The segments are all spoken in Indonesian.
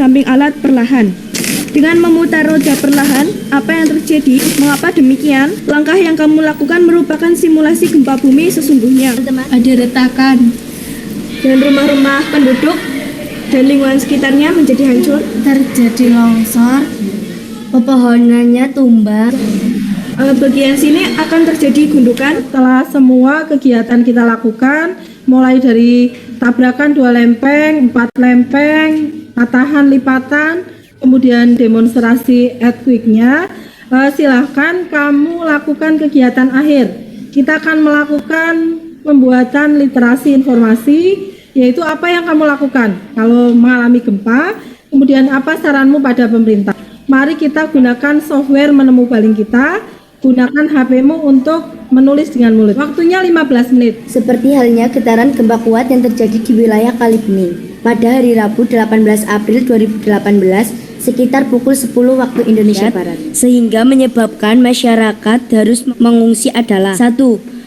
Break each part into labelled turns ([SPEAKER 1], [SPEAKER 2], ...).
[SPEAKER 1] samping alat perlahan. Dengan memutar roda perlahan, apa yang terjadi? Mengapa demikian? Langkah yang kamu lakukan merupakan simulasi gempa bumi sesungguhnya.
[SPEAKER 2] Ada retakan.
[SPEAKER 1] Dan rumah-rumah penduduk dan lingkungan sekitarnya menjadi hancur.
[SPEAKER 2] Terjadi longsor. Pepohonannya tumbang.
[SPEAKER 1] Bagian sini akan terjadi gundukan.
[SPEAKER 3] Setelah semua kegiatan kita lakukan, mulai dari tabrakan 2 lempeng, 4 lempeng, patahan lipatan, kemudian demonstrasi earthquake-nya, silahkan kamu lakukan kegiatan akhir. Kita akan melakukan pembuatan literasi informasi, yaitu apa yang kamu lakukan kalau mengalami gempa, kemudian apa saranmu pada pemerintah. Mari kita gunakan software menemu baling kita, gunakan HP-mu untuk menulis dengan mulut. Waktunya 15 menit.
[SPEAKER 2] Seperti halnya getaran gempa kuat yang terjadi di wilayah Kalibening pada hari Rabu 18 April 2018 sekitar pukul 10 waktu Indonesia Barat, sehingga menyebabkan masyarakat harus mengungsi adalah 1.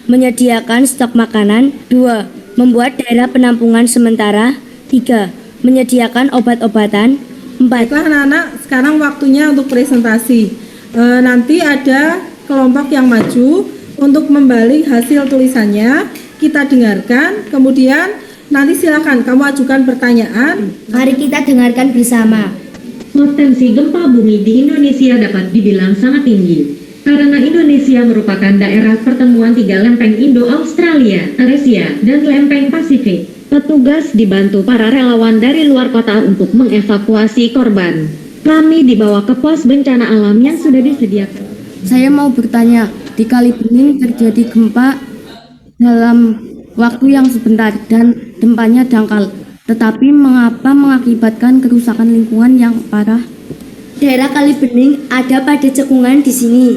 [SPEAKER 2] Menyediakan stok makanan. 2. Membuat daerah penampungan sementara. 3. Menyediakan obat-obatan. 4.
[SPEAKER 3] Baiklah anak-anak, sekarang waktunya untuk presentasi. Nanti ada kelompok yang maju untuk membalik hasil tulisannya, kita dengarkan, kemudian nanti silakan kamu ajukan pertanyaan.
[SPEAKER 2] Mari kita dengarkan bersama.
[SPEAKER 4] Potensi gempa bumi di Indonesia dapat dibilang sangat tinggi karena Indonesia merupakan daerah pertemuan 3 lempeng Indo-Australia, Asia, dan lempeng Pasifik. Petugas dibantu para relawan dari luar kota untuk mengevakuasi korban. Kami dibawa ke pos bencana alam yang sudah disediakan.
[SPEAKER 2] Saya mau bertanya, di Kalibening terjadi gempa dalam waktu yang sebentar dan gempanya dangkal. Tetapi mengapa mengakibatkan kerusakan lingkungan yang parah? Daerah Kalibening ada pada cekungan di sini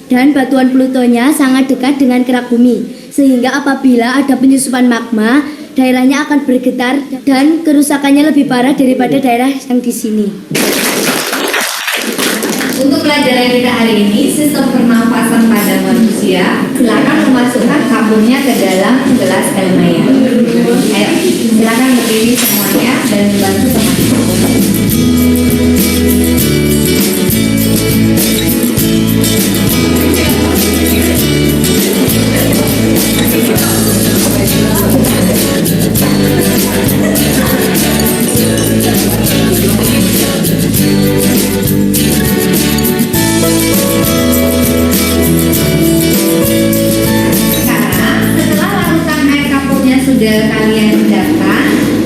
[SPEAKER 2] dan batuan Plutonya sangat dekat dengan kerak bumi, sehingga apabila ada penyusupan magma, daerahnya akan bergetar dan kerusakannya lebih parah daripada daerah yang di sini.
[SPEAKER 5] Untuk pelajaran kita hari ini, sistem pernafasan pada manusia, silakan memasukkan tabungnya ke dalam gelas elmaya. Ayo, silakan berdiri semuanya dan membantu teman-teman. Sudah kalian daftar,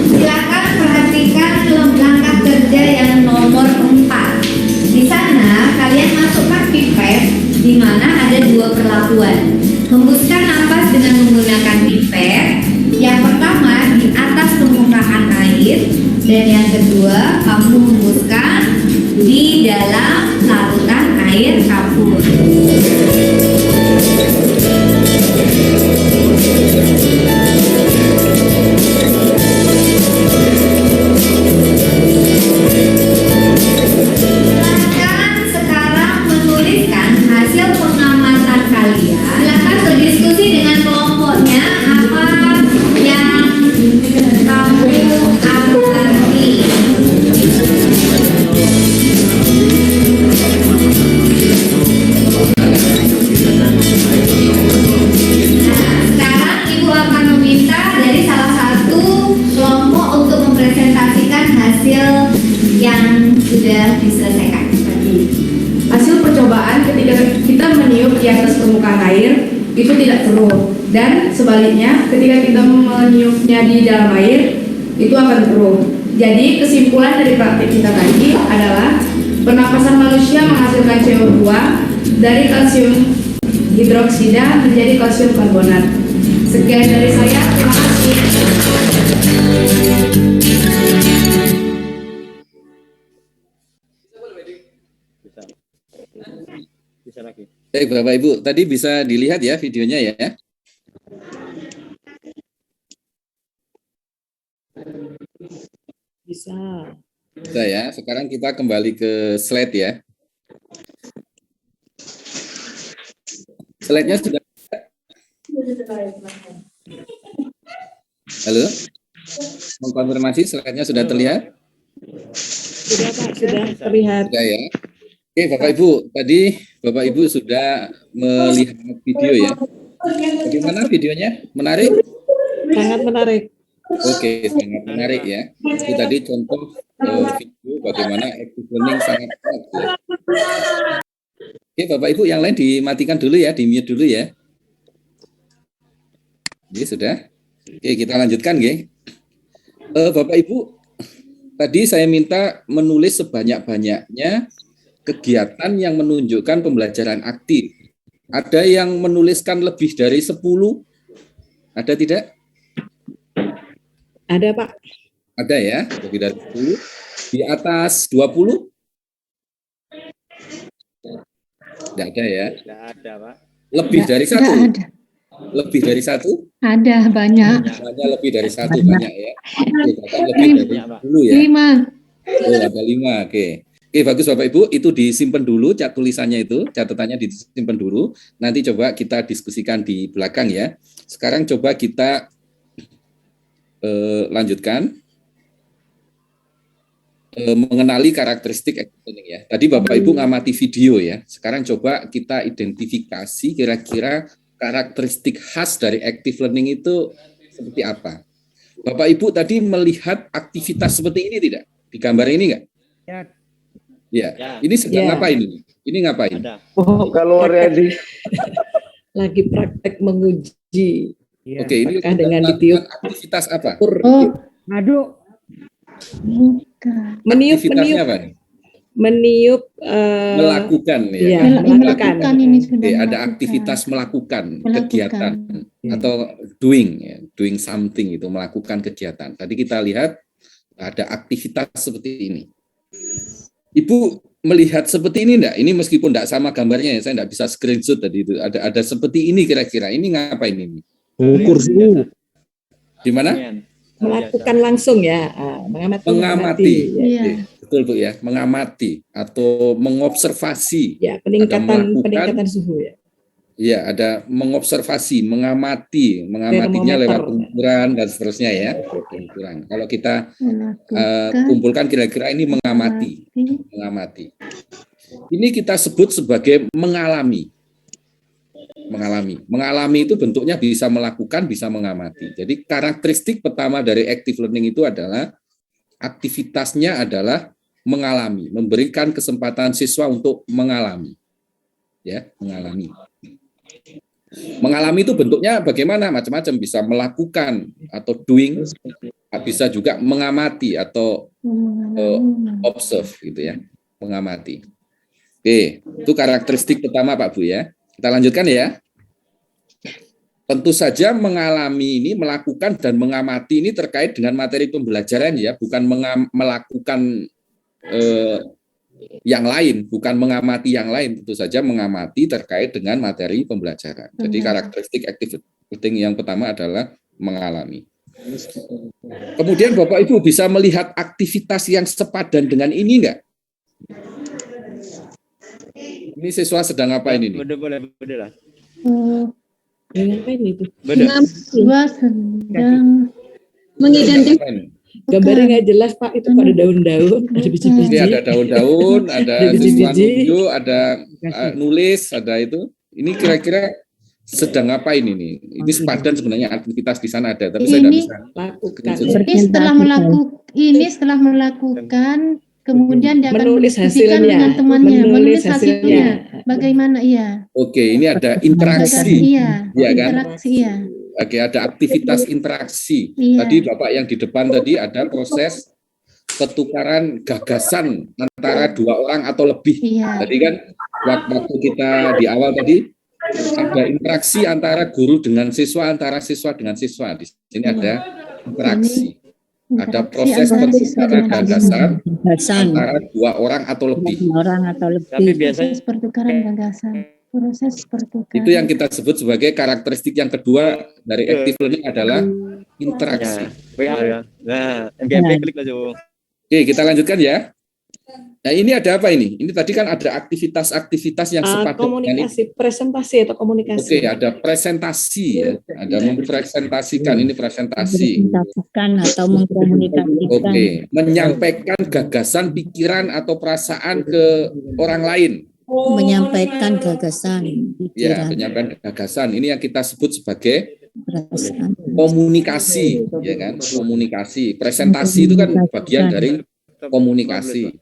[SPEAKER 5] silakan perhatikan langkah kerja yang nomor 4. Di sana kalian masukkan pipet, di mana ada 2 perlakuan. Hembuskan nafas dengan menggunakan pipet. Yang pertama di atas permukaan air, dan yang kedua kamu hembuskan di dalam larutan air kapur.
[SPEAKER 6] Hasil percobaan ketika kita meniup di atas permukaan air itu tidak keruh, dan sebaliknya ketika kita meniupnya di dalam air itu akan keruh. Jadi kesimpulan dari praktik kita tadi adalah pernapasan manusia menghasilkan CO2 dari kalsium hidroksida menjadi kalsium karbonat. Sekian dari saya, terima kasih.
[SPEAKER 7] Baik Bapak Ibu, tadi bisa dilihat ya videonya ya.
[SPEAKER 3] Bisa.
[SPEAKER 7] Bisa ya, sekarang kita kembali ke slide ya. Slide-nya sudah. Halo? Mengkonfirmasi slide-nya sudah terlihat?
[SPEAKER 3] Sudah Pak, sudah terlihat.
[SPEAKER 7] Sudah ya. Oke, Bapak Ibu, tadi Bapak Ibu sudah melihat video ya. Bagaimana videonya? Menarik?
[SPEAKER 3] Sangat menarik.
[SPEAKER 7] Oke, sangat menarik ya. Itu tadi contoh video bagaimana active learning sangat kuat ya. Oke, Bapak Ibu yang lain dimatikan dulu ya, di-mute dulu ya. Oke, sudah. Oke, kita lanjutkan ya. Bapak Ibu, tadi saya minta menulis sebanyak-banyaknya kegiatan yang menunjukkan pembelajaran aktif. Ada yang menuliskan lebih dari 10? Ada tidak?
[SPEAKER 3] Ada Pak.
[SPEAKER 7] Ada ya, lebih dari 10. Di atas 20? Tidak ada ya.
[SPEAKER 8] Tidak ada, Pak.
[SPEAKER 7] Lebih dari 1? Lebih dari 1?
[SPEAKER 2] Ada banyak.
[SPEAKER 7] Hanya lebih dari 1 banyak ya. Oke, bahkan lebih dari 10 ya.
[SPEAKER 2] 5.
[SPEAKER 7] Oh, ada 5. Oke. Oke, bagus Bapak Ibu, itu disimpan dulu tulisannya itu, catatannya disimpan dulu. Nanti coba kita diskusikan di belakang ya. Sekarang coba kita lanjutkan mengenali karakteristik active learning ya. Tadi Bapak Ibu ngamati video ya. Sekarang coba kita identifikasi kira-kira karakteristik khas dari active learning itu seperti apa. Bapak Ibu tadi melihat aktivitas seperti ini tidak? Di gambar ini enggak?
[SPEAKER 8] Ya.
[SPEAKER 7] Ya.
[SPEAKER 8] Ya.
[SPEAKER 7] Ini sedang
[SPEAKER 3] Ya.
[SPEAKER 7] ngapain ini? Ini ngapain?
[SPEAKER 8] Ada.
[SPEAKER 9] Oh, kalau ready.
[SPEAKER 3] Lagi praktek menguji.
[SPEAKER 8] Iya.
[SPEAKER 7] Oke, ini
[SPEAKER 3] Apakah dengan
[SPEAKER 7] melakukan
[SPEAKER 3] ditiup?
[SPEAKER 7] aktivitas apa?
[SPEAKER 2] Oh, aduh.
[SPEAKER 7] Aktivitasnya apa nih?
[SPEAKER 3] Meniup
[SPEAKER 7] Melakukan ya.
[SPEAKER 3] iya,
[SPEAKER 2] Melakukan ini sudah
[SPEAKER 7] Oke, ada
[SPEAKER 2] melakukan.
[SPEAKER 7] aktivitas melakukan
[SPEAKER 2] Melakukan.
[SPEAKER 7] kegiatan atau doing ya, doing something itu melakukan kegiatan. Tadi kita lihat ada aktivitas seperti ini. Ibu melihat seperti ini enggak? Ini meskipun enggak sama gambarnya ya, saya enggak bisa screenshot tadi itu. Ada seperti ini kira-kira. Ini ngapain ini?
[SPEAKER 9] Ukur suhu.
[SPEAKER 7] Di mana?
[SPEAKER 3] melakukan langsung ya,
[SPEAKER 7] Mengamati.
[SPEAKER 2] Iya.
[SPEAKER 7] Betul Bu ya, mengamati atau mengobservasi.
[SPEAKER 3] Ya, peningkatan
[SPEAKER 7] melakukan-
[SPEAKER 3] suhu ya.
[SPEAKER 7] Iya, ada mengobservasi, mengamatinya lewat pengukuran dan seterusnya ya. Pengukuran. Kalau kita
[SPEAKER 2] Melakukan.
[SPEAKER 7] kumpulkan kira-kira ini mengamati. Ini kita sebut sebagai mengalami. Mengalami itu bentuknya bisa melakukan, bisa mengamati. Jadi karakteristik pertama dari active learning itu adalah aktivitasnya adalah mengalami, memberikan kesempatan siswa untuk mengalami. Ya, mengalami. Mengalami itu bentuknya bagaimana? Macam-macam, bisa melakukan atau doing, bisa juga mengamati atau observe gitu ya, mengamati. Oke, itu karakteristik pertama Pak Bu ya. Kita lanjutkan ya. Tentu saja mengalami ini, melakukan dan mengamati ini terkait dengan materi pembelajaran ya, bukan melakukan yang lain, bukan mengamati yang lain. Tentu saja mengamati terkait dengan materi pembelajaran. Jadi karakteristik active learning yang pertama adalah mengalami. Kemudian Bapak Ibu bisa melihat aktivitas yang sepadan dengan ini enggak? Ini siswa sedang ngapain ini?
[SPEAKER 8] Boleh lah.
[SPEAKER 3] Ngapain itu?
[SPEAKER 2] Siswa sedang
[SPEAKER 3] Mengidentifikasi. Gambarnya nggak jelas Pak, itu ada daun-daun, ada biji-biji.
[SPEAKER 7] Ini ada daun-daun, ada
[SPEAKER 3] Ada
[SPEAKER 7] siswa
[SPEAKER 3] biji-biji.
[SPEAKER 7] nunjuk, ada nulis, ada itu. Ini kira-kira sedang ngapain ini? Ini sepadan sebenarnya aktivitas di sana ada, tapi saya tidak
[SPEAKER 2] Ini
[SPEAKER 7] bisa.
[SPEAKER 3] Lakukan.
[SPEAKER 2] ini setelah melakukan kemudian dia akan
[SPEAKER 3] Menulis
[SPEAKER 2] mendiskusikan
[SPEAKER 3] hasilnya.
[SPEAKER 2] dengan temannya,
[SPEAKER 3] Menulis
[SPEAKER 2] menulis
[SPEAKER 3] hasilnya.
[SPEAKER 2] hasilnya. Bagaimana iya?
[SPEAKER 7] Oke, ini ada interaksi.
[SPEAKER 2] Iya,
[SPEAKER 7] Iya kan?
[SPEAKER 2] interaksi iya.
[SPEAKER 7] Oke, ada aktivitas interaksi.
[SPEAKER 2] Iya.
[SPEAKER 7] Tadi Bapak yang di depan tadi ada proses pertukaran gagasan antara dua orang atau lebih.
[SPEAKER 2] Iya.
[SPEAKER 7] Tadi kan waktu kita di awal tadi ada interaksi antara guru dengan siswa, antara siswa dengan siswa. Di sini ada interaksi. Ada proses pertukaran gagasan antara dua orang atau lebih.
[SPEAKER 8] Tapi biasanya
[SPEAKER 2] Proses pertukaran gagasan. Proses pertukaran.
[SPEAKER 7] Itu yang kita sebut sebagai karakteristik yang kedua dari active learning adalah interaksi.
[SPEAKER 8] ya. Nah, MGMP klik aja.
[SPEAKER 7] Oke, kita lanjutkan ya. Nah, ini ada apa ini? Ini tadi kan ada aktivitas-aktivitas yang sepadan dengan ini.
[SPEAKER 10] Komunikasi, presentasi atau komunikasi.
[SPEAKER 7] Oke, ada presentasi ya. Ada mempresentasikan, ini presentasi.
[SPEAKER 11] Presentasikan atau mengkomunikasikan.
[SPEAKER 7] Oke, menyampaikan gagasan, pikiran atau perasaan ke orang lain.
[SPEAKER 11] Menyampaikan gagasan,
[SPEAKER 7] Ya,
[SPEAKER 11] pikiran,
[SPEAKER 7] menyampaikan gagasan. Ini yang kita sebut sebagai
[SPEAKER 11] perasaan.
[SPEAKER 7] komunikasi, ya kan? Komunikasi. Presentasi itu kan bagian dari komunikasi.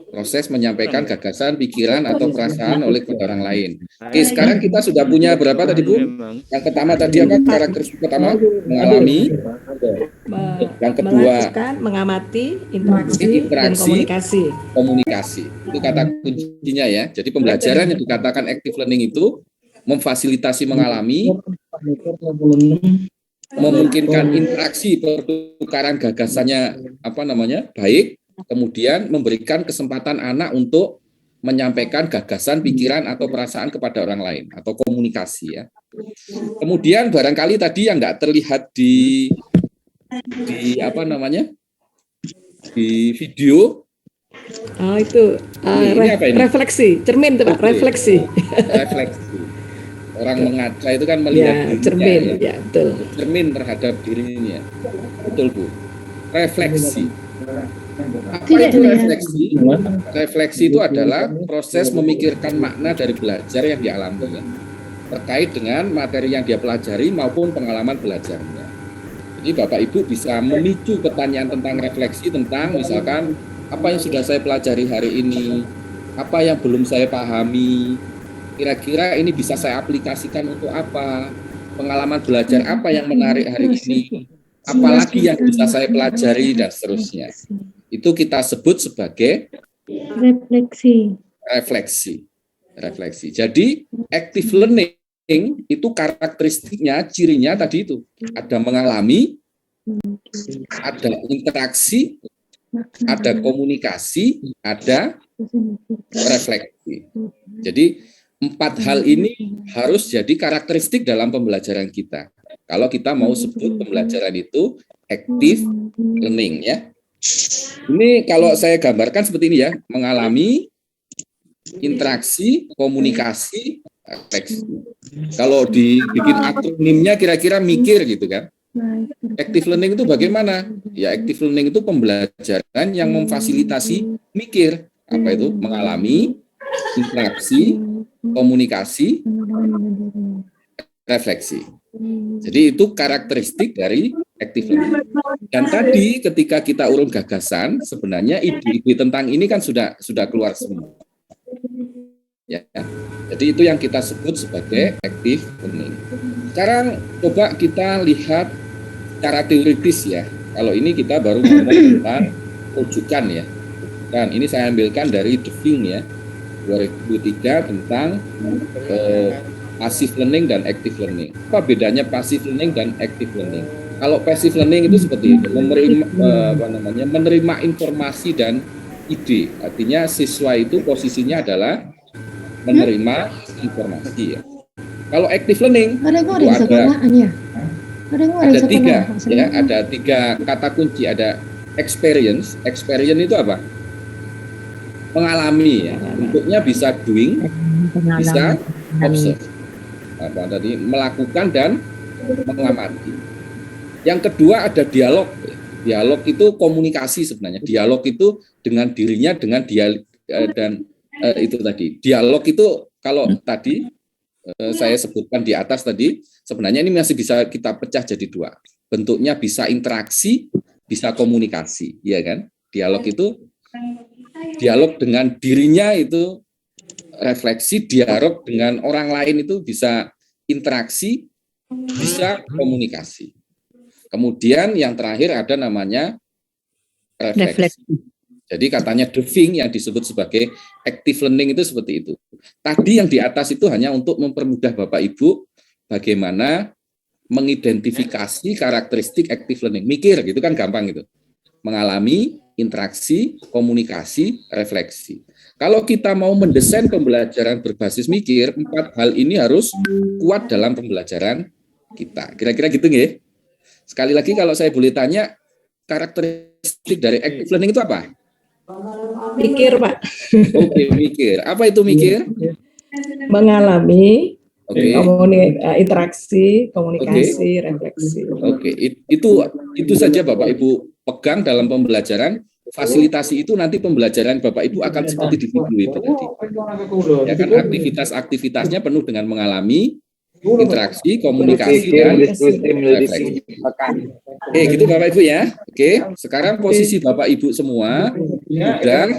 [SPEAKER 7] Proses menyampaikan gagasan, pikiran atau perasaan oleh orang lain. Oke, sekarang kita sudah punya berapa tadi, Bu? Yang pertama tadi apa? Karakteristik pertama mengalami. Yang kedua
[SPEAKER 10] Melakukan, mengamati, interaksi, dan komunikasi.
[SPEAKER 7] komunikasi. Itu kata kuncinya ya. Jadi pembelajaran yang dikatakan active learning itu memfasilitasi mengalami, memungkinkan interaksi pertukaran gagasannya baik, kemudian memberikan kesempatan anak untuk menyampaikan gagasan, pikiran atau perasaan kepada orang lain atau komunikasi ya. Kemudian barangkali tadi yang nggak terlihat di video.
[SPEAKER 10] Itu
[SPEAKER 7] Ini apa ini?
[SPEAKER 10] refleksi, cermin itu Pak,
[SPEAKER 7] Oke.
[SPEAKER 10] refleksi.
[SPEAKER 7] Refleksi. Orang mengaca itu kan melihat dirinya,
[SPEAKER 10] cermin,
[SPEAKER 7] ya.
[SPEAKER 10] betul.
[SPEAKER 7] Cermin terhadap dirinya. Betul, Bu. Refleksi. Apa itu refleksi? Refleksi itu adalah proses memikirkan makna dari belajar yang dialami terkait dengan materi yang dia pelajari maupun pengalaman belajarnya. Jadi Bapak Ibu bisa memicu pertanyaan tentang refleksi tentang misalkan apa yang sudah saya pelajari hari ini, apa yang belum saya pahami, kira-kira ini bisa saya aplikasikan untuk apa, pengalaman belajar apa yang menarik hari ini, apalagi yang bisa saya pelajari dan seterusnya. Itu kita sebut sebagai refleksi. Jadi active learning itu karakteristiknya, cirinya tadi itu ada mengalami, ada interaksi, ada komunikasi, ada refleksi. Jadi 4 hal ini harus jadi karakteristik dalam pembelajaran kita. Kalau kita mau sebut pembelajaran itu active learning ya. Ini kalau saya gambarkan seperti ini ya, mengalami, interaksi, komunikasi, refleksi. Kalau dibikin akronimnya kira-kira mikir gitu kan. Active learning itu bagaimana? Ya, active learning itu pembelajaran yang memfasilitasi mikir. Apa itu? Mengalami, interaksi, komunikasi, refleksi. Jadi itu karakteristik dari active learning. Dan tadi ketika kita urun gagasan, sebenarnya ide-ide tentang ini kan sudah keluar semua. Ya. Jadi itu yang kita sebut sebagai active learning. Sekarang coba kita lihat secara teoritis ya. Kalau ini kita baru ngomong tentang rujukan ya. Dan ini saya ambilkan dari Deving ya, 2003 tentang passive learning dan active learning. Apa bedanya passive learning dan active learning? Kalau passive learning itu seperti itu, menerima informasi dan ide. Artinya siswa itu posisinya adalah menerima informasi ya. Kalau active learning ada 3 ya, ada 3 kata kunci, ada experience. Experience itu apa? Mengalami ya. Bentuknya bisa doing, bisa observe. Melakukan dan mengamati. Yang kedua ada dialog. Dialog itu komunikasi sebenarnya. Dialog itu dengan dirinya, dengan dia itu tadi. Dialog itu kalau tadi saya sebutkan di atas tadi, sebenarnya ini masih bisa kita pecah jadi 2. Bentuknya bisa interaksi, bisa komunikasi, ya kan? Dialog itu dialog dengan dirinya itu refleksi, dialog dengan orang lain itu bisa interaksi, bisa komunikasi. Kemudian yang terakhir ada namanya refleksi. Jadi katanya Deving yang disebut sebagai active learning itu seperti itu. Tadi yang di atas itu hanya untuk mempermudah Bapak Ibu bagaimana mengidentifikasi karakteristik active learning. Mikir gitu kan gampang gitu. Mengalami, interaksi, komunikasi, refleksi. Kalau kita mau mendesain pembelajaran berbasis mikir, 4 hal ini harus kuat dalam pembelajaran kita. Kira-kira gitu nggih? Sekali lagi kalau saya boleh tanya, karakteristik dari active learning itu apa?
[SPEAKER 10] Mikir, Pak.
[SPEAKER 7] Oke, mikir. Apa itu mikir?
[SPEAKER 10] Mengalami
[SPEAKER 7] Oke.
[SPEAKER 10] interaksi, komunikasi, refleksi.
[SPEAKER 7] Oke, itu saja Bapak Ibu pegang dalam pembelajaran. Fasilitasi itu nanti pembelajaran Bapak Ibu akan seperti di video itu tadi. Ya kan, aktivitas-aktivitasnya penuh dengan mengalami interaksi, komunikasi, dan refleksi. Oke, gitu Bapak Ibu ya. Oke, sekarang posisi Bapak Ibu semua sudah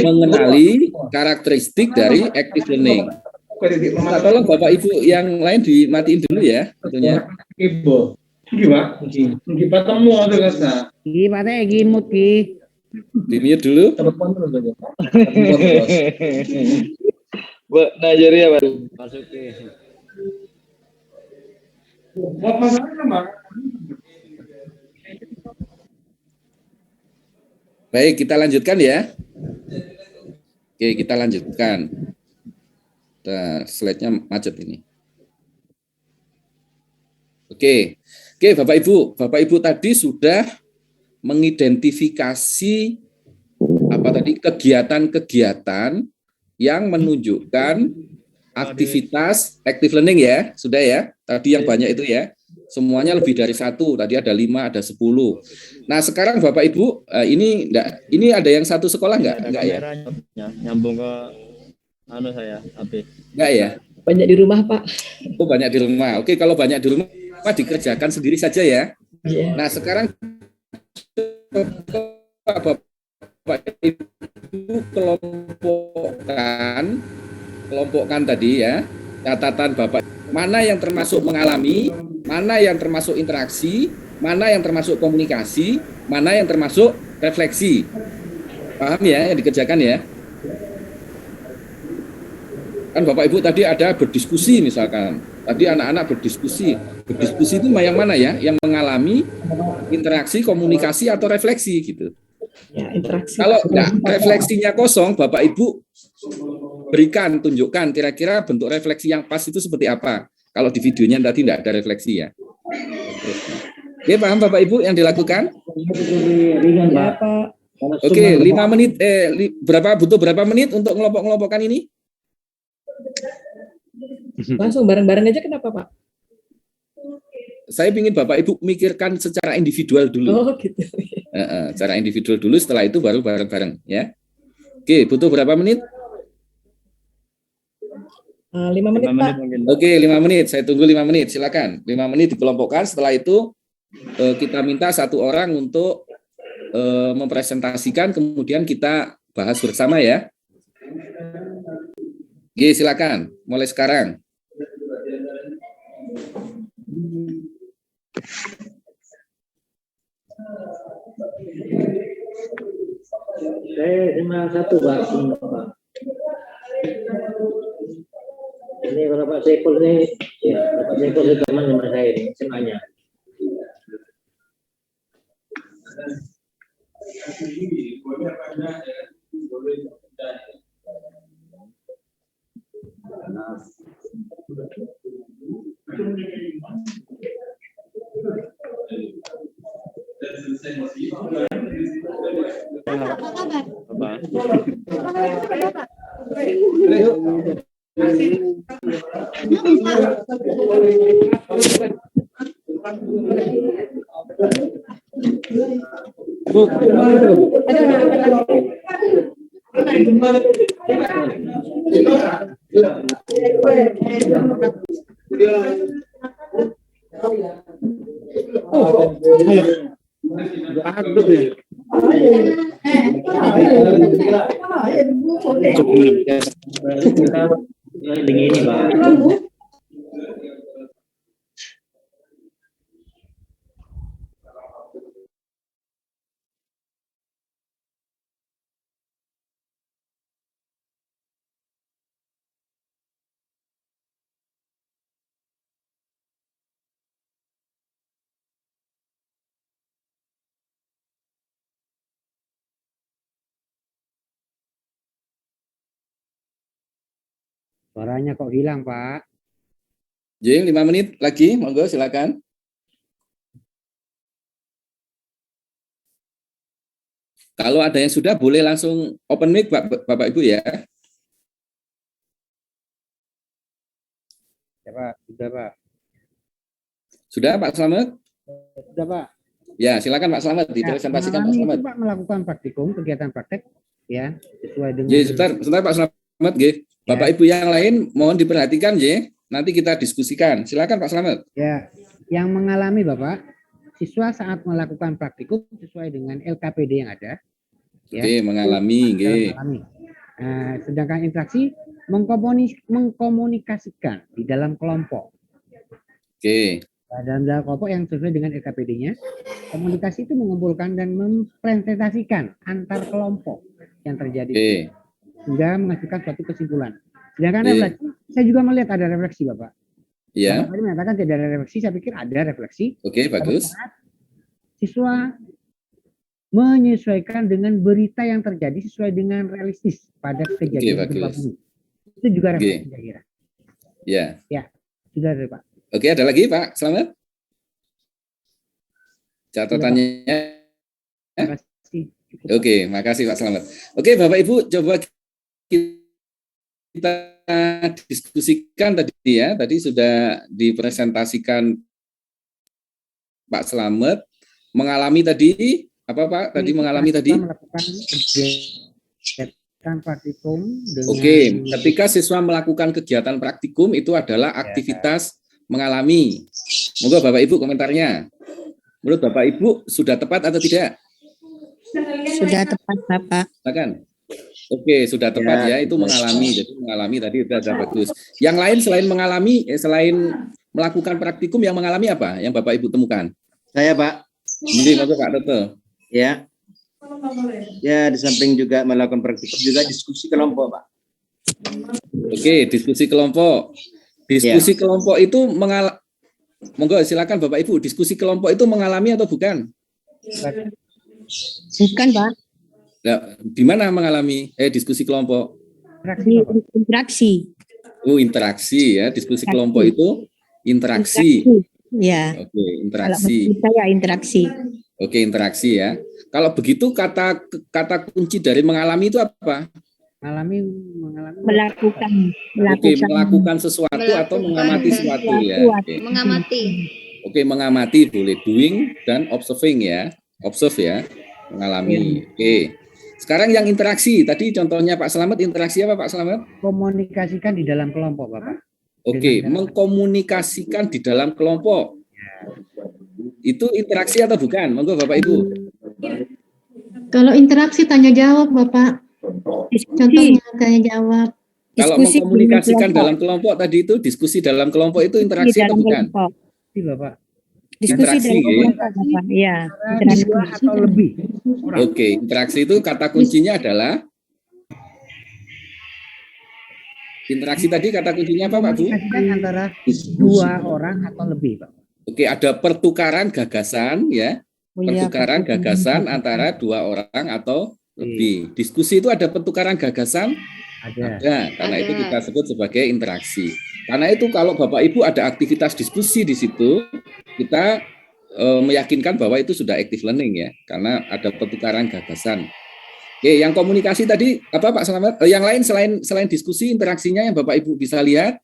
[SPEAKER 7] mengenali karakteristik dari active learning. Nah, tolong Bapak Ibu yang lain dimatiin dulu ya, tentunya. Di-mute dulu.
[SPEAKER 9] Najari ya, Pak.
[SPEAKER 7] Baik, kita lanjutkan ya. Oke, kita lanjutkan. Slide-nya macet ini. Oke, Bapak Ibu tadi sudah mengidentifikasi kegiatan-kegiatan yang menunjukkan aktivitas active learning ya, sudah ya. Tadi yang banyak itu ya, semuanya lebih dari 1. Tadi ada 5, ada 10. Nah sekarang Bapak Ibu, ini ada yang satu sekolah enggak ya?
[SPEAKER 8] Nyambung ke saya HP.
[SPEAKER 7] Enggak ya?
[SPEAKER 10] Banyak di rumah, Pak.
[SPEAKER 7] Oh, banyak di rumah. Oke, kalau banyak di rumah dikerjakan sendiri saja ya. Nah, sekarang Bapak Ibu kelompokkan tadi ya. Catatan Bapak, mana yang termasuk mengalami, mana yang termasuk interaksi, mana yang termasuk komunikasi, mana yang termasuk refleksi. Paham ya yang dikerjakan ya? Kan Bapak Ibu tadi ada berdiskusi misalkan. Tadi anak-anak berdiskusi. Berdiskusi itu yang mana ya? Yang mengalami interaksi, komunikasi atau refleksi gitu.
[SPEAKER 10] Ya, interaksi.
[SPEAKER 7] Kalau refleksinya kosong, Bapak Ibu berikan, tunjukkan kira-kira bentuk refleksi yang pas itu seperti apa. Kalau di videonya tadi tidak ada refleksi ya. Oke, paham Bapak Ibu yang dilakukan?
[SPEAKER 10] Ya, Pak.
[SPEAKER 7] Oke, 5 menit butuh berapa menit untuk ngelompok-ngelompokkan ini?
[SPEAKER 10] Langsung bareng-bareng aja kenapa, Pak?
[SPEAKER 7] Saya ingin Bapak Ibu mikirkan secara individual dulu.
[SPEAKER 10] Oh, gitu.
[SPEAKER 7] Secara individual dulu, setelah itu baru bareng-bareng ya. Oke, butuh berapa menit?
[SPEAKER 10] 5 menit, Pak.
[SPEAKER 7] Oke, 5 menit. Saya tunggu 5 menit. Silakan. 5 menit dikelompokkan. Setelah itu kita minta satu orang untuk mempresentasikan, kemudian kita bahas bersama ya. Oke, silakan. Mulai sekarang.
[SPEAKER 12] Saya cuma satu Pak. Ini kalau Pak Saiful ini, ya Pak Saiful itu teman saya ini, semuanya. Ini Pak.
[SPEAKER 13] Suaranya kok hilang, Pak?
[SPEAKER 7] Jeng, 5 menit lagi, monggo silakan. Kalau ada yang sudah, boleh langsung open mic Bapak Ibu ya.
[SPEAKER 13] Ya Pak, sudah Pak.
[SPEAKER 7] Sudah Pak Slamet?
[SPEAKER 13] Sudah Pak.
[SPEAKER 7] Ya, silakan Pak Slamet, dipresentasikan Pak
[SPEAKER 13] mengalami
[SPEAKER 7] Slamet.
[SPEAKER 13] itu Pak melakukan praktikum, kegiatan praktek, ya, sesuai dengan.
[SPEAKER 7] Ya, sebentar Pak Slamet, Bapak Ibu yang lain mohon diperhatikan ya. Nanti kita diskusikan. Silakan Pak Slamet.
[SPEAKER 13] Ya, yang mengalami Bapak, siswa saat melakukan praktikum sesuai dengan LKPD yang ada. Ya,
[SPEAKER 7] Oke, mengalami.
[SPEAKER 13] Sedangkan interaksi mengkomunikasikan di dalam kelompok.
[SPEAKER 7] Oke.
[SPEAKER 13] Dalam kelompok yang sesuai dengan LKPD-nya, komunikasi itu mengumpulkan dan mempresentasikan antar kelompok yang terjadi, sehingga menghasilkan suatu kesimpulan. Sedangkan refleksi, saya juga melihat ada refleksi, Bapak.
[SPEAKER 7] Iya.
[SPEAKER 13] Bapak tadi mengatakan tidak ada refleksi, saya pikir ada refleksi.
[SPEAKER 7] Oke, bagus.
[SPEAKER 13] Siswa menyesuaikan dengan berita yang terjadi sesuai dengan realistis pada kejadian gempa bumi. Itu juga refleksi, saya kira.
[SPEAKER 7] Ya.
[SPEAKER 13] Ya, sudah ada, Pak.
[SPEAKER 7] Oke, ada lagi Pak Slamet? Catatannya. Oke, makasih Pak Slamet. Oke, Bapak Ibu, coba kita diskusikan tadi ya. Tadi sudah dipresentasikan Pak Slamet mengalami tadi apa Pak? Tadi mengalami tadi?
[SPEAKER 13] Melakukan kegiatan praktikum dengan...
[SPEAKER 7] Oke, ketika siswa melakukan kegiatan praktikum itu adalah aktivitas mengalami. Moga Bapak Ibu komentarnya. Menurut Bapak Ibu sudah tepat atau tidak?
[SPEAKER 11] Sudah tepat Bapak.
[SPEAKER 7] Silakan. Oke, sudah tepat ya, itu mengalami. Jadi mengalami tadi sudah bagus. Yang lain selain mengalami, selain melakukan praktikum yang mengalami apa? Yang Bapak Ibu temukan?
[SPEAKER 14] Saya Pak.
[SPEAKER 7] Ini Pak Toto.
[SPEAKER 14] Ya. Ya, di samping juga melakukan praktikum juga diskusi kelompok Pak.
[SPEAKER 7] Oke, diskusi kelompok. Diskusi kelompok itu monggo silakan Bapak Ibu, diskusi kelompok itu mengalami atau bukan?
[SPEAKER 11] Bukan, Pak.
[SPEAKER 7] Nah, di mana mengalami diskusi kelompok?
[SPEAKER 11] Interaksi.
[SPEAKER 7] Oh, interaksi ya. Diskusi kelompok itu interaksi.
[SPEAKER 11] Ya.
[SPEAKER 7] Oke, interaksi.
[SPEAKER 11] Kalau saya interaksi.
[SPEAKER 7] Oke, interaksi ya. Kalau begitu kata kunci dari mengalami itu apa? Melakukan sesuatu atau mengamati sesuatu ya. Oke. Oke, mengamati boleh, doing dan observing ya. Observe ya, mengalami. Oke. Sekarang yang interaksi, tadi contohnya Pak Slamet, interaksi apa Pak Slamet?
[SPEAKER 13] Komunikasikan di dalam kelompok, Bapak.
[SPEAKER 7] Oke, mengkomunikasikan di dalam kelompok. Itu interaksi atau bukan? Monggo Bapak Ibu.
[SPEAKER 15] Kalau interaksi tanya jawab, Bapak. Contohnya tanya jawab.
[SPEAKER 7] Kalau mengkomunikasikan dalam kelompok tadi itu diskusi dalam kelompok itu interaksi atau bukan?
[SPEAKER 13] Bapak.
[SPEAKER 11] Diskusi dalam kelompok, Bapak. Ya,
[SPEAKER 13] interaksi atau lebih.
[SPEAKER 7] Oke, interaksi itu kata kuncinya adalah interaksi tadi kata kuncinya apa Pak Bu?
[SPEAKER 13] Antara dua orang atau lebih, Pak.
[SPEAKER 7] Oke, ada pertukaran gagasan ya. Pertukaran gagasan antara dua orang atau lebih. Diskusi itu ada pertukaran gagasan? Ada. Karena itu kita sebut sebagai interaksi. Karena itu kalau Bapak Ibu ada aktivitas diskusi di situ, kita meyakinkan bahwa itu sudah active learning ya, karena ada pertukaran gagasan. Oke, yang komunikasi tadi apa Pak Slamet? Yang lain selain diskusi, interaksinya yang Bapak Ibu bisa lihat,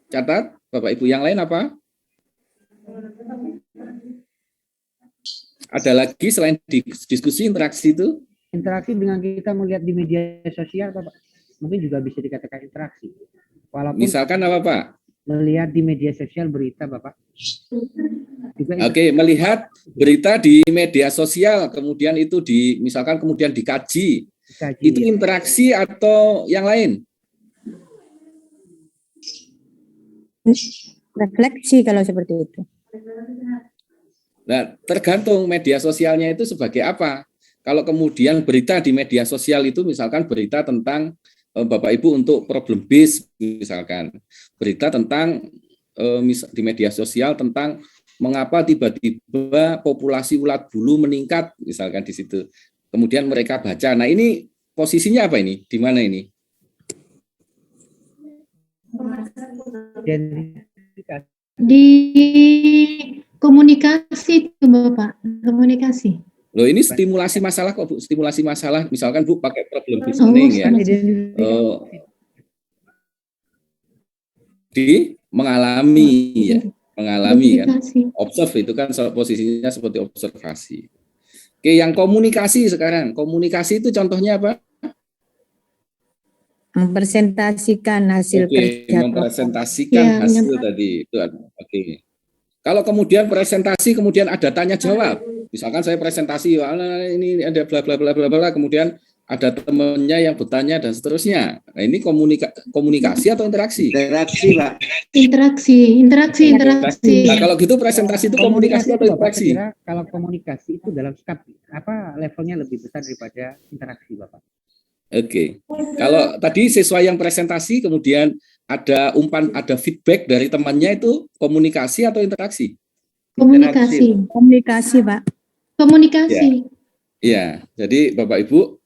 [SPEAKER 7] catat Bapak Ibu, yang lain apa? Ada lagi selain diskusi, interaksi itu?
[SPEAKER 13] Interaksi dengan kita melihat di media sosial, Bapak. Mungkin juga bisa dikatakan interaksi. Walaupun
[SPEAKER 7] misalkan apa Pak?
[SPEAKER 13] Melihat di media sosial berita, Bapak.
[SPEAKER 7] Oke, melihat berita di media sosial, kemudian itu misalkan kemudian dikaji. Itu interaksi atau yang lain?
[SPEAKER 11] Refleksi kalau seperti itu.
[SPEAKER 7] Nah, tergantung media sosialnya itu sebagai apa. Kalau kemudian berita di media sosial itu misalkan berita tentang Bapak Ibu untuk problem base misalkan. Berita tentang di media sosial tentang mengapa tiba-tiba populasi ulat bulu meningkat misalkan di situ. Kemudian mereka baca. Nah, ini posisinya apa ini? Di mana ini?
[SPEAKER 15] Di komunikasi itu Bapak, komunikasi.
[SPEAKER 7] Loh, ini stimulasi masalah kok, Bu. Stimulasi masalah, misalkan Bu pakai problem listening ya. Mengalami ya, mengalami kan. Observe itu kan posisinya seperti observasi. Oke, yang komunikasi sekarang. Komunikasi itu contohnya apa?
[SPEAKER 11] Mempresentasikan hasil kerja.
[SPEAKER 7] Mempresentasikan hasil tadi. Itu oke. Kalau kemudian presentasi, kemudian ada tanya jawab. Misalkan saya presentasi, ini ada bla bla bla bla bla, kemudian ada temannya yang bertanya dan seterusnya. Nah, ini komunikasi atau interaksi?
[SPEAKER 14] Interaksi, Pak.
[SPEAKER 15] Interaksi.
[SPEAKER 7] Nah, kalau gitu presentasi itu komunikasi atau interaksi?
[SPEAKER 13] Kalau komunikasi itu dalam skap levelnya lebih besar daripada interaksi, Bapak.
[SPEAKER 7] Oke. Kalau tadi siswa yang presentasi kemudian ada ada feedback dari temannya, itu komunikasi atau interaksi?
[SPEAKER 11] Komunikasi, Pak.
[SPEAKER 15] Komunikasi.
[SPEAKER 7] Ya. Jadi Bapak Ibu,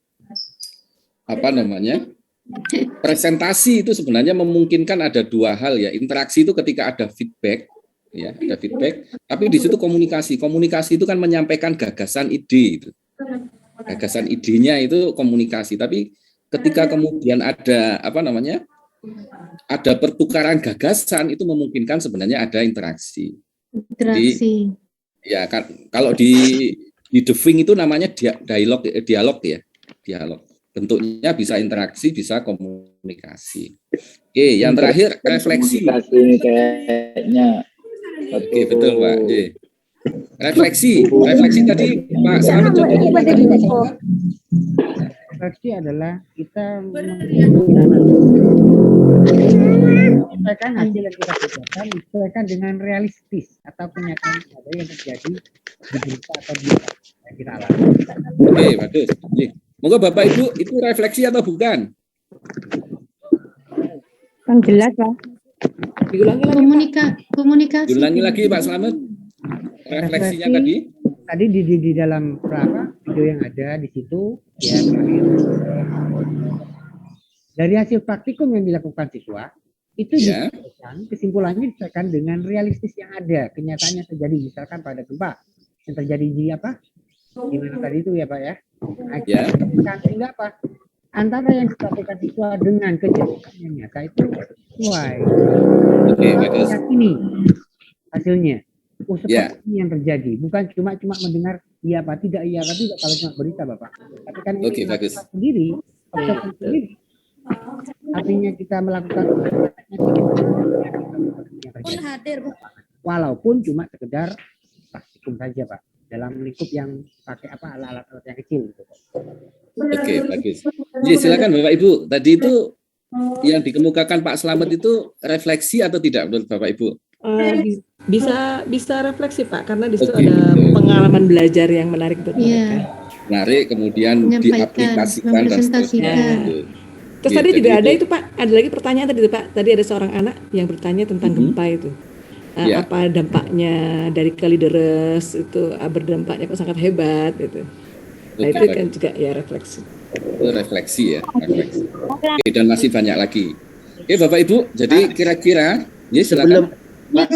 [SPEAKER 7] presentasi itu sebenarnya memungkinkan ada dua hal ya. Interaksi itu ketika ada feedback, ya, ada feedback. Tapi di situ komunikasi. Komunikasi itu kan menyampaikan gagasan ide itu. Gagasan idenya itu komunikasi. Tapi ketika kemudian ada ada pertukaran gagasan, itu memungkinkan sebenarnya ada interaksi. Jadi, ya kan, kalau di Deving itu namanya dialog ya, dialog. Bentuknya bisa interaksi, bisa komunikasi. Oke, yang terakhir refleksi.
[SPEAKER 9] Ini kayaknya.
[SPEAKER 7] Oke, betul Pak. Oke. Refleksi tadi Pak Selamat contohnya apa tadi Pak Selamat?
[SPEAKER 13] Refleksi adalah kita menyesuaikan hasil yang kita kerjakan, disesuaikan dengan realistis atau kenyataan yang terjadi di berita atau di yang kita alami.
[SPEAKER 7] Oke, bagus. Monggo Bapak Ibu, itu refleksi atau bukan?
[SPEAKER 11] Kan jelas, Pak.
[SPEAKER 15] Komunikasi.
[SPEAKER 7] Diulangi lagi Pak Selamat. Refleksinya tadi
[SPEAKER 13] di dalam video yang ada di situ ya, dari hasil praktikum yang dilakukan siswa itu kesimpulannya disesuaikan dengan realistis yang ada, kenyataannya terjadi, misalkan pada gempa yang terjadi di di mana tadi itu ya Pak ya. Sehingga antara yang dilakukan siswa dengan kejadian yang nyata itu sesuai. Ini hasilnya. Seperti ini yang terjadi, bukan cuma mendengar iya apa tidak kalau cuma berita Bapak. Tapi kan ini sendiri, artinya kita melakukan yang terjadi. Walaupun cuma sekedar praktikum saja Pak, dalam lingkup yang pakai alat-alat yang kecil gitu.
[SPEAKER 7] Oke, bagus. Jadi silakan Bapak Ibu, tadi itu yang dikemukakan Pak Selamat itu refleksi atau tidak menurut Bapak Ibu?
[SPEAKER 10] Bisa refleksi Pak, karena di situ ada pengalaman belajar yang menarik buat mereka.
[SPEAKER 7] Menarik, kemudian diaplikasikan dan seterusnya.
[SPEAKER 10] Terus tadi juga ada itu Pak, ada lagi pertanyaan tadi Pak. Tadi ada seorang anak yang bertanya tentang gempa itu. Apa dampaknya dari Kalideres itu, berdampaknya kok sangat hebat gitu. Nah itu kan juga ya refleksi.
[SPEAKER 7] Refleksi ya, refleksi. Oke, dan masih banyak lagi. Oke Bapak Ibu, jadi kira-kira ya silakan.
[SPEAKER 14] Pak.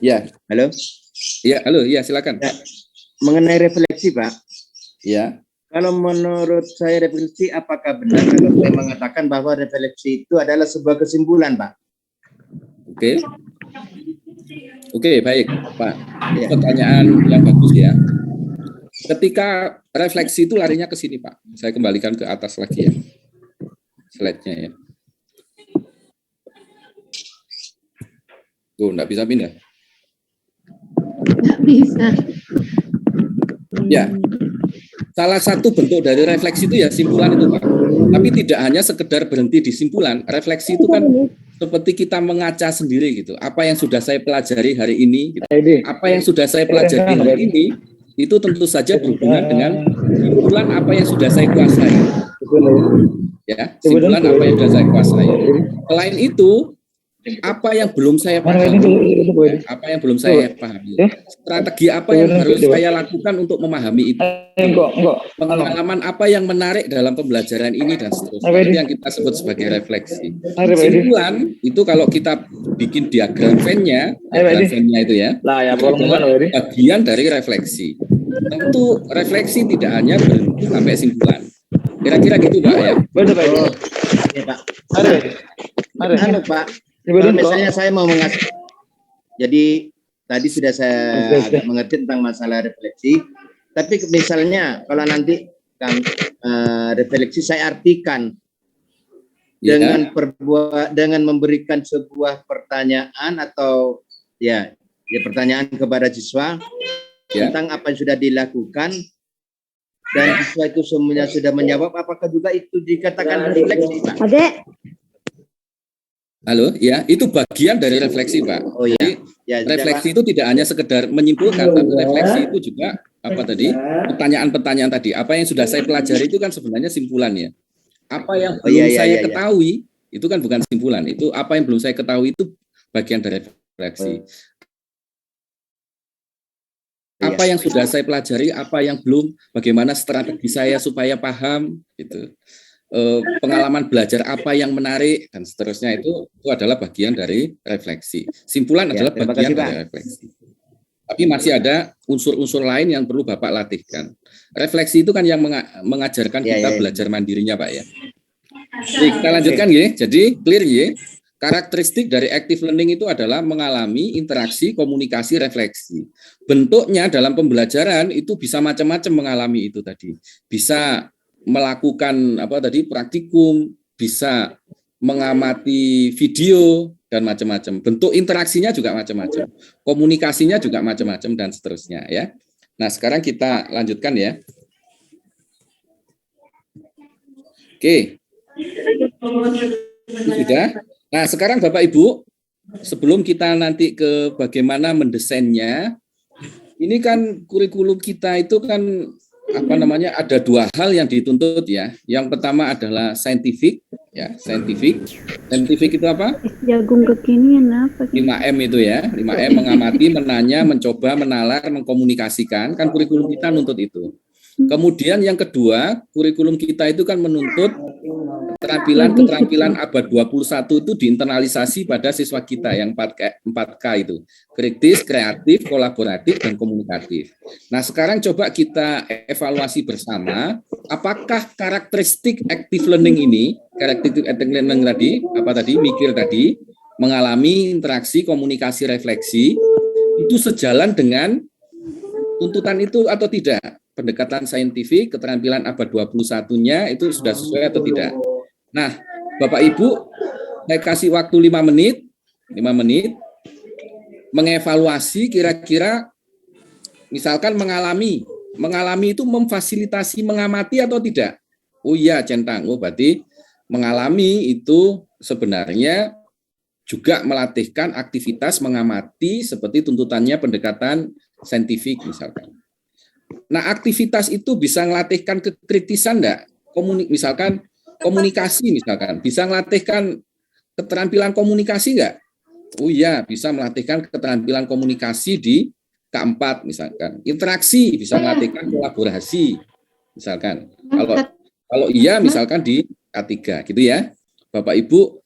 [SPEAKER 7] Ya,
[SPEAKER 14] halo.
[SPEAKER 7] Ya, halo. Ya, silakan.
[SPEAKER 14] Ya. Mengenai refleksi, Pak.
[SPEAKER 7] Ya.
[SPEAKER 14] Kalau menurut saya refleksi, apakah benar kalau saya mengatakan bahwa refleksi itu adalah sebuah kesimpulan, Pak?
[SPEAKER 7] Oke, baik, Pak. Pertanyaan yang bagus ya. Ketika refleksi itu larinya ke sini, Pak. Saya kembalikan ke atas lagi ya. Slide-nya ya. Tuh, enggak bisa pindah.
[SPEAKER 15] Nggak bisa.
[SPEAKER 7] Ya, salah satu bentuk dari refleksi itu ya simpulan itu Pak. Tapi tidak hanya sekedar berhenti di simpulan. Refleksi itu kan seperti kita mengaca sendiri gitu. Apa yang sudah saya pelajari hari ini, gitu. Apa yang sudah saya pelajari hari ini, itu tentu saja berhubungan dengan simpulan apa yang sudah saya kuasai. Ya, simpulan apa yang sudah saya kuasai. Selain itu, apa yang belum saya pahami, apa yang belum saya pahami, strategi apa yang harus saya lakukan untuk memahami itu, pengalaman apa yang menarik dalam pembelajaran ini dan seterusnya, itu yang kita sebut sebagai refleksi. Simpulan itu kalau kita bikin diagram Venn-nya itu ya, bagian dari refleksi. Tentu refleksi tidak hanya berhenti sampai simpulan. Kira-kira gitu Pak ya.
[SPEAKER 14] Betul Pak. Ya Pak. Halo Pak. Kalau misalnya saya mau mengasih, jadi tadi sudah saya agak mengerti tentang masalah refleksi. Tapi misalnya kalau nanti refleksi saya artikan dengan dengan memberikan sebuah pertanyaan atau ya pertanyaan kepada siswa tentang apa yang sudah dilakukan dan siswa itu semuanya sudah menjawab, apakah juga itu dikatakan refleksi Pak?
[SPEAKER 11] Adek.
[SPEAKER 7] Halo, ya itu bagian dari refleksi Pak.
[SPEAKER 14] Oh
[SPEAKER 7] Jadi refleksi itu tidak hanya sekedar menyimpulkan, tapi refleksi itu juga apa tadi? Pertanyaan-pertanyaan tadi. Apa yang sudah saya pelajari itu kan sebenarnya simpulannya. Apa yang belum saya ketahui itu kan bukan simpulan. Itu apa yang belum saya ketahui itu bagian dari refleksi. Apa yang sudah saya pelajari, apa yang belum, bagaimana strategi saya supaya paham, gitu. Pengalaman belajar apa yang menarik dan seterusnya itu adalah bagian dari refleksi. Simpulan adalah bagian dari refleksi. Tapi masih ada unsur-unsur lain yang perlu Bapak latihkan. Refleksi itu kan yang mengajarkan kita belajar mandirinya Pak ya. Jadi kita lanjutkan ya. Jadi clear ya. Karakteristik dari active learning itu adalah mengalami interaksi, komunikasi, refleksi. Bentuknya dalam pembelajaran itu bisa macam-macam mengalami itu tadi. Bisa melakukan praktikum, bisa mengamati video dan macam-macam. Bentuk interaksinya juga macam-macam. Komunikasinya juga macam-macam dan seterusnya ya. Nah, sekarang kita lanjutkan ya. Oke. Sudah. Nah, sekarang Bapak Ibu, sebelum kita nanti ke bagaimana mendesainnya, ini kan kurikulum kita itu kan ada dua hal yang dituntut ya. Yang pertama adalah scientific ya, scientific. Scientific itu apa?
[SPEAKER 11] Jagung kekinian apa?
[SPEAKER 7] 5M itu ya. 5M mengamati, menanya, mencoba, menalar, mengkomunikasikan. Kan kurikulum kita nuntut itu. Kemudian yang kedua, kurikulum kita itu kan menuntut keterampilan abad 21 itu diinternalisasi pada siswa kita yang 4K itu. Kritis, kreatif, kolaboratif, dan komunikatif. Nah, sekarang coba kita evaluasi bersama, apakah karakteristik active learning ini, karakteristik active learning tadi, mikir tadi, mengalami interaksi, komunikasi, refleksi, itu sejalan dengan tuntutan itu atau tidak? Pendekatan saintifik, keterampilan abad 21-nya itu sudah sesuai atau tidak? Nah, Bapak Ibu, saya kasih waktu 5 menit mengevaluasi kira-kira misalkan mengalami itu memfasilitasi mengamati atau tidak? Oh iya, centang. Oh berarti mengalami itu sebenarnya juga melatihkan aktivitas mengamati seperti tuntutannya pendekatan saintifik misalkan. Nah, aktivitas itu bisa melatihkan kekritisan enggak? Misalkan komunikasi misalkan, bisa melatihkan keterampilan komunikasi enggak? Oh iya, bisa melatihkan keterampilan komunikasi di K4 misalkan. Interaksi bisa melatihkan kolaborasi misalkan. Kalau iya misalkan di K3 gitu ya. Bapak Ibu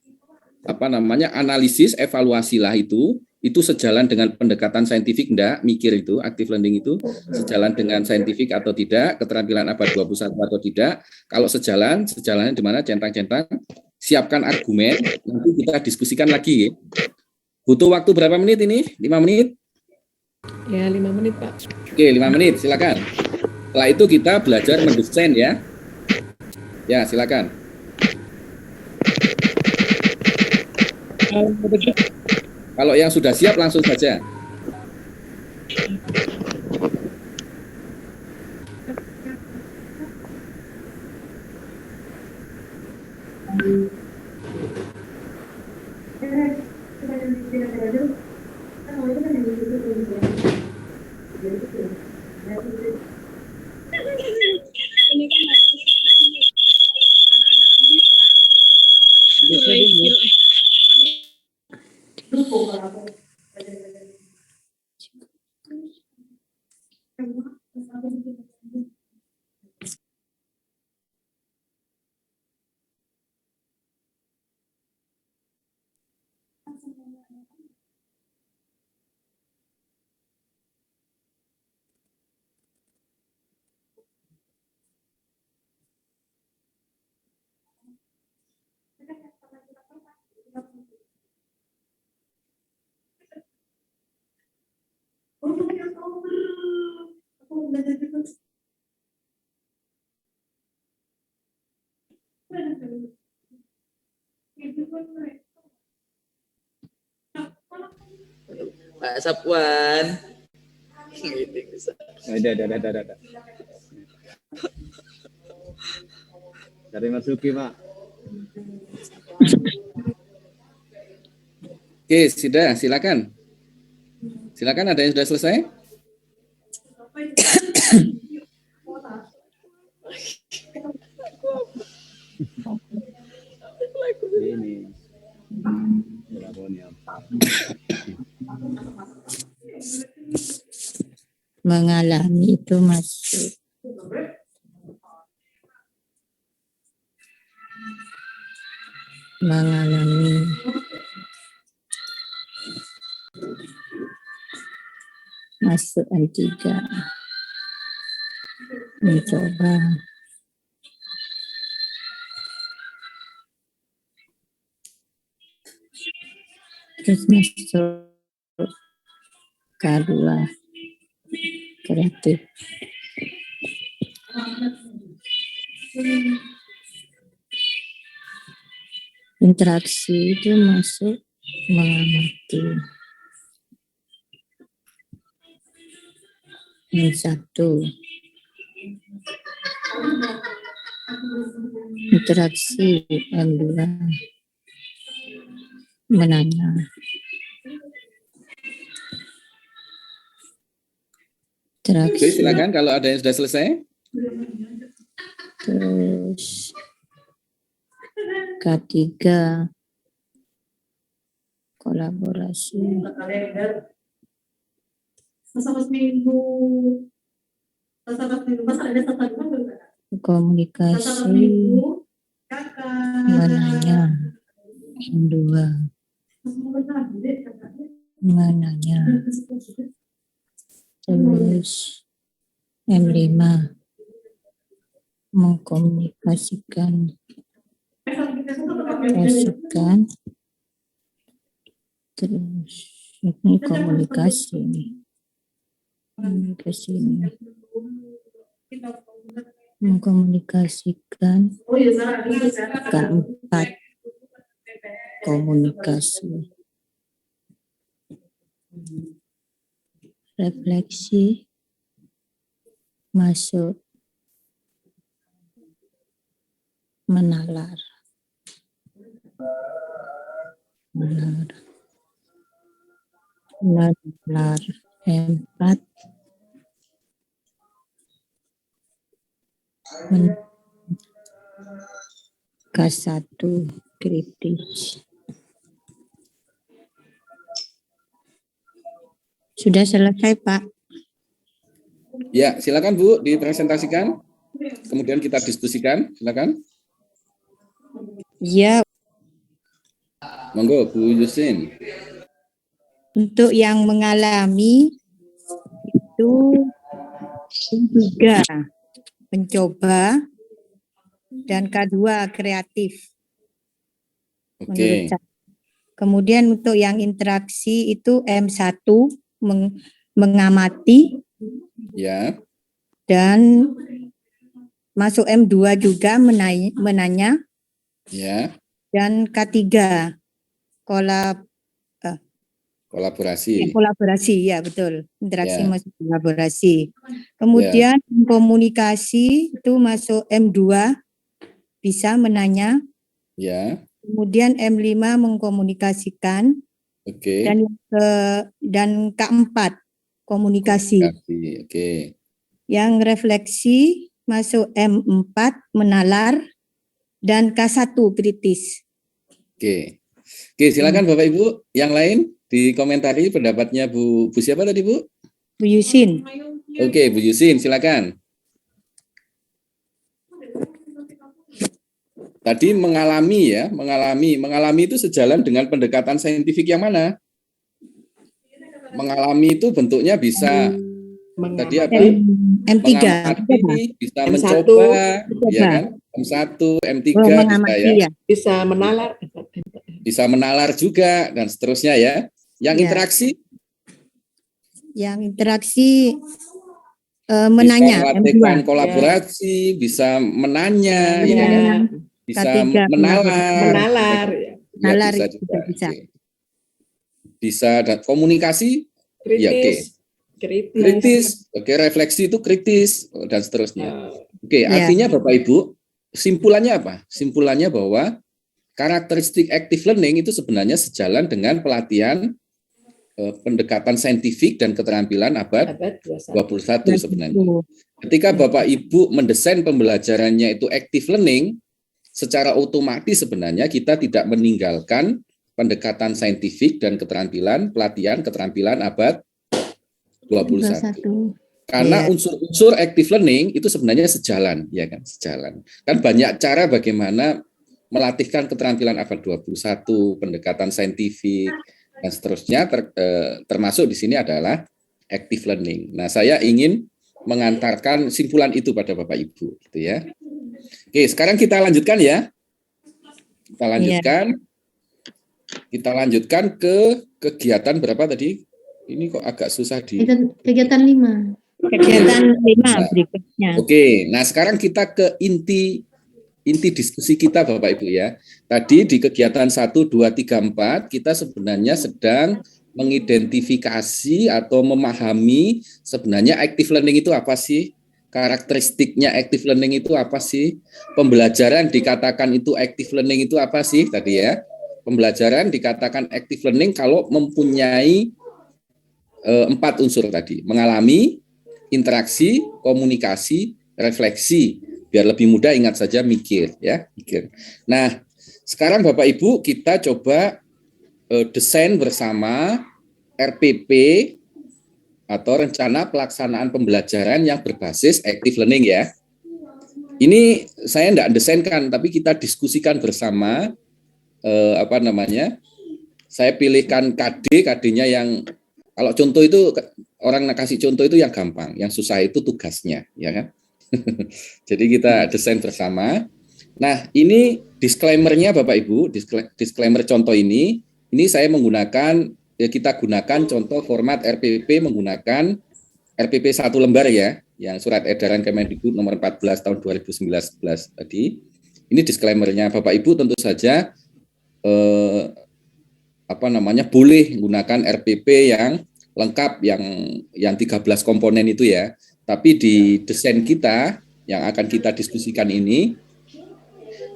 [SPEAKER 7] analisis, evaluasilah itu sejalan dengan pendekatan saintifik enggak, mikir itu, active learning itu sejalan dengan saintifik atau tidak, keterampilan abad 21 atau tidak. Kalau sejalannya di mana centang-centang, siapkan argumen, nanti kita diskusikan lagi. Butuh waktu berapa menit ini? 5 menit?
[SPEAKER 10] Ya, 5 menit, Pak.
[SPEAKER 7] Oke, 5 menit, silakan. Setelah itu kita belajar mendesain ya. Ya, silakan. Kalau yang sudah siap langsung saja.
[SPEAKER 9] Pak Sapwan.
[SPEAKER 8] Ada. Dari Masuki, Pak.
[SPEAKER 7] Oke, sudah, silakan. Silakan, ada yang sudah selesai?
[SPEAKER 8] Ini.
[SPEAKER 16] Mengalami itu masuk. Mengalami. Masuk M3. Mencoba. Terus masuk K2. Kreatif. Interaksi itu masuk mengamati. Yang satu. Interaksi M2. Menanya.
[SPEAKER 7] Oke, silakan kalau ada yang sudah selesai.
[SPEAKER 16] Terus K3 kolaborasi. Komunikasi menanya. Yang 2 menanya. Terus M5 mengkomunikasikan. Terus ini komunikasi nih. Komunikasi ini. Mengkomunikasikan. Keempat, komunikasi. Refleksi masuk menalar. Menalar empat. K1 kritis. Sudah selesai, Pak.
[SPEAKER 7] Ya, silakan Bu, dipresentasikan. Kemudian kita diskusikan. Silakan.
[SPEAKER 16] Ya.
[SPEAKER 7] Monggo, Bu Yusin.
[SPEAKER 16] Untuk yang mengalami itu 3 mencoba dan K2 kreatif.
[SPEAKER 7] Oke.
[SPEAKER 16] Kemudian untuk yang interaksi itu M1 mengamati.
[SPEAKER 7] Ya.
[SPEAKER 16] Dan masuk M2 juga menanya.
[SPEAKER 7] Ya.
[SPEAKER 16] Dan K3
[SPEAKER 7] kolaborasi.
[SPEAKER 16] Kolaborasi, ya betul. Interaksi
[SPEAKER 7] Ya.
[SPEAKER 16] masuk kolaborasi. Kemudian komunikasi itu masuk M2 bisa menanya.
[SPEAKER 7] Ya.
[SPEAKER 16] Kemudian M5 mengkomunikasikan.
[SPEAKER 7] Oke.
[SPEAKER 16] Dan K4 komunikasi.
[SPEAKER 7] Oke.
[SPEAKER 16] Yang refleksi masuk M4 menalar dan K1 kritis.
[SPEAKER 7] Oke. Oke, silakan Bapak Ibu yang lain dikomentari pendapatnya Bu siapa tadi Bu?
[SPEAKER 16] Bu Yusin.
[SPEAKER 7] Oke, Bu Yusin silakan. Tadi mengalami ya, mengalami itu sejalan dengan pendekatan saintifik yang mana? Mengalami itu bentuknya bisa tadi apa?
[SPEAKER 16] M3,
[SPEAKER 7] mengamati, bisa
[SPEAKER 10] M1,
[SPEAKER 7] mencoba, ya kan? M1, M3 bisa ya.
[SPEAKER 10] Bisa menalar.
[SPEAKER 7] Bisa menalar juga dan seterusnya ya. Yang
[SPEAKER 16] Ya.
[SPEAKER 7] interaksi?
[SPEAKER 16] Yang interaksi menanya.
[SPEAKER 7] Bisa melakukan kolaborasi, bisa menanya, ya kan? bisa
[SPEAKER 16] K3
[SPEAKER 10] Menalar.
[SPEAKER 7] Ya,
[SPEAKER 16] nalar
[SPEAKER 7] bisa
[SPEAKER 16] itu
[SPEAKER 7] juga.
[SPEAKER 16] bisa.
[SPEAKER 7] Oke. Bisa dan komunikasi, ya oke. Kritis, oke, refleksi itu kritis dan seterusnya. Oke,
[SPEAKER 16] Ya.
[SPEAKER 7] artinya Bapak Ibu, simpulannya apa? Simpulannya bahwa karakteristik active learning itu sebenarnya sejalan dengan pelatihan pendekatan saintifik dan keterampilan abad 21 sebenarnya. Ketika Bapak Ibu mendesain pembelajarannya itu active learning, secara otomatis sebenarnya kita tidak meninggalkan pendekatan saintifik dan keterampilan, pelatihan keterampilan abad 21. Karena unsur-unsur active learning itu sebenarnya sejalan, ya kan, sejalan. Kan banyak cara bagaimana melatihkan keterampilan abad 21, pendekatan saintifik dan seterusnya, termasuk di sini adalah active learning. Nah, saya ingin mengantarkan simpulan itu pada Bapak Ibu, gitu ya. Oke, sekarang kita lanjutkan ya. Kita lanjutkan ke kegiatan berapa tadi? Ini kok agak susah di
[SPEAKER 15] Kegiatan 5.
[SPEAKER 16] Kegiatan 5 berikutnya.
[SPEAKER 7] Oke, nah sekarang kita ke inti diskusi kita Bapak Ibu ya. Tadi di kegiatan 1, 2, 3, 4 kita sebenarnya sedang mengidentifikasi atau memahami sebenarnya active learning itu apa sih? Karakteristiknya active learning itu apa sih? Pembelajaran dikatakan itu active learning itu apa sih tadi ya? Pembelajaran dikatakan active learning kalau mempunyai 4 unsur tadi, mengalami, interaksi, komunikasi, refleksi. Biar lebih mudah ingat saja mikir ya, mikir. Nah, sekarang Bapak Ibu kita coba desain bersama RPP atau rencana pelaksanaan pembelajaran yang berbasis active learning ya. Ini saya tidak desainkan tapi kita diskusikan bersama saya pilihkan KD-nya yang kalau contoh itu orang kasih contoh itu yang gampang, yang susah itu tugasnya, ya kan? Jadi kita desain bersama. Nah, ini disclaimer-nya Bapak Ibu, disclaimer contoh ini saya menggunakan kita gunakan contoh format RPP menggunakan RPP 1 lembar ya, yang surat edaran Kemendikbud nomor 14 tahun 2019 tadi. Ini disclaimer-nya Bapak Ibu tentu saja boleh menggunakan RPP yang lengkap yang 13 komponen itu ya. Tapi di desain kita yang akan kita diskusikan ini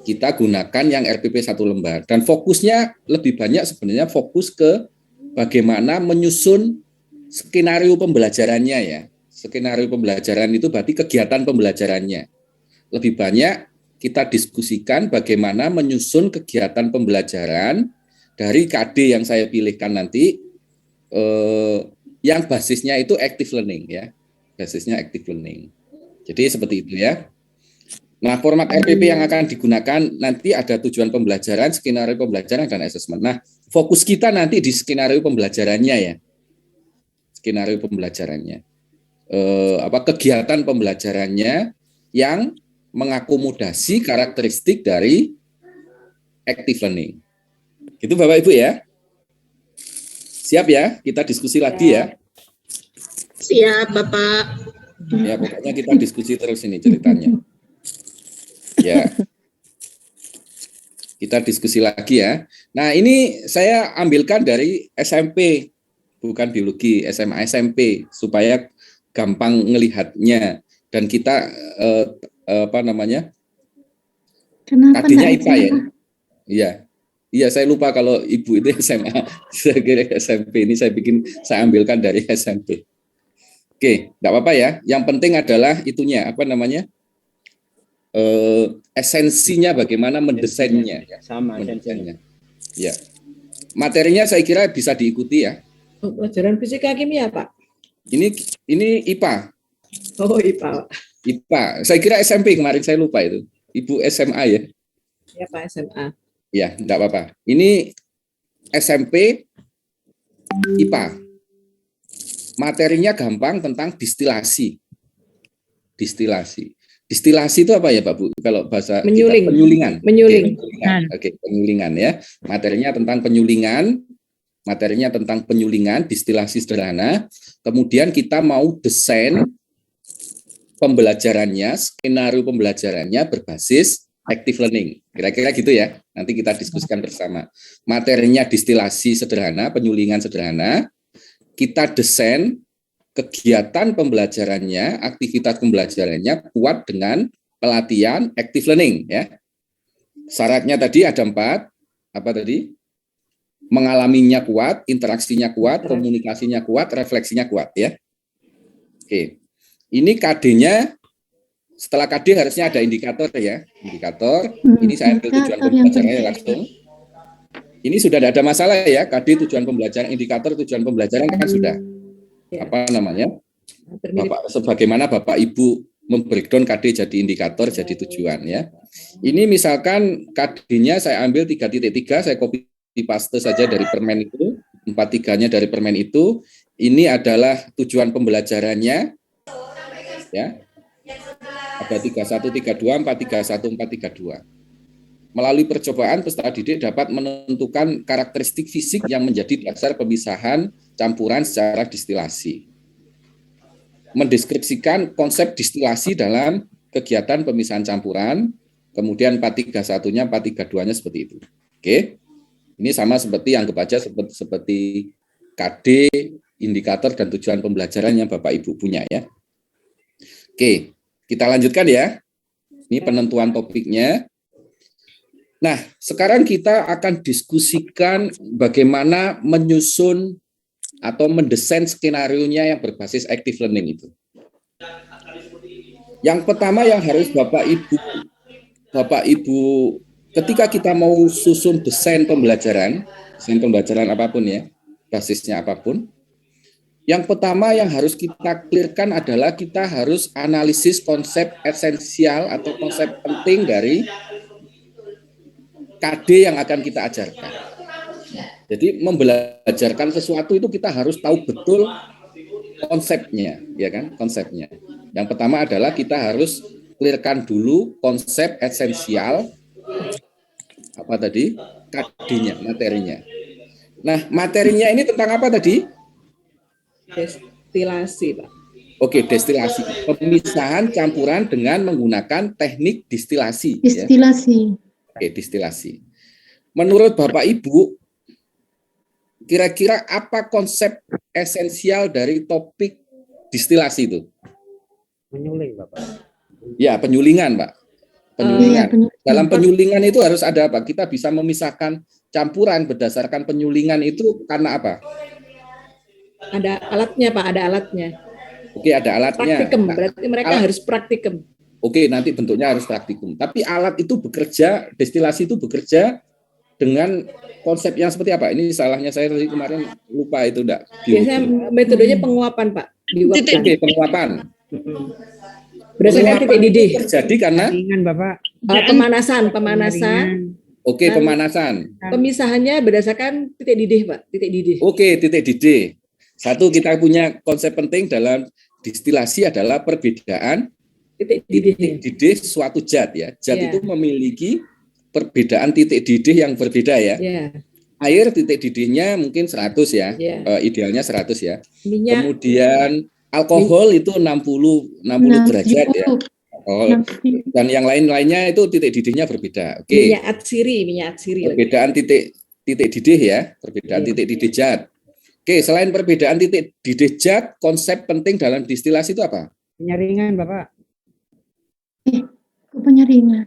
[SPEAKER 7] kita gunakan yang RPP 1 lembar dan fokusnya lebih banyak sebenarnya fokus ke bagaimana menyusun skenario pembelajarannya ya. Skenario pembelajaran itu berarti kegiatan pembelajarannya. Lebih banyak kita diskusikan bagaimana menyusun kegiatan pembelajaran dari KD yang saya pilihkan nanti yang basisnya itu active learning ya. Basisnya active learning. Jadi seperti itu ya. Nah, format RPP yang akan digunakan nanti ada tujuan pembelajaran, skenario pembelajaran dan asesmen. Nah, fokus kita nanti di skenario pembelajarannya ya. Skenario pembelajarannya. Kegiatan pembelajarannya yang mengakomodasi karakteristik dari active learning. Gitu Bapak Ibu ya. Siap ya, kita diskusi lagi ya.
[SPEAKER 15] Siap, Bapak.
[SPEAKER 7] Ya, pokoknya kita diskusi terus ini ceritanya. Ya. Kita diskusi lagi ya. Nah, ini saya ambilkan dari SMP, bukan biologi, SMA SMP supaya gampang ngelihatnya dan kita KD-nya IPA ya. Iya. Iya, saya lupa kalau Ibu itu SMA. Saya kira SMP, ini saya ambilkan dari SMP. Oke, enggak apa-apa ya. Yang penting adalah itunya, esensinya bagaimana mendesainnya.
[SPEAKER 8] Sama
[SPEAKER 7] mendesainnya. Ya. Materinya saya kira bisa diikuti ya.
[SPEAKER 10] Pelajaran fisika kimia, Pak.
[SPEAKER 7] Ini IPA.
[SPEAKER 10] Oh, IPA.
[SPEAKER 7] IPA. Saya kira SMP kemarin saya lupa itu. Ibu SMA ya.
[SPEAKER 10] Ya, Pak, SMA.
[SPEAKER 7] Ya, enggak apa-apa. Ini SMP IPA. Materinya gampang tentang distilasi. Distilasi itu apa ya, Pak Bu? Kalau bahasa kita, penyulingan. Oke, penyulingan ya. Materinya tentang penyulingan, distilasi sederhana. Kemudian kita mau desain pembelajarannya, skenario pembelajarannya berbasis active learning. Kira-kira gitu ya. Nanti kita diskusikan bersama. Materinya distilasi sederhana, penyulingan sederhana. Kita desain kegiatan pembelajarannya, aktivitas pembelajarannya kuat dengan pelatihan active learning ya. Syaratnya tadi ada 4. Apa tadi? Mengalaminya kuat, interaksinya kuat, komunikasinya kuat, refleksinya kuat ya. Oke. Ini KD-nya, setelah KD harusnya ada indikator ya. Indikator, ini saya ambil tujuan pembelajarannya langsung. Ini sudah tidak ada masalah ya, KD tujuan pembelajaran, indikator tujuan pembelajaran kan sudah. Apa namanya? Sebagaimana Bapak Ibu membreakdown KD jadi indikator, jadi tujuan ya. Ini misalkan KD-nya saya ambil 3.3, saya copy paste saja dari permen itu, 4.3-nya dari permen itu. Ini adalah tujuan pembelajarannya ya. Ada 31, 32, 431, 432. Melalui percobaan peserta didik dapat menentukan karakteristik fisik yang menjadi dasar pemisahan campuran secara distilasi. Mendeskripsikan konsep distilasi dalam kegiatan pemisahan campuran, kemudian 431-nya, 432-nya seperti itu. Oke. Ini sama seperti anggap aja seperti KD, indikator dan tujuan pembelajaran yang Bapak Ibu punya ya. Oke, kita lanjutkan ya. Ini penentuan topiknya. Nah, sekarang kita akan diskusikan bagaimana menyusun atau mendesain skenario-nya yang berbasis active learning itu. Yang pertama yang harus Bapak Ibu ketika kita mau susun desain pembelajaran apapun ya, basisnya apapun, yang pertama yang harus kita clearkan adalah kita harus analisis konsep esensial atau konsep penting dari KD yang akan kita ajarkan. Jadi membelajarkan sesuatu itu kita harus tahu betul konsepnya, ya kan? Konsepnya. Yang pertama adalah kita harus clearkan dulu konsep esensial apa tadi? KD-nya, materinya. Nah, materinya ini tentang apa tadi?
[SPEAKER 10] Destilasi, Pak.
[SPEAKER 7] Oke, destilasi. Pemisahan campuran dengan menggunakan teknik distilasi.
[SPEAKER 15] Destilasi.
[SPEAKER 7] Ya. Oke, distilasi. Menurut Bapak Ibu, kira-kira apa konsep esensial dari topik distilasi itu?
[SPEAKER 13] Menyuling, Bapak.
[SPEAKER 7] Ya, penyulingan, Pak. Penyulingan. Dalam penyulingan itu harus ada apa? Kita bisa memisahkan campuran berdasarkan penyulingan itu karena apa?
[SPEAKER 10] Ada alatnya, Pak, ada alatnya.
[SPEAKER 7] Oke, ada alatnya.
[SPEAKER 10] Praktikum, berarti mereka harus praktikum.
[SPEAKER 7] Oke, nanti bentuknya harus praktikum. Tapi alat itu bekerja, destilasi itu bekerja dengan konsep yang seperti apa? Ini salahnya saya tadi kemarin lupa itu enggak.
[SPEAKER 10] Biasanya metodenya penguapan, Pak.
[SPEAKER 7] Oke, penguapan.
[SPEAKER 10] Berdasarkan titik didih.
[SPEAKER 7] Terjadi karena
[SPEAKER 13] Bapak.
[SPEAKER 10] Pemanasan.
[SPEAKER 7] Oke, pemanasan.
[SPEAKER 10] Pemisahannya berdasarkan titik didih, Pak. Titik didih.
[SPEAKER 7] Oke, titik didih. Satu, kita punya konsep penting dalam distilasi adalah perbedaan titik didih suatu zat ya. Zat itu memiliki perbedaan titik didih yang berbeda ya. Air titik didihnya mungkin 100 ya. Idealnya 100 ya.
[SPEAKER 10] Minyak.
[SPEAKER 7] Kemudian alkohol itu 60 derajat ya. Dan yang lain-lainnya itu titik didihnya berbeda. Oke.
[SPEAKER 10] Minyak atsiri.
[SPEAKER 7] Perbedaan titik didih ya, perbedaan titik didih zat. Oke, selain perbedaan titik didih zat, konsep penting dalam distilasi itu apa?
[SPEAKER 13] Penyaringan, Bapak.
[SPEAKER 15] Penyaringan.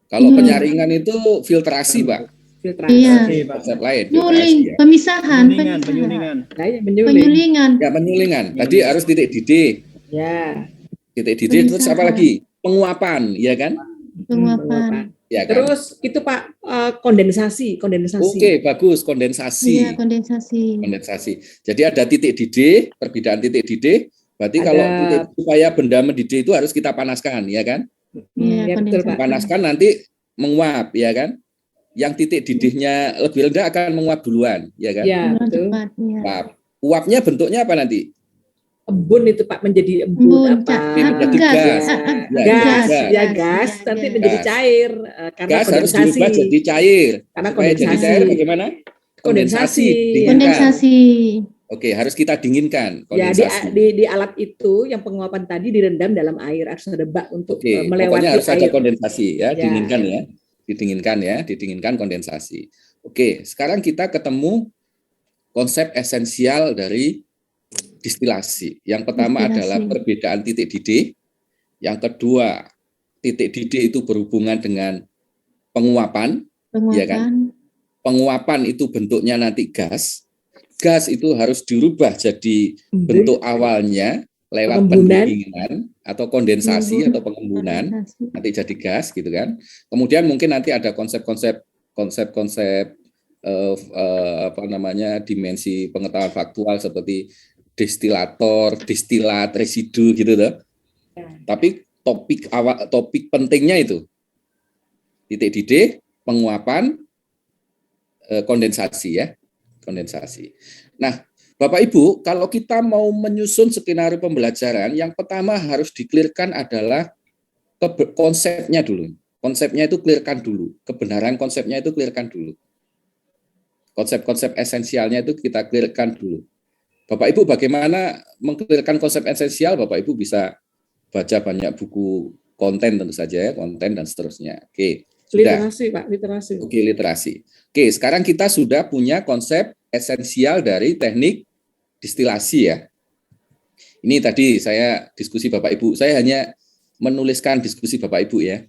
[SPEAKER 7] Kalau penyaringan itu filtrasi, Pak.
[SPEAKER 10] Filtrasi.
[SPEAKER 15] Iya.
[SPEAKER 7] Konsep lain.
[SPEAKER 15] Nyuling,
[SPEAKER 7] Ya.
[SPEAKER 15] pemisahan.
[SPEAKER 8] Penyulingan.
[SPEAKER 15] Penyulingan.
[SPEAKER 7] Ya, penyulingan. Tadi harus titik didih.
[SPEAKER 10] Ya.
[SPEAKER 7] Titik didih terus apa lagi? Penguapan, ya kan?
[SPEAKER 15] Penguapan.
[SPEAKER 7] Ya, kan?
[SPEAKER 10] Terus itu Pak kondensasi.
[SPEAKER 7] Oke, bagus, kondensasi.
[SPEAKER 15] Iya, kondensasi.
[SPEAKER 7] Jadi ada titik didih, perbedaan titik didih. Berarti kalau supaya benda mendidih itu harus kita panaskan, ya kan?
[SPEAKER 15] Iya, kondensasi.
[SPEAKER 7] Panaskan nanti menguap, ya kan? Yang titik didihnya lebih rendah akan menguap duluan, ya kan?
[SPEAKER 10] Iya, betul.
[SPEAKER 7] Uapnya bentuknya apa nanti?
[SPEAKER 10] Embun itu Pak, menjadi embun apa?
[SPEAKER 7] Menjadi gas.
[SPEAKER 10] Gas, nanti menjadi cair karena
[SPEAKER 7] gas harus
[SPEAKER 10] kondensasi.
[SPEAKER 7] diubah jadi cair.
[SPEAKER 10] Karena
[SPEAKER 7] supaya jadi
[SPEAKER 10] kondensasi.
[SPEAKER 7] cair bagaimana? Kondensasi.
[SPEAKER 15] Kondensasi.
[SPEAKER 7] Oke, harus kita dinginkan
[SPEAKER 10] Ya,
[SPEAKER 7] kondensasi.
[SPEAKER 10] di alat itu yang penguapan tadi direndam dalam air, harus ada bak untuk
[SPEAKER 7] Oke,
[SPEAKER 10] melewati
[SPEAKER 7] pokoknya harus ada
[SPEAKER 10] air.
[SPEAKER 7] kondensasi ya,
[SPEAKER 10] Ya.
[SPEAKER 7] dinginkan ya. Didinginkan kondensasi. Oke, sekarang kita ketemu konsep esensial dari distilasi. Yang pertama adalah perbedaan titik didih. Yang kedua, titik didih itu berhubungan dengan penguapan, ya kan? Penguapan itu bentuknya nanti gas. Gas itu harus dirubah jadi bentuk awalnya lewat pendinginan atau kondensasi atau pengembunan, nanti jadi gas gitu kan. Kemudian mungkin nanti ada konsep-konsep dimensi pengetahuan faktual seperti destilator, distilat, residu gitu loh. Tapi topik pentingnya itu titik didih, penguapan, kondensasi ya, kondensasi. Nah, Bapak Ibu, kalau kita mau menyusun skenario pembelajaran, yang pertama harus di-clear-kan adalah konsepnya dulu. Konsepnya itu clear-kan dulu. Kebenaran konsepnya itu clear-kan dulu. Konsep-konsep esensialnya itu kita clear-kan dulu. Bapak Ibu bagaimana meng-clear-kan konsep esensial? Bapak Ibu bisa baca banyak buku konten tentu saja ya, konten dan seterusnya. Oke.
[SPEAKER 10] Literasi, Pak, literasi.
[SPEAKER 7] Oke, literasi. Oke, sekarang kita sudah punya konsep esensial dari teknik distilasi ya. Ini tadi saya diskusi Bapak Ibu. Saya hanya menuliskan diskusi Bapak Ibu ya.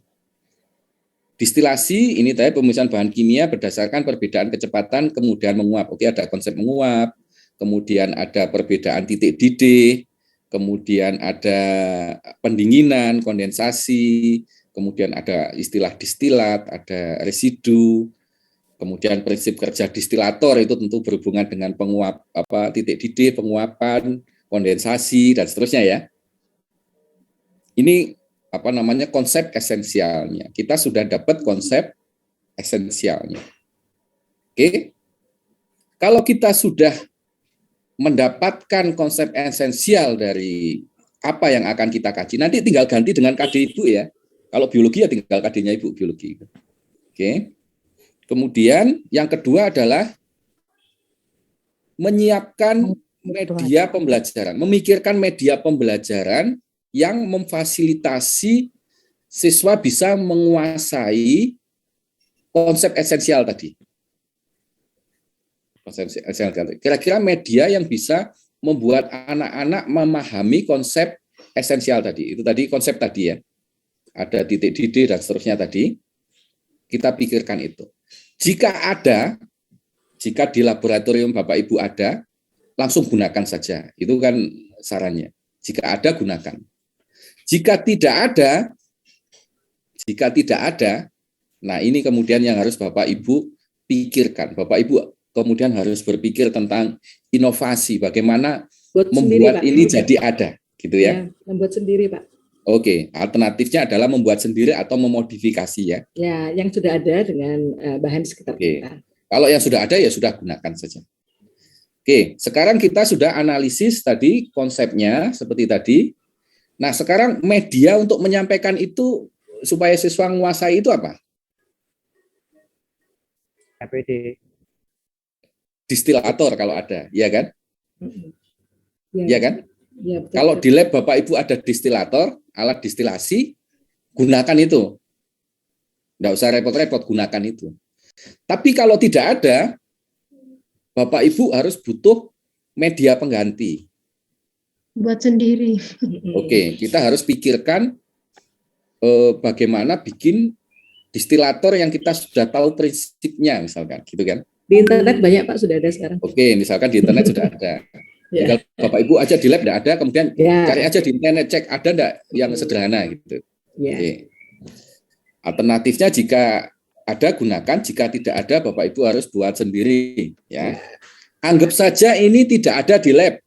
[SPEAKER 7] Distilasi ini tadi pemisahan bahan kimia berdasarkan perbedaan kecepatan kemudian menguap. Oke, ada konsep menguap, kemudian ada perbedaan titik didih, kemudian ada pendinginan, kondensasi, kemudian ada istilah distilat, ada residu, kemudian prinsip kerja distilator itu tentu berhubungan dengan penguap titik didih, penguapan, kondensasi dan seterusnya ya. Ini konsep esensialnya. Kita sudah dapat konsep esensialnya. Oke. Kalau kita sudah mendapatkan konsep esensial dari apa yang akan kita kaji, nanti tinggal ganti dengan KD Ibu ya. Kalau biologi ya tinggal KD-nya Ibu biologi. Oke. Kemudian yang kedua adalah menyiapkan media pembelajaran, memikirkan media pembelajaran yang memfasilitasi siswa bisa menguasai konsep esensial tadi. Konsep esensial tadi. Kira-kira media yang bisa membuat anak-anak memahami konsep esensial tadi. Itu tadi konsep tadi ya. Ada titik didih dan seterusnya tadi. Kita pikirkan itu. Jika di laboratorium Bapak Ibu ada, langsung gunakan saja. Itu kan sarannya. Jika ada, gunakan. Jika tidak ada, nah ini kemudian yang harus Bapak Ibu pikirkan. Bapak Ibu kemudian harus berpikir tentang inovasi, bagaimana membuat sendiri, ini jadi ada, gitu ya.
[SPEAKER 10] Membuat sendiri, Pak.
[SPEAKER 7] Oke, alternatifnya adalah membuat sendiri atau memodifikasi ya.
[SPEAKER 10] Ya, yang sudah ada dengan bahan di sekitar kita.
[SPEAKER 7] Kalau yang sudah ada ya sudah gunakan saja. Oke, sekarang kita sudah analisis tadi konsepnya seperti tadi. Nah, sekarang media untuk menyampaikan itu supaya siswa menguasai itu apa?
[SPEAKER 13] APD.
[SPEAKER 7] Distilator kalau ada, ya kan? Ya kan?
[SPEAKER 10] Ya, betul,
[SPEAKER 7] kalau di lab Bapak Ibu ada distilator, alat distilasi, gunakan itu. Nggak usah repot-repot, gunakan itu. Tapi kalau tidak ada, Bapak Ibu harus butuh media pengganti.
[SPEAKER 15] Buat sendiri.
[SPEAKER 7] Oke, kita harus pikirkan bagaimana bikin distilator yang kita sudah tahu prinsipnya, misalkan, gitu kan?
[SPEAKER 10] Di internet banyak Pak, sudah ada sekarang.
[SPEAKER 7] Oke, misalkan di internet sudah ada. Tinggal Bapak Ibu aja di lab tidak ada, kemudian cari aja di internet, cek ada enggak yang sederhana gitu. Oke. Alternatifnya jika ada gunakan, jika tidak ada Bapak Ibu harus buat sendiri ya. Anggap saja ini tidak ada di lab.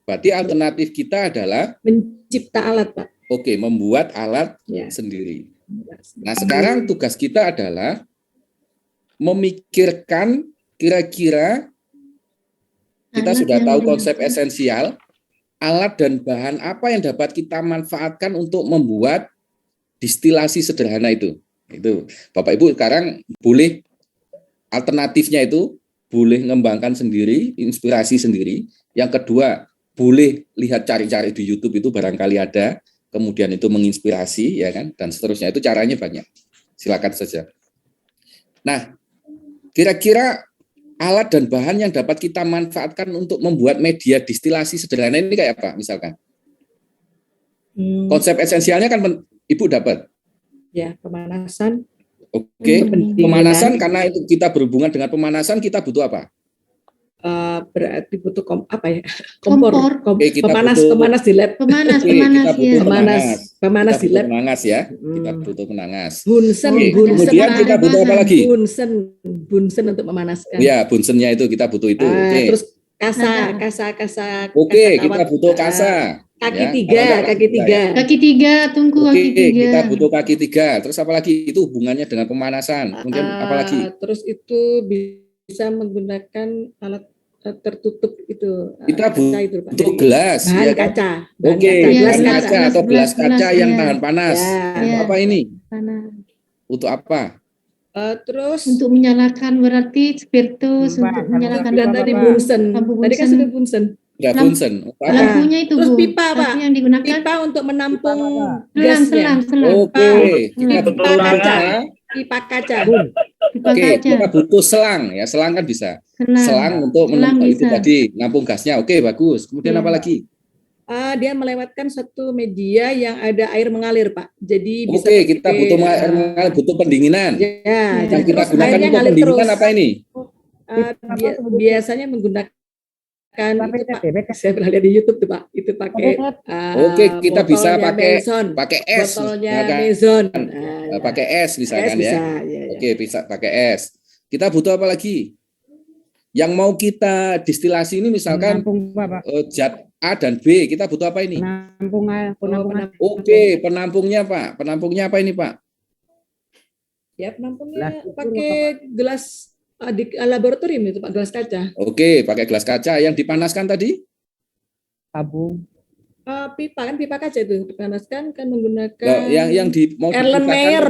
[SPEAKER 7] Berarti alternatif kita adalah
[SPEAKER 10] mencipta alat, Pak.
[SPEAKER 7] Oke, membuat alat sendiri. Nah, sekarang tugas kita adalah memikirkan kira-kira kita sudah tahu konsep esensial, alat dan bahan apa yang dapat kita manfaatkan untuk membuat distilasi sederhana itu. Itu Bapak Ibu sekarang boleh alternatifnya itu boleh ngembangkan sendiri, inspirasi sendiri. Yang kedua, boleh lihat cari-cari di YouTube itu barangkali ada, kemudian itu menginspirasi, ya kan, dan seterusnya. Itu caranya banyak. Silakan saja. Nah, kira-kira alat dan bahan yang dapat kita manfaatkan untuk membuat media distilasi sederhana ini kayak apa, misalkan? Konsep esensialnya kan Ibu dapat.
[SPEAKER 10] Ya, pemanasan.
[SPEAKER 7] Oke, pemanasan karena itu kita berhubungan dengan pemanasan kita butuh apa?
[SPEAKER 10] Berarti butuh kompor.
[SPEAKER 7] Oke, kita
[SPEAKER 10] Pemanas di lab.
[SPEAKER 7] Oke, kita butuh
[SPEAKER 10] Pemanas di lab.
[SPEAKER 7] Penangas ya. Kita butuh penangas.
[SPEAKER 10] Bunsen.
[SPEAKER 7] Kemudian kita butuh apa lagi?
[SPEAKER 10] Bunsen untuk memanaskan.
[SPEAKER 7] Ya, bunsennya itu kita butuh itu. Oke.
[SPEAKER 10] Terus kasa.
[SPEAKER 7] Oke, kita butuh kasa.
[SPEAKER 10] Kaki tiga, tunggu
[SPEAKER 7] Oke,
[SPEAKER 10] kaki tiga.
[SPEAKER 7] kita butuh kaki tiga. Terus apa lagi? Itu hubungannya dengan pemanasan. Kemudian apa lagi?
[SPEAKER 10] Terus itu bisa menggunakan alat tertutup itu.
[SPEAKER 7] Kita butuh gelas.
[SPEAKER 10] Bahan
[SPEAKER 7] ya kan?
[SPEAKER 10] kaca.
[SPEAKER 7] Oke,
[SPEAKER 10] gelas
[SPEAKER 7] kaca atau gelas kaca yang tahan panas.
[SPEAKER 10] Ya.
[SPEAKER 7] Apa ini?
[SPEAKER 15] Panas.
[SPEAKER 7] Untuk apa?
[SPEAKER 10] Terus
[SPEAKER 15] Untuk menyalakan berarti spiritus untuk menyalakan
[SPEAKER 10] dan tadi bunsen. Tadi kan sudah bunsen.
[SPEAKER 7] Ya, bunsen.
[SPEAKER 15] Lampunya itu
[SPEAKER 10] Terus
[SPEAKER 15] Bu.
[SPEAKER 10] pipa, Pak.
[SPEAKER 15] Lampu yang digunakan
[SPEAKER 10] Pipa untuk menampung
[SPEAKER 15] selang.
[SPEAKER 7] Oke, kita
[SPEAKER 10] pipa kaca. Pipa kaca.
[SPEAKER 7] Oke, kita butuh selang ya. Selang kan bisa. Selang untuk menampung itu tadi, nampung gasnya. Oke, bagus. Kemudian apa lagi?
[SPEAKER 10] Dia melewatkan satu media yang ada air mengalir, Pak. Jadi bisa
[SPEAKER 7] kita butuh air mengalir, butuh pendinginan.
[SPEAKER 10] Ya,
[SPEAKER 7] yang kita gunakan
[SPEAKER 10] airnya
[SPEAKER 7] untuk pendinginan apa ini?
[SPEAKER 10] Biasanya menggunakan itu, Pak. Saya pernah lihat di YouTube tuh, Pak. Itu pakai
[SPEAKER 7] Oke, kita bisa pakai es.
[SPEAKER 10] Botolnya
[SPEAKER 7] ya kan?
[SPEAKER 10] Maison.
[SPEAKER 7] Pakai es misalkan
[SPEAKER 10] es
[SPEAKER 7] ya. Oke, bisa pakai es. Kita butuh apa lagi? Yang mau kita distilasi ini misalkan zat A dan B, kita butuh apa ini?
[SPEAKER 13] Penampungan.
[SPEAKER 7] Oke, penampungnya Pak. Penampungnya apa ini Pak?
[SPEAKER 10] Ya, penampungnya pakai gelas di laboratorium itu Pak, gelas kaca.
[SPEAKER 7] Oke, pakai gelas kaca. Yang dipanaskan tadi?
[SPEAKER 13] Tabung.
[SPEAKER 10] Pipa kaca itu dipanaskan kan menggunakan
[SPEAKER 7] yang mau
[SPEAKER 10] Erlen Meyer,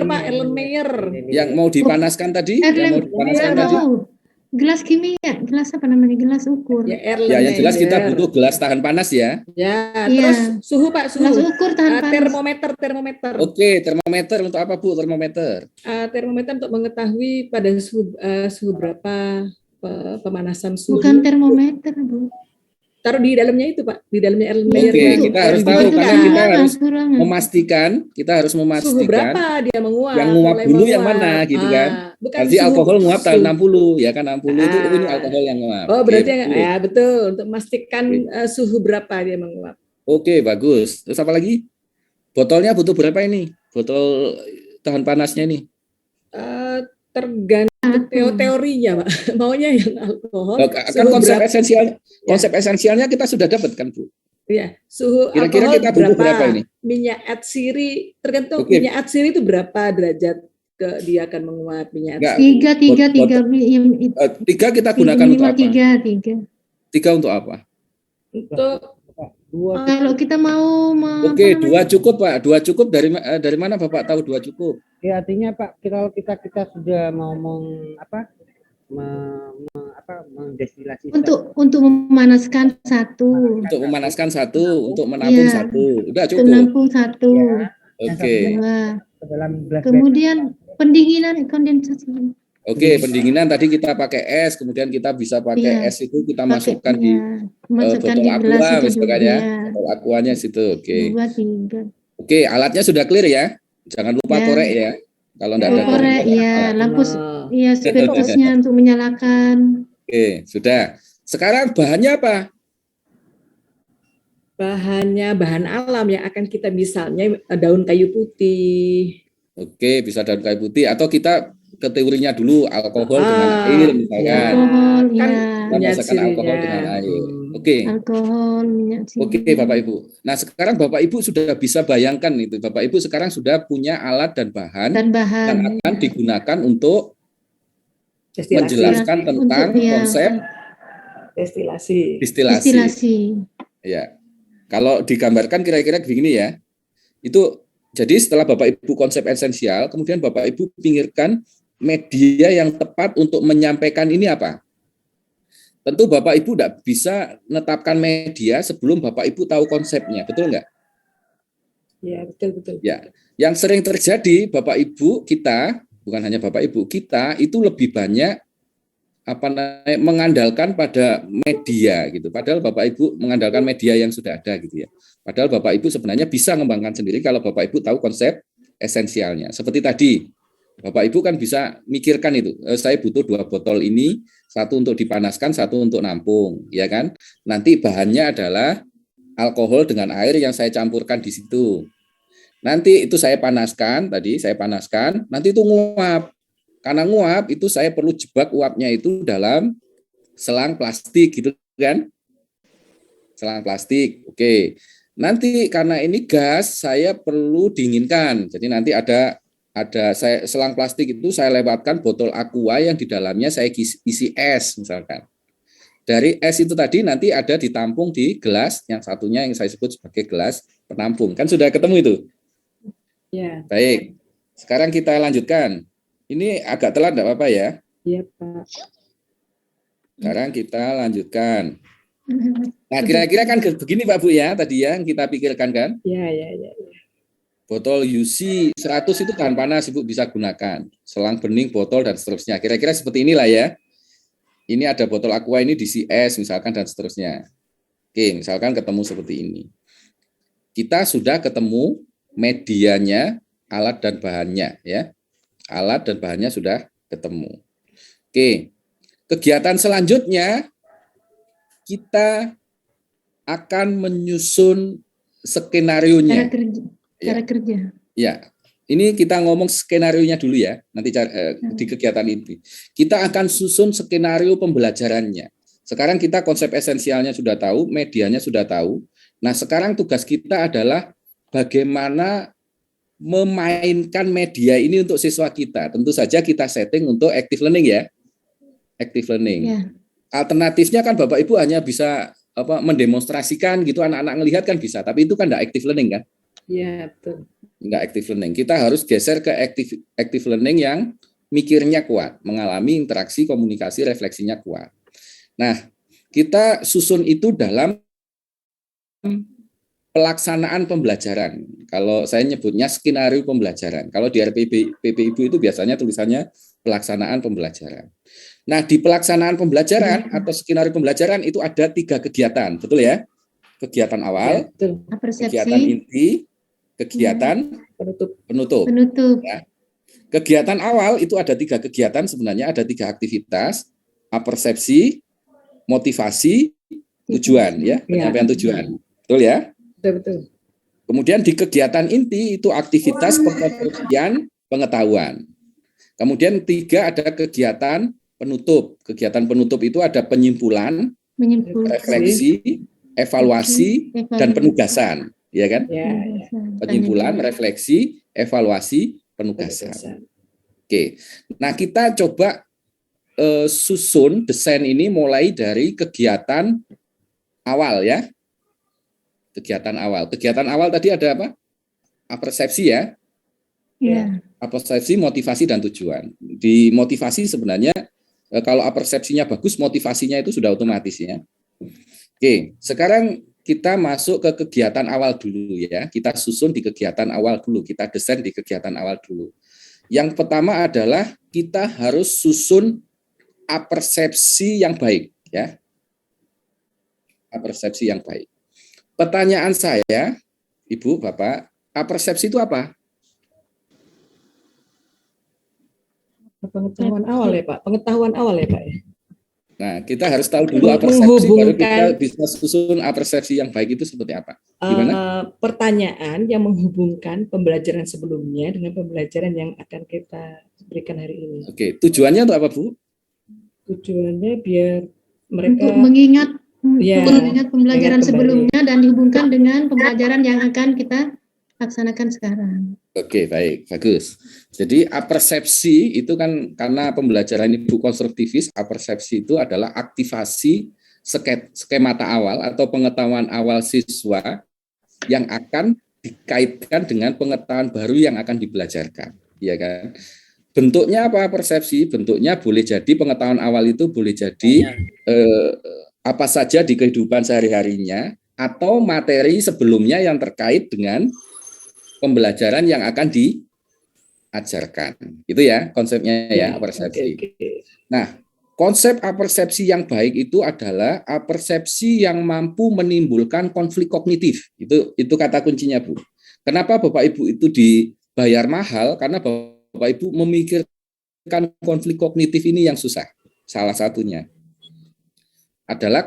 [SPEAKER 10] Pak, Erlen Meyer.
[SPEAKER 7] Yang mau dipanaskan tadi?
[SPEAKER 15] Gelas kimia, gelas apa namanya? Gelas ukur.
[SPEAKER 10] Ya,
[SPEAKER 7] yang jelas kita butuh gelas tahan panas ya.
[SPEAKER 10] Ya, terus suhu Pak, suhu.
[SPEAKER 15] Gelas ukur tahan panas.
[SPEAKER 10] Termometer.
[SPEAKER 7] Oke, termometer untuk apa Bu? Termometer.
[SPEAKER 10] Termometer untuk mengetahui pada suhu berapa pemanasan suhu.
[SPEAKER 15] Bukan termometer, Bu.
[SPEAKER 10] Taruh di dalamnya itu Pak, di dalamnya Erlen Meyer.
[SPEAKER 7] Oke, kita harus tahu karena kita harus memastikan
[SPEAKER 10] suhu berapa dia menguap.
[SPEAKER 7] Yang nguap dulu yang mana gitu kan. Nanti alkohol nguap tahun 60 ya kan, 60 itu ini alkohol yang nguap.
[SPEAKER 10] Oh, berarti ya betul untuk memastikan suhu berapa dia menguap.
[SPEAKER 7] Oke, bagus. Terus apa lagi? Botolnya butuh berapa ini? Botol tahan panasnya ini?
[SPEAKER 10] Tergantung teorinya Pak. Maunya yang alkohol.
[SPEAKER 7] Kan konsep esensialnya kita sudah dapat kan Bu?
[SPEAKER 10] Iya, suhu
[SPEAKER 7] kira-kira
[SPEAKER 10] alkohol
[SPEAKER 7] kita butuh berapa ini?
[SPEAKER 10] Minyak atsiri tergantung minyak atsiri itu berapa derajat dia akan menguap minyak atsiri.
[SPEAKER 15] Tiga
[SPEAKER 7] kita gunakan untuk apa? Tiga untuk apa?
[SPEAKER 10] Untuk
[SPEAKER 15] kalau kita mau
[SPEAKER 7] Oke, dua cukup Pak. Dua cukup dari mana Bapak tahu dua cukup?
[SPEAKER 13] Ya artinya Pak, kalau kita sudah mau mendestilasi
[SPEAKER 15] untuk memanaskan satu.
[SPEAKER 7] Untuk memanaskan satu, untuk menampung satu. Udah cukup.
[SPEAKER 15] Menampung satu.
[SPEAKER 7] Ya. Oke.
[SPEAKER 15] Kemudian pendinginan kondensasi.
[SPEAKER 7] Oke, pendinginan tadi kita pakai es, kemudian kita bisa pakai es itu kita masukkan di botol aqua misalkan ya. Botol aquanya situ. Oke. Oke, alatnya sudah clear ya. Jangan lupa korek ya. Kalau enggak ada
[SPEAKER 15] korek ya, lampu ya spiritusnya untuk menyalakan.
[SPEAKER 7] Oke, sudah. Sekarang bahannya apa?
[SPEAKER 10] Bahan alam yang akan kita misalnya daun kayu putih.
[SPEAKER 7] Oke, bisa daun kayu putih atau kita ke teorinya dulu alkohol dengan air misalkan. Kita masukkan alkohol dengan air. Oke.
[SPEAKER 15] Alkohol, minyak sirih.
[SPEAKER 7] Oke, Bapak Ibu. Nah, sekarang Bapak Ibu sudah bisa bayangkan itu. Bapak Ibu sekarang sudah punya alat dan bahan yang akan digunakan untuk menjelaskan tentang konsep destilasi. Ya. Kalau digambarkan kira-kira begini ya. Itu jadi setelah Bapak Ibu konsep esensial, kemudian Bapak Ibu pinggirkan media yang tepat untuk menyampaikan ini apa? Tentu Bapak Ibu tidak bisa menetapkan media sebelum Bapak Ibu tahu konsepnya, betul nggak?
[SPEAKER 10] Ya, betul.
[SPEAKER 7] Ya, yang sering terjadi Bapak Ibu kita, bukan hanya Bapak Ibu kita, itu lebih banyak mengandalkan pada media gitu. Padahal Bapak Ibu mengandalkan media yang sudah ada gitu ya. Padahal Bapak Ibu sebenarnya bisa mengembangkan sendiri kalau Bapak Ibu tahu konsep esensialnya. Seperti tadi, Bapak Ibu kan bisa mikirkan itu, saya butuh 2 botol ini, 1 untuk dipanaskan, 1 untuk nampung, ya kan? Nanti bahannya adalah alkohol dengan air yang saya campurkan di situ. Nanti itu saya panaskan, nanti itu nguap. Karena nguap itu saya perlu jebak uapnya itu dalam selang plastik gitu kan? Selang plastik, oke. Nanti karena ini gas, saya perlu dinginkan. Jadi nanti ada saya selang plastik itu saya lewatkan botol aqua yang di dalamnya saya isi es misalkan. Dari es itu tadi nanti ada ditampung di gelas, yang satunya yang saya sebut sebagai gelas penampung. Kan sudah ketemu itu?
[SPEAKER 10] Ya.
[SPEAKER 7] Baik. Sekarang kita lanjutkan. Ini agak telat enggak apa-apa ya?
[SPEAKER 10] Iya, Pak.
[SPEAKER 7] Sekarang kita lanjutkan. Nah, kira-kira kan begini Pak Bu ya, tadi yang kita pikirkan kan?
[SPEAKER 10] Iya.
[SPEAKER 7] Botol UC 100 itu tahan panas Ibu bisa gunakan. Selang bening, botol, dan seterusnya. Kira-kira seperti inilah ya. Ini ada botol aqua ini diisi es misalkan dan seterusnya. Oke, misalkan ketemu seperti ini. Kita sudah ketemu medianya, alat dan bahannya ya. Alat dan bahannya sudah ketemu. Oke. Kegiatan selanjutnya kita akan menyusun skenarionya.
[SPEAKER 15] Cara kerja.
[SPEAKER 7] Ya, ini kita ngomong skenarionya dulu ya, nanti di kegiatan ini. Kita akan susun skenario pembelajarannya. Sekarang kita konsep esensialnya sudah tahu, medianya sudah tahu. Nah, sekarang tugas kita adalah bagaimana memainkan media ini untuk siswa kita. Tentu saja kita setting untuk active learning ya. Active learning.
[SPEAKER 15] Ya.
[SPEAKER 7] Alternatifnya kan Bapak Ibu hanya bisa mendemonstrasikan gitu, anak-anak ngelihat kan bisa, tapi itu kan enggak active learning kan?
[SPEAKER 10] Iya, betul.
[SPEAKER 7] Enggak active learning. Kita harus geser ke active learning yang mikirnya kuat, mengalami interaksi, komunikasi, refleksinya kuat. Nah, kita susun itu dalam pelaksanaan pembelajaran. Kalau saya nyebutnya skenario pembelajaran. Kalau di RPP Ibu itu biasanya tulisannya pelaksanaan pembelajaran. Nah, di pelaksanaan pembelajaran atau skenario pembelajaran itu ada 3 kegiatan, betul ya? Kegiatan awal, kegiatan inti, kegiatan penutup. Ya. Kegiatan awal itu ada 3 kegiatan, sebenarnya ada 3 aktivitas: apersepsi, motivasi, tujuan ya, penyampaian tujuan. Betul ya?
[SPEAKER 10] Betul.
[SPEAKER 7] Kemudian di kegiatan inti itu aktivitas pengkonstruksian pengetahuan. Kemudian 3 ada kegiatan penutup. Kegiatan penutup itu ada penyimpulan, refleksi, evaluasi, dan penugasan, ya kan?
[SPEAKER 10] Ya.
[SPEAKER 7] Penyimpulan, refleksi, evaluasi, penugasan. Oke. Nah, kita coba susun desain ini mulai dari kegiatan awal ya. Kegiatan awal. Kegiatan awal tadi ada apa? Apersepsi ya.
[SPEAKER 15] Iya.
[SPEAKER 7] Apersepsi, motivasi, dan tujuan. Di motivasi sebenarnya kalau apersepsinya bagus, motivasinya itu sudah otomatis ya. Oke, sekarang kita masuk ke kegiatan awal dulu ya. Kita susun di kegiatan awal dulu. Kita desain di kegiatan awal dulu. Yang pertama adalah kita harus susun apersepsi yang baik ya. Apersepsi yang baik. Pertanyaan saya, Ibu, Bapak, apersepsi itu apa?
[SPEAKER 10] Pengetahuan awal ya Pak. Pengetahuan awal ya Pak.
[SPEAKER 7] Nah, kita harus tahu dulu apersepsi, baru kita bisa susun apersepsi yang baik itu seperti apa. Gimana?
[SPEAKER 10] Pertanyaan yang menghubungkan pembelajaran sebelumnya dengan pembelajaran yang akan kita berikan hari ini.
[SPEAKER 7] Oke, tujuannya untuk apa, Bu?
[SPEAKER 10] Tujuannya biar mereka
[SPEAKER 15] untuk mengingat
[SPEAKER 10] ya,
[SPEAKER 15] pembelajaran sebelumnya dan dihubungkan dengan pembelajaran yang akan kita laksanakan sekarang.
[SPEAKER 7] Oke, baik, bagus. Jadi apersepsi itu kan karena pembelajaran Ibu konstruktivis, apersepsi itu adalah aktivasi skemata awal atau pengetahuan awal siswa yang akan dikaitkan dengan pengetahuan baru yang akan dibelajarkan, ya kan? bentuknya apa persepsi? Bentuknya boleh jadi pengetahuan awal itu boleh jadi apa saja di kehidupan sehari-harinya atau materi sebelumnya yang terkait dengan pembelajaran yang akan diajarkan. Itu ya konsepnya ya apersepsi. Nah, konsep apersepsi yang baik itu adalah apersepsi yang mampu menimbulkan konflik kognitif. Itu kata kuncinya, Bu. Kenapa Bapak Ibu itu dibayar mahal? Karena Bapak Ibu memikirkan konflik kognitif ini yang susah. Salah satunya adalah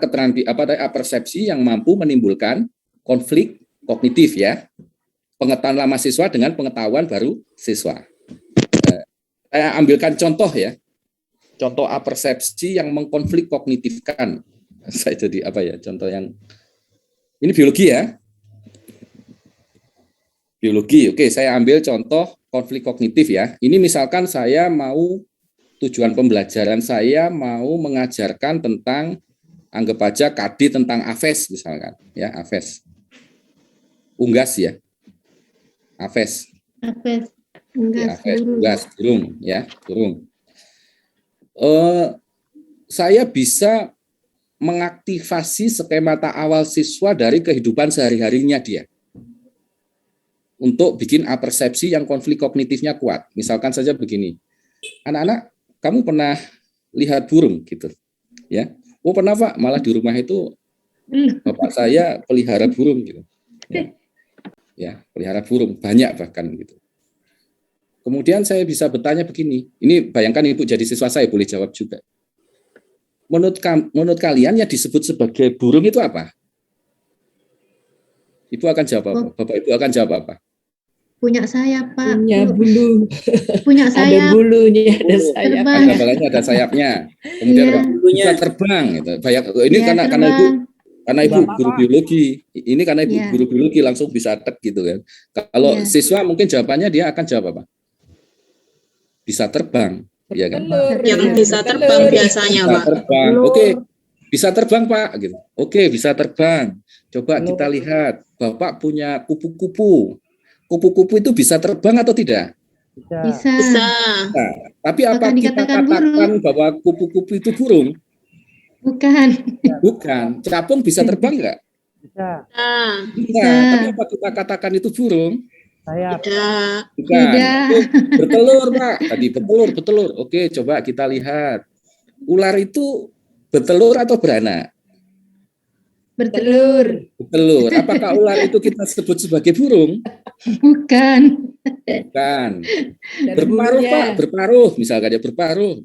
[SPEAKER 7] apersepsi yang mampu menimbulkan konflik kognitif ya. Pengetahuan lama siswa dengan pengetahuan baru siswa. Saya ambilkan contoh ya. Contoh apersepsi yang mengkonflik kognitifkan. Saya jadi apa ya? Contoh yang ini biologi ya. Biologi. Oke, saya ambil contoh konflik kognitif ya. Ini misalkan saya mau tujuan pembelajaran saya mau mengajarkan tentang anggap aja KD tentang AFES misalkan ya, AFES. Unggas ya. AFES.
[SPEAKER 15] AFES.
[SPEAKER 7] Unggas, burung ya, burung. Saya bisa mengaktifasi skemata awal siswa dari kehidupan sehari-harinya dia untuk bikin apersepsi yang konflik kognitifnya kuat. Misalkan saja begini, anak-anak, kamu pernah lihat burung gitu, ya? Oh pernah Pak, malah di rumah itu bapak saya pelihara burung gitu, ya pelihara burung banyak bahkan gitu. Kemudian saya bisa bertanya begini, ini bayangkan Ibu jadi siswa saya, boleh jawab juga. Menurut kalian yang disebut sebagai burung itu apa? Ibu akan jawab apa? Bapak Ibu akan jawab apa?
[SPEAKER 15] Punya sayap, Pak.
[SPEAKER 10] Punya bulu.
[SPEAKER 15] Punya sayap.
[SPEAKER 10] Ada bulunya, ada sayap.
[SPEAKER 15] Terbang.
[SPEAKER 7] Ada balanya, ada sayapnya. Kemudian bisa terbang. Gitu. Ini
[SPEAKER 15] Iya,
[SPEAKER 7] karena ibu guru biologi. Ini karena ibu guru biologi langsung bisa tek gitu kan. Kalau siswa mungkin jawabannya dia akan jawab apa? Bisa terbang, ya kan?
[SPEAKER 17] Yang bisa terbang biasanya,
[SPEAKER 7] bisa
[SPEAKER 17] Pak.
[SPEAKER 7] Terbang. Oke, bisa terbang Pak. Gitu. Oke, bisa terbang. Coba kita lihat, Bapak punya kupu-kupu. Kupu-kupu itu bisa terbang atau tidak?
[SPEAKER 15] Bisa.
[SPEAKER 7] Nah, tapi apa kita katakan bahwa kupu-kupu itu burung?
[SPEAKER 15] Bukan.
[SPEAKER 7] Bukan. Capung bisa terbang nggak?
[SPEAKER 13] Bisa.
[SPEAKER 7] Bisa. Tapi apa kita katakan itu burung?
[SPEAKER 13] Sayap.
[SPEAKER 7] Bukan. Itu bertelur Pak. Tadi bertelur. Oke, coba kita lihat. Ular itu bertelur atau beranak?
[SPEAKER 15] Bertelur.
[SPEAKER 7] Apakah ular itu kita sebut sebagai burung?
[SPEAKER 15] Bukan.
[SPEAKER 7] Berparuh Pak, berparuh. Misalkan ya berparuh.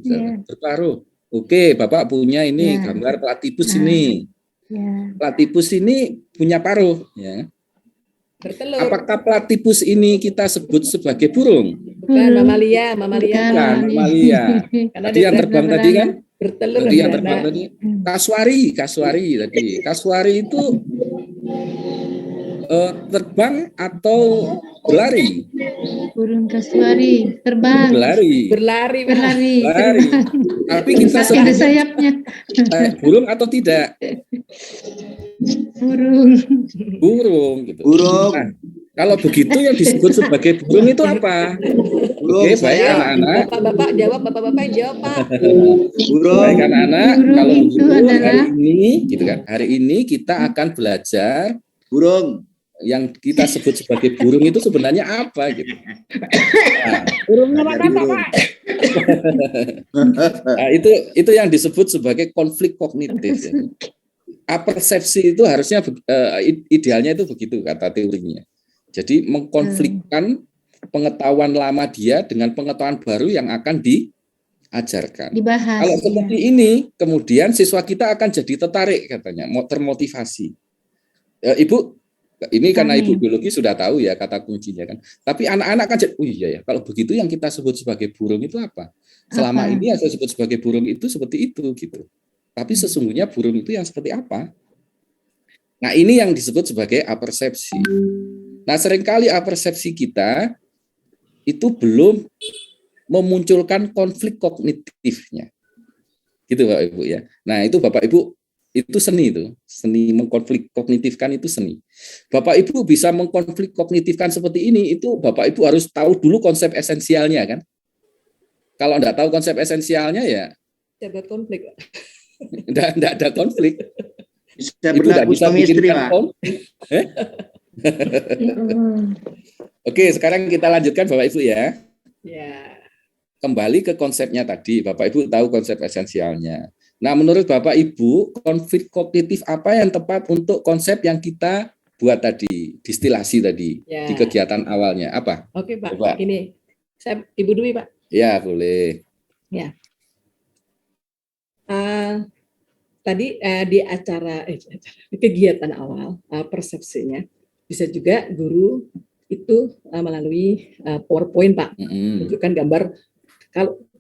[SPEAKER 7] Berparuh. Oke, Bapak punya ini gambar platypus ini. Platypus ini punya paruh. Ya.
[SPEAKER 10] Bertelur.
[SPEAKER 7] Apakah platypus ini kita sebut sebagai burung?
[SPEAKER 10] Bukan, mamalia.
[SPEAKER 7] Bukan, mamalia. Tadi yang terbang tadi kan?
[SPEAKER 10] Bertelur.
[SPEAKER 7] Tadi yang terbang tadi. Kaswari tadi. Kaswari itu terbang atau berlari?
[SPEAKER 15] Burung kasuari terbang.
[SPEAKER 7] Berlari. Tapi kita
[SPEAKER 15] Masih ada sayapnya.
[SPEAKER 7] Burung atau tidak? Burung gitu. Nah, kalau begitu yang disebut sebagai burung itu apa? Oke, baik anak-anak.
[SPEAKER 10] Bapak jawab, bapak jawab Pak.
[SPEAKER 7] Baik anak-anak, kalau begitu
[SPEAKER 15] adalah
[SPEAKER 7] hari ini kita akan belajar burung yang kita sebut sebagai burung itu sebenarnya apa gitu. Nah,
[SPEAKER 13] Burungnya Pak.
[SPEAKER 7] Nah, itu yang disebut sebagai konflik kognitif. Ya. Apersepsi itu harusnya idealnya itu begitu kata teorinya. Jadi mengkonflikkan pengetahuan lama dia dengan pengetahuan baru yang akan diajarkan.
[SPEAKER 15] Dibahas.
[SPEAKER 7] Kalau seperti ini, kemudian siswa kita akan jadi tertarik katanya, termotivasi. Ibu, ini karena Ibu biologi sudah tahu ya kata kuncinya kan. Tapi anak-anak kan jadi, oh iya ya, kalau begitu yang kita sebut sebagai burung itu apa? Selama ini yang saya sebut sebagai burung itu seperti itu gitu. Tapi sesungguhnya burung itu yang seperti apa? Nah, ini yang disebut sebagai apersepsi. Nah, seringkali apersepsi kita itu belum memunculkan konflik kognitifnya. Gitu Bapak Ibu ya. Nah, itu Bapak Ibu itu seni itu. Seni mengkonflik kognitifkan itu seni. Bapak Ibu bisa mengkonflik kognitifkan seperti ini, itu Bapak Ibu harus tahu dulu konsep esensialnya kan. Kalau enggak tahu konsep esensialnya ya
[SPEAKER 10] Jabat konflik, Pak.
[SPEAKER 7] enggak ada konflik.
[SPEAKER 14] Bisa
[SPEAKER 7] Ibu enggak
[SPEAKER 14] berlaku
[SPEAKER 7] bisa
[SPEAKER 14] suami istri,
[SPEAKER 7] bikinkan
[SPEAKER 14] Pak.
[SPEAKER 7] konflik. Oke, sekarang kita lanjutkan Bapak Ibu ya.
[SPEAKER 10] Ya.
[SPEAKER 7] Kembali ke konsepnya tadi, Bapak Ibu tahu konsep esensialnya. Nah, menurut Bapak Ibu, konflik kognitif apa yang tepat untuk konsep yang kita buat tadi, distilasi tadi,
[SPEAKER 10] Ya.
[SPEAKER 7] di kegiatan awalnya? Apa?
[SPEAKER 10] Oke, Pak.
[SPEAKER 7] Coba.
[SPEAKER 10] Ini saya Ibu Dwi, Pak.
[SPEAKER 7] Ya, boleh.
[SPEAKER 10] Ya. Tadi di acara di kegiatan awal persepsinya bisa juga guru itu melalui PowerPoint, Pak, menunjukkan gambar.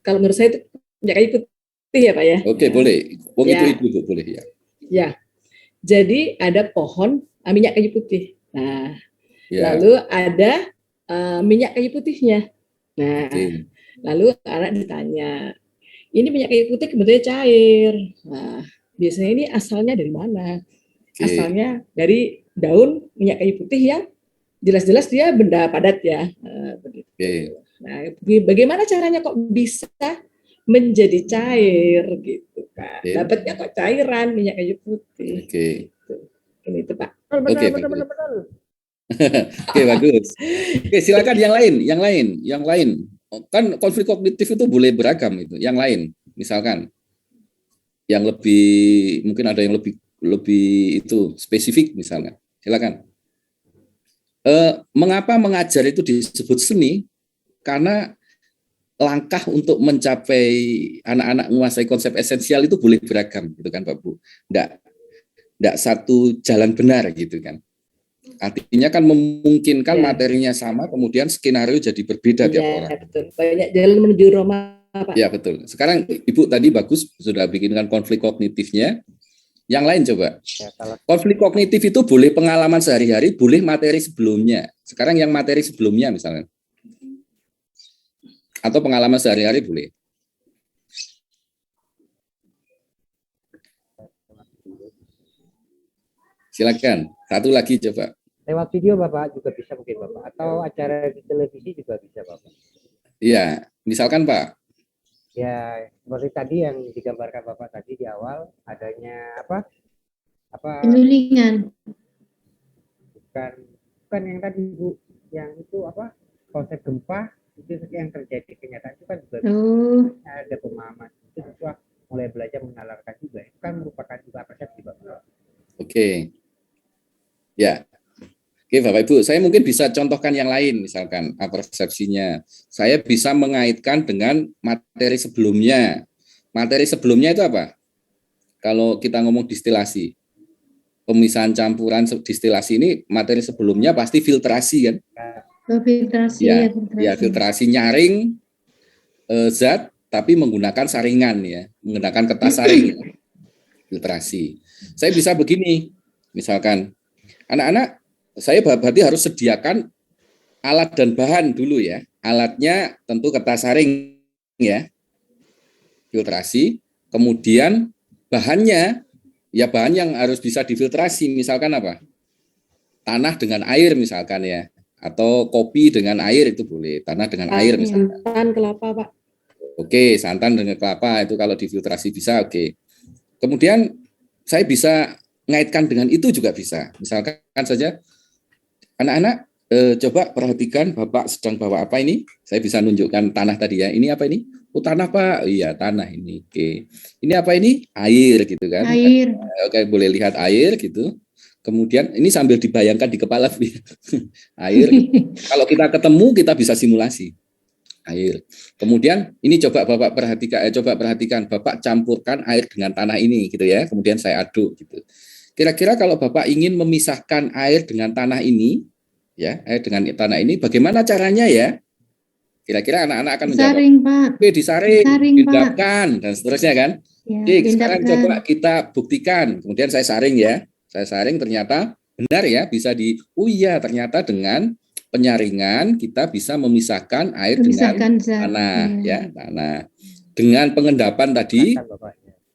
[SPEAKER 10] Kalau menurut saya itu minyak kayu putih ya, Pak ya.
[SPEAKER 7] Oke, boleh.
[SPEAKER 10] Ya.
[SPEAKER 7] Itu Bu, boleh ya.
[SPEAKER 10] Ya. Jadi ada pohon minyak kayu putih. Nah,
[SPEAKER 7] Ya.
[SPEAKER 10] lalu ada minyak kayu putihnya. Nah,
[SPEAKER 7] Oke.
[SPEAKER 10] lalu anak ditanya, ini minyak kayu putih kebetulan cair. Nah, biasanya ini asalnya dari mana?
[SPEAKER 7] Oke.
[SPEAKER 10] Asalnya dari daun minyak kayu putih yang jelas-jelas dia benda padat ya. Begitu.
[SPEAKER 7] Oke.
[SPEAKER 10] Nah, bagaimana caranya kok bisa menjadi cair gitu kan?
[SPEAKER 7] Oke.
[SPEAKER 10] Dapatnya kok cairan minyak kayu putih.
[SPEAKER 7] Oke.
[SPEAKER 10] Ini itu Pak.
[SPEAKER 7] Oke, bagus. Oke, bagus. Oke, silakan yang lain. Kan konflik kognitif itu boleh beragam itu. Yang lain, misalkan yang lebih mungkin ada yang lebih itu spesifik misalnya. Silakan. Mengapa mengajar itu disebut seni? Karena langkah untuk mencapai anak-anak menguasai konsep esensial itu boleh beragam, gitu kan Pak Bu. Nggak satu jalan benar gitu kan. Artinya kan memungkinkan materinya sama, kemudian skenario jadi berbeda tiap orang.
[SPEAKER 10] Ya, betul. Banyak jalan menuju Roma, Pak.
[SPEAKER 7] Ya, betul. Sekarang Ibu tadi bagus sudah bikinkan konflik kognitifnya. Yang lain coba. Konflik kognitif itu boleh pengalaman sehari-hari, boleh materi sebelumnya. Sekarang yang materi sebelumnya misalnya. Atau pengalaman sehari-hari boleh. Silakan. Satu lagi coba.
[SPEAKER 13] Lewat video Bapak juga bisa mungkin Bapak, atau acara di televisi juga bisa Bapak.
[SPEAKER 7] Iya, misalkan Pak.
[SPEAKER 13] Ya, seperti tadi yang digambarkan Bapak tadi di awal, adanya apa?
[SPEAKER 15] Penyulingan.
[SPEAKER 13] Bukan yang tadi Bu, yang itu apa? Konsep gempa itu yang terjadi kenyataan itu kan juga ada pemahaman. Itu juga mulai belajar menalarkan juga. Itu kan merupakan juga persepsi Bapak.
[SPEAKER 7] Oke. Ya. Oke Bapak Ibu, saya mungkin bisa contohkan yang lain misalkan persepsinya. Saya bisa mengaitkan dengan materi sebelumnya. Materi sebelumnya itu apa? Kalau kita ngomong distilasi, pemisahan campuran distilasi ini materi sebelumnya pasti filtrasi kan?
[SPEAKER 15] Filtrasi
[SPEAKER 7] Ya,
[SPEAKER 15] filtrasi.
[SPEAKER 7] ya filtrasi nyaring zat tapi menggunakan saringan ya, menggunakan kertas saring. Filtrasi. Saya bisa begini, misalkan anak-anak saya berarti harus sediakan alat dan bahan dulu ya. Alatnya tentu kertas saring ya, filtrasi. Kemudian bahannya, ya bahan yang harus bisa difiltrasi. Misalkan apa? Tanah dengan air misalkan ya. Atau kopi dengan air itu boleh. Tanah dengan air misalkan.
[SPEAKER 10] Santan kelapa, Pak.
[SPEAKER 7] Oke, santan dengan kelapa itu kalau difiltrasi bisa, oke. Kemudian saya bisa ngaitkan dengan itu juga bisa. Misalkan saja, anak-anak coba perhatikan Bapak sedang bawa apa ini? Saya bisa nunjukkan tanah tadi ya. Ini apa ini? Oh tanah Pak. Iya tanah ini. Oke. Ini apa ini? Air gitu kan?
[SPEAKER 15] Air.
[SPEAKER 7] Oke boleh lihat air gitu. Kemudian ini sambil dibayangkan di kepala air. Kalau kita ketemu kita bisa simulasi air. Kemudian ini coba Bapak perhatikan Bapak campurkan air dengan tanah ini gitu ya. Kemudian saya aduk gitu. Kira-kira kalau Bapak ingin memisahkan air dengan tanah ini, ya, air dengan tanah ini, bagaimana caranya ya? Kira-kira anak-anak akan menjawab.
[SPEAKER 15] Disaring, Pak.
[SPEAKER 7] Disaring, pindahkan, dan seterusnya kan?
[SPEAKER 15] Ya,
[SPEAKER 7] Oke, sekarang
[SPEAKER 15] pindahkan.
[SPEAKER 7] coba kita buktikan. Kemudian saya saring ya. Saya saring ternyata benar ya, bisa ternyata dengan penyaringan kita bisa memisahkan air dengan tanah, ya, tanah. Dengan pengendapan tadi,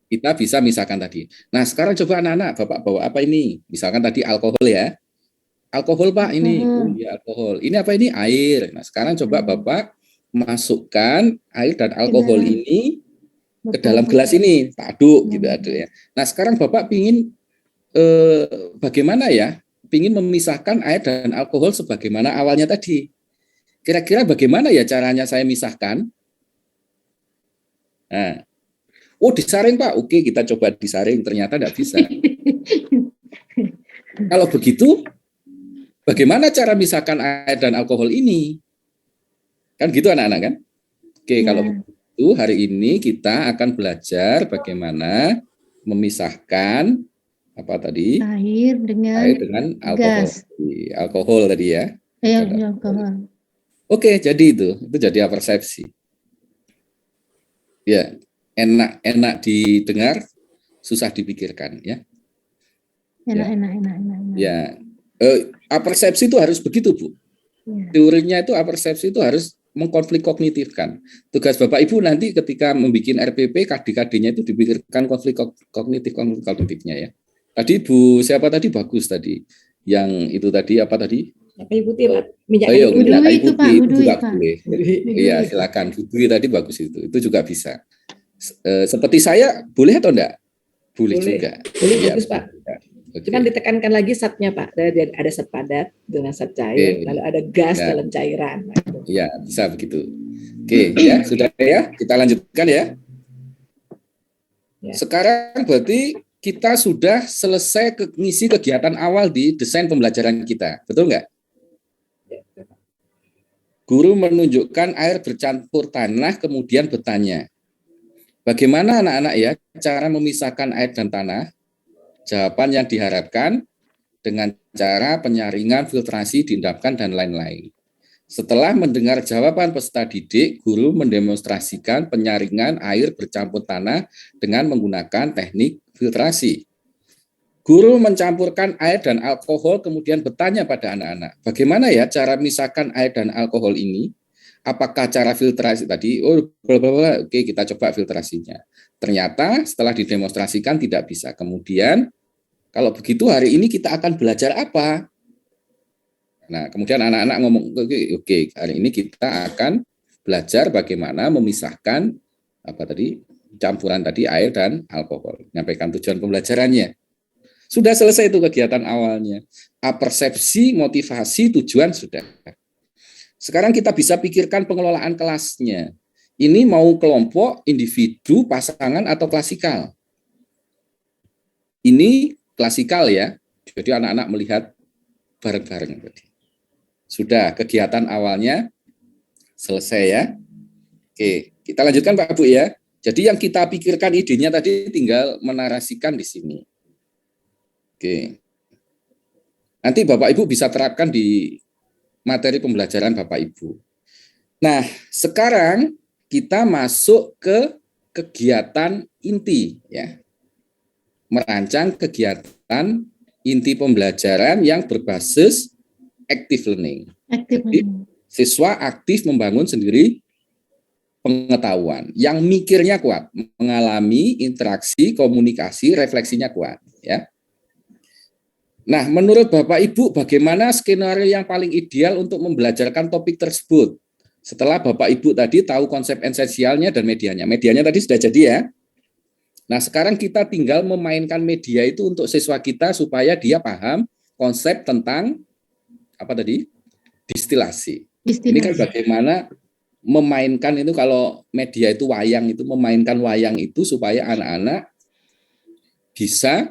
[SPEAKER 7] kita bisa misahkan tadi. Nah, sekarang coba anak-anak, Bapak bawa apa ini? Misalkan tadi alkohol ya. Alkohol, Pak, ini. Oh, ya, alkohol. Ini apa ini? Air. Nah, sekarang coba Bapak masukkan air dan alkohol ini ke dalam gelas ini, tak aduk gitu aduk ya. Nah sekarang Bapak pingin bagaimana ya? Pingin memisahkan air dan alkohol sebagaimana awalnya tadi. Kira-kira bagaimana ya caranya saya misahkan? Nah, oh disaring Pak, oke kita coba disaring, ternyata tidak bisa. Kalau begitu, bagaimana cara misahkan air dan alkohol ini? Kan gitu anak-anak kan? Oke, kalau begitu hari ini kita akan belajar bagaimana memisahkan apa tadi?
[SPEAKER 15] Air dengan
[SPEAKER 7] alkohol.
[SPEAKER 15] gas.
[SPEAKER 7] Alkohol tadi ya.
[SPEAKER 15] Alkohol.
[SPEAKER 7] Oke, jadi itu jadi apersepsi. Ya, enak didengar, susah dipikirkan ya.
[SPEAKER 15] Enak.
[SPEAKER 7] Ya, apersepsi itu harus begitu Bu.
[SPEAKER 15] Ya.
[SPEAKER 7] Teorinya itu apersepsi itu harus mengkonflik kognitifkan. Tugas Bapak Ibu nanti ketika membuat RPP, KD-KD-nya itu dipikirkan konflik kognitifnya ya. Tadi Bu, siapa tadi bagus tadi? Yang itu tadi apa tadi?
[SPEAKER 10] Kayu putih Pak. Minyak
[SPEAKER 7] kayu
[SPEAKER 15] itu, Pak,
[SPEAKER 7] itu
[SPEAKER 15] Budui,
[SPEAKER 7] juga
[SPEAKER 15] Pak.
[SPEAKER 7] boleh. Iya, silakan. Budui tadi bagus itu juga bisa. Seperti saya, boleh atau enggak? Boleh juga.
[SPEAKER 10] Boleh,
[SPEAKER 7] Ya,
[SPEAKER 10] bagus Pak.
[SPEAKER 7] Oke.
[SPEAKER 10] Cuman ditekankan lagi zatnya Pak. Ada zat padat dengan zat cair, lalu ada gas
[SPEAKER 7] Ya.
[SPEAKER 10] dalam cairan.
[SPEAKER 7] Ya, bisa begitu. Oke, ya, sudah ya. Kita lanjutkan ya. Sekarang berarti kita sudah selesai ngisi kegiatan awal di desain pembelajaran kita. Betul nggak? Guru menunjukkan air bercampur tanah, kemudian bertanya, bagaimana anak-anak ya cara memisahkan air dan tanah? Jawaban yang diharapkan dengan cara penyaringan, filtrasi, diendapkan, dan lain-lain. Setelah mendengar jawaban peserta didik, guru mendemonstrasikan penyaringan air bercampur tanah dengan menggunakan teknik filtrasi. Guru mencampurkan air dan alkohol, kemudian bertanya pada anak-anak, bagaimana ya cara memisahkan air dan alkohol ini? Apakah cara filtrasi tadi? Oh, blablabla. Oke, kita coba filtrasinya. Ternyata setelah didemonstrasikan tidak bisa. Kemudian, kalau begitu hari ini kita akan belajar apa? Nah, kemudian anak-anak ngomong, oke, hari ini kita akan belajar bagaimana memisahkan apa tadi? Campuran tadi air dan alkohol. Menyampaikan tujuan pembelajarannya. Sudah selesai itu kegiatan awalnya. Apersepsi, motivasi, tujuan sudah. Sekarang kita bisa pikirkan pengelolaan kelasnya. Ini mau kelompok, individu, pasangan, atau klasikal. Ini klasikal ya. Jadi anak-anak melihat bareng-bareng. Sudah kegiatan awalnya selesai ya. Oke, kita lanjutkan Pak Bu ya. Jadi yang kita pikirkan idenya tadi tinggal menarasikan di sini. Oke. Nanti Bapak Ibu bisa terapkan di materi pembelajaran Bapak Ibu. Nah, sekarang kita masuk ke kegiatan inti ya. Merancang kegiatan inti pembelajaran yang berbasis active learning. Jadi, siswa aktif membangun sendiri pengetahuan, yang mikirnya kuat, mengalami interaksi, komunikasi, refleksinya kuat ya. Nah, menurut Bapak Ibu, bagaimana skenario yang paling ideal untuk membelajarkan topik tersebut? Setelah Bapak Ibu tadi tahu konsep esensialnya dan medianya. Medianya tadi sudah jadi ya. Nah, sekarang kita tinggal memainkan media itu untuk siswa kita supaya dia paham konsep tentang apa tadi? Distilasi. Ini kan bagaimana memainkan itu, kalau media itu wayang, itu memainkan wayang itu supaya anak-anak bisa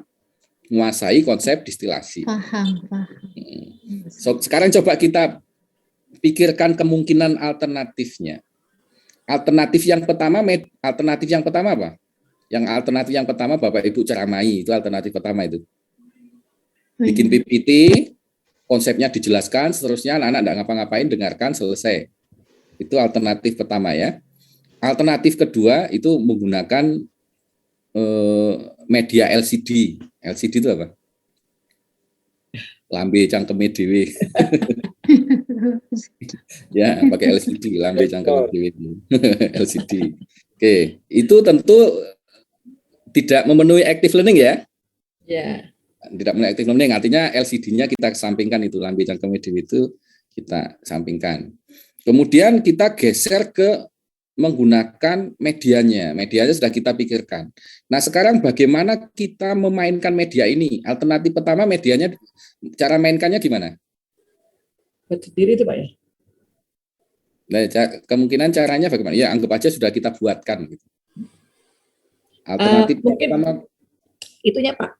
[SPEAKER 7] menguasai konsep distilasi.
[SPEAKER 15] Paham.
[SPEAKER 7] So, sekarang coba kita pikirkan kemungkinan alternatifnya. Alternatif yang pertama apa? Yang alternatif yang pertama Bapak Ibu ceramai, itu alternatif pertama itu. Bikin PPT, konsepnya dijelaskan, seterusnya anak-anak enggak ngapa-ngapain, dengarkan, selesai. Itu alternatif pertama ya. Alternatif kedua itu menggunakan media LCD. LCD itu apa? Lambe cangkeme dhewe. Ya, pakai LCD, lambe cangkeme dhewe. LCD. Oke, itu tentu tidak memenuhi active learning ya.
[SPEAKER 10] Ya.
[SPEAKER 7] Tidak memenuhi active learning, artinya LCD-nya kita sampingkan, itu lambe cangkeme dhewe itu kita sampingkan. Kemudian kita geser ke menggunakan medianya. Medianya sudah kita pikirkan. Nah, sekarang bagaimana kita memainkan media ini? Alternatif pertama, medianya, cara mainkannya gimana?
[SPEAKER 10] Berdiri itu Pak ya?
[SPEAKER 7] Nah, kemungkinan caranya bagaimana? Ya, anggap aja sudah kita buatkan. Gitu. Alternatif
[SPEAKER 10] mungkin
[SPEAKER 7] pertama,
[SPEAKER 10] itunya Pak,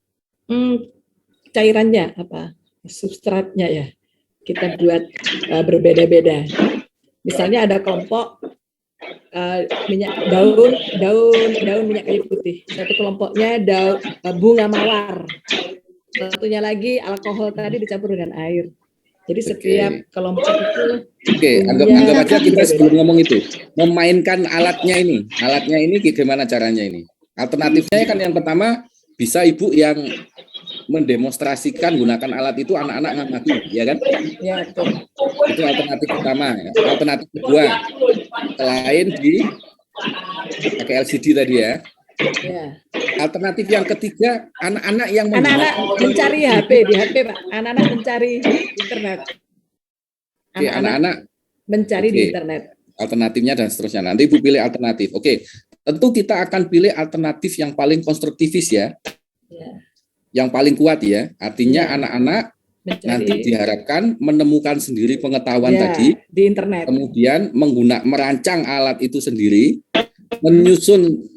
[SPEAKER 10] cairannya apa? Substratnya ya. Kita buat berbeda-beda. Misalnya ada kelompok minyak daun minyak kayu putih. Satu kelompoknya bunga mawar. Satunya lagi alkohol tadi dicampur dengan air. Jadi setiap kelompok itu
[SPEAKER 7] anggap aja kita sebelum ngomong itu memainkan alatnya ini gimana caranya ini? Alternatifnya kan yang pertama bisa ibu yang mendemonstrasikan gunakan alat itu anak-anak ngamati, ya kan?
[SPEAKER 10] Ya, betul.
[SPEAKER 7] Itu alternatif pertama. Ya. Alternatif kedua, selain di pakai LCD tadi ya.
[SPEAKER 10] Ya.
[SPEAKER 7] Alternatif yang ketiga, anak-anak yang
[SPEAKER 10] mencari HP di HP, Pak. Anak-anak mencari internet.
[SPEAKER 7] Oke, anak-anak
[SPEAKER 10] mencari di internet.
[SPEAKER 7] Alternatifnya dan seterusnya. Nanti Ibu pilih alternatif. Oke, tentu kita akan pilih alternatif yang paling konstruktivis ya.
[SPEAKER 10] Ya.
[SPEAKER 7] Yang paling kuat ya. Artinya anak-anak nanti diharapkan menemukan sendiri pengetahuan tadi
[SPEAKER 10] di internet.
[SPEAKER 7] Kemudian merancang alat itu sendiri, menyusun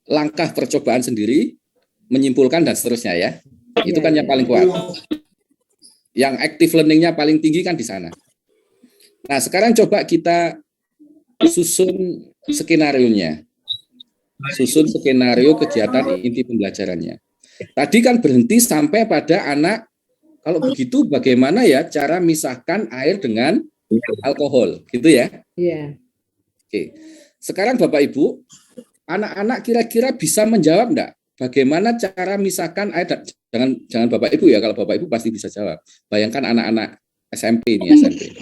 [SPEAKER 7] langkah percobaan sendiri, menyimpulkan dan seterusnya ya. Itu kan yang paling kuat. Yang active learning-nya paling tinggi kan di sana. Nah, sekarang coba kita susun skenario-nya. Susun skenario kegiatan inti pembelajarannya. Tadi kan berhenti sampai pada anak, kalau begitu bagaimana ya cara misahkan air dengan alkohol, gitu ya?
[SPEAKER 10] Iya.
[SPEAKER 7] Oke. Sekarang Bapak Ibu, anak-anak kira-kira bisa menjawab enggak? Bagaimana cara misahkan air? Jangan Bapak Ibu ya, kalau Bapak Ibu pasti bisa jawab. Bayangkan anak-anak SMP ini, SMP.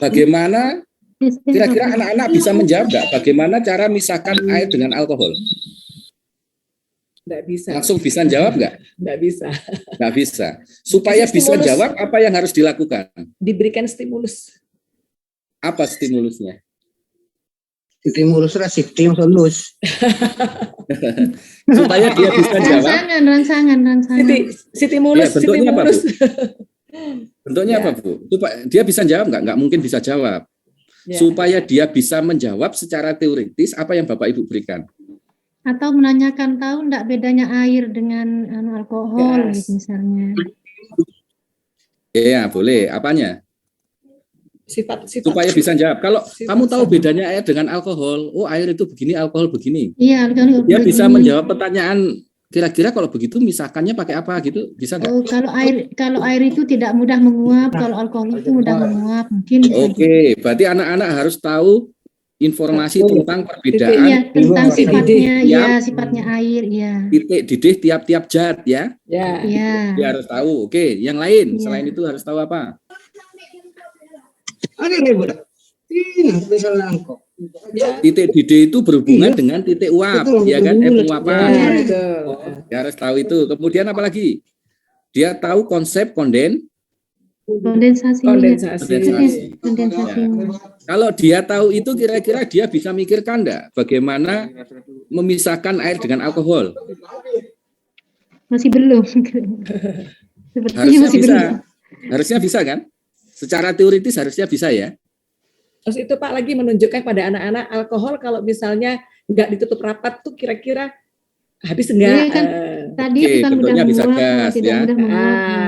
[SPEAKER 7] Bagaimana kira-kira anak-anak bisa menjawab enggak? Bagaimana cara misahkan air dengan alkohol?
[SPEAKER 10] Enggak bisa.
[SPEAKER 7] Langsung bisa jawab enggak?
[SPEAKER 10] Enggak bisa.
[SPEAKER 7] Enggak bisa. Supaya bisa jawab, apa yang harus dilakukan?
[SPEAKER 10] Diberikan stimulus.
[SPEAKER 7] Apa stimulusnya?
[SPEAKER 12] Stimulus stimulus.
[SPEAKER 7] Supaya dia bisa jawab.
[SPEAKER 15] Rangsangan.
[SPEAKER 10] Stimulus.
[SPEAKER 7] Ya, bentuknya apa, Bu? Bentuknya apa, Bu? Dia bisa jawab enggak? Enggak mungkin bisa jawab.
[SPEAKER 10] Ya.
[SPEAKER 7] Supaya dia bisa menjawab secara teoritis, apa yang Bapak Ibu berikan?
[SPEAKER 15] Atau menanyakan tahu enggak bedanya air dengan alkohol gitu misalnya.
[SPEAKER 7] Iya, boleh. Apanya?
[SPEAKER 10] Sifat.
[SPEAKER 7] Supaya bisa jawab. Kalau kamu tahu bedanya air dengan alkohol, oh air itu begini, alkohol begini.
[SPEAKER 15] Iya, alkohol.
[SPEAKER 7] Dia bisa menjawab pertanyaan. Kira-kira kalau begitu misahkannya pakai apa gitu, bisa nggak?
[SPEAKER 15] Oh, kalau air itu tidak mudah menguap, kalau alkohol itu mudah menguap, mungkin.
[SPEAKER 7] Oke, berarti anak-anak harus tahu informasi tentang perbedaan.
[SPEAKER 15] Iya, tentang sifatnya, ya sifatnya air, ya.
[SPEAKER 7] Titik didih tiap-tiap zat ya.
[SPEAKER 10] Ya.
[SPEAKER 7] Dia harus tahu. Oke, yang lain selain itu harus tahu apa? Titik didih itu berhubungan dengan titik uap, ya kan? Penguapan. Dia harus tahu itu. Kemudian apa lagi? Dia tahu konsep kondensasi. Kalau dia tahu itu, kira-kira dia bisa mikirkan enggak bagaimana memisahkan air dengan alkohol?
[SPEAKER 15] Masih belum.
[SPEAKER 7] Harusnya bisa. Harusnya bisa kan? Secara teoritis harusnya bisa ya.
[SPEAKER 10] Terus itu Pak lagi menunjukkan pada anak-anak alkohol kalau misalnya nggak ditutup rapat tuh kira-kira habis enggak?
[SPEAKER 15] Kan, tadi kan
[SPEAKER 7] bentuknya bisa gas ya.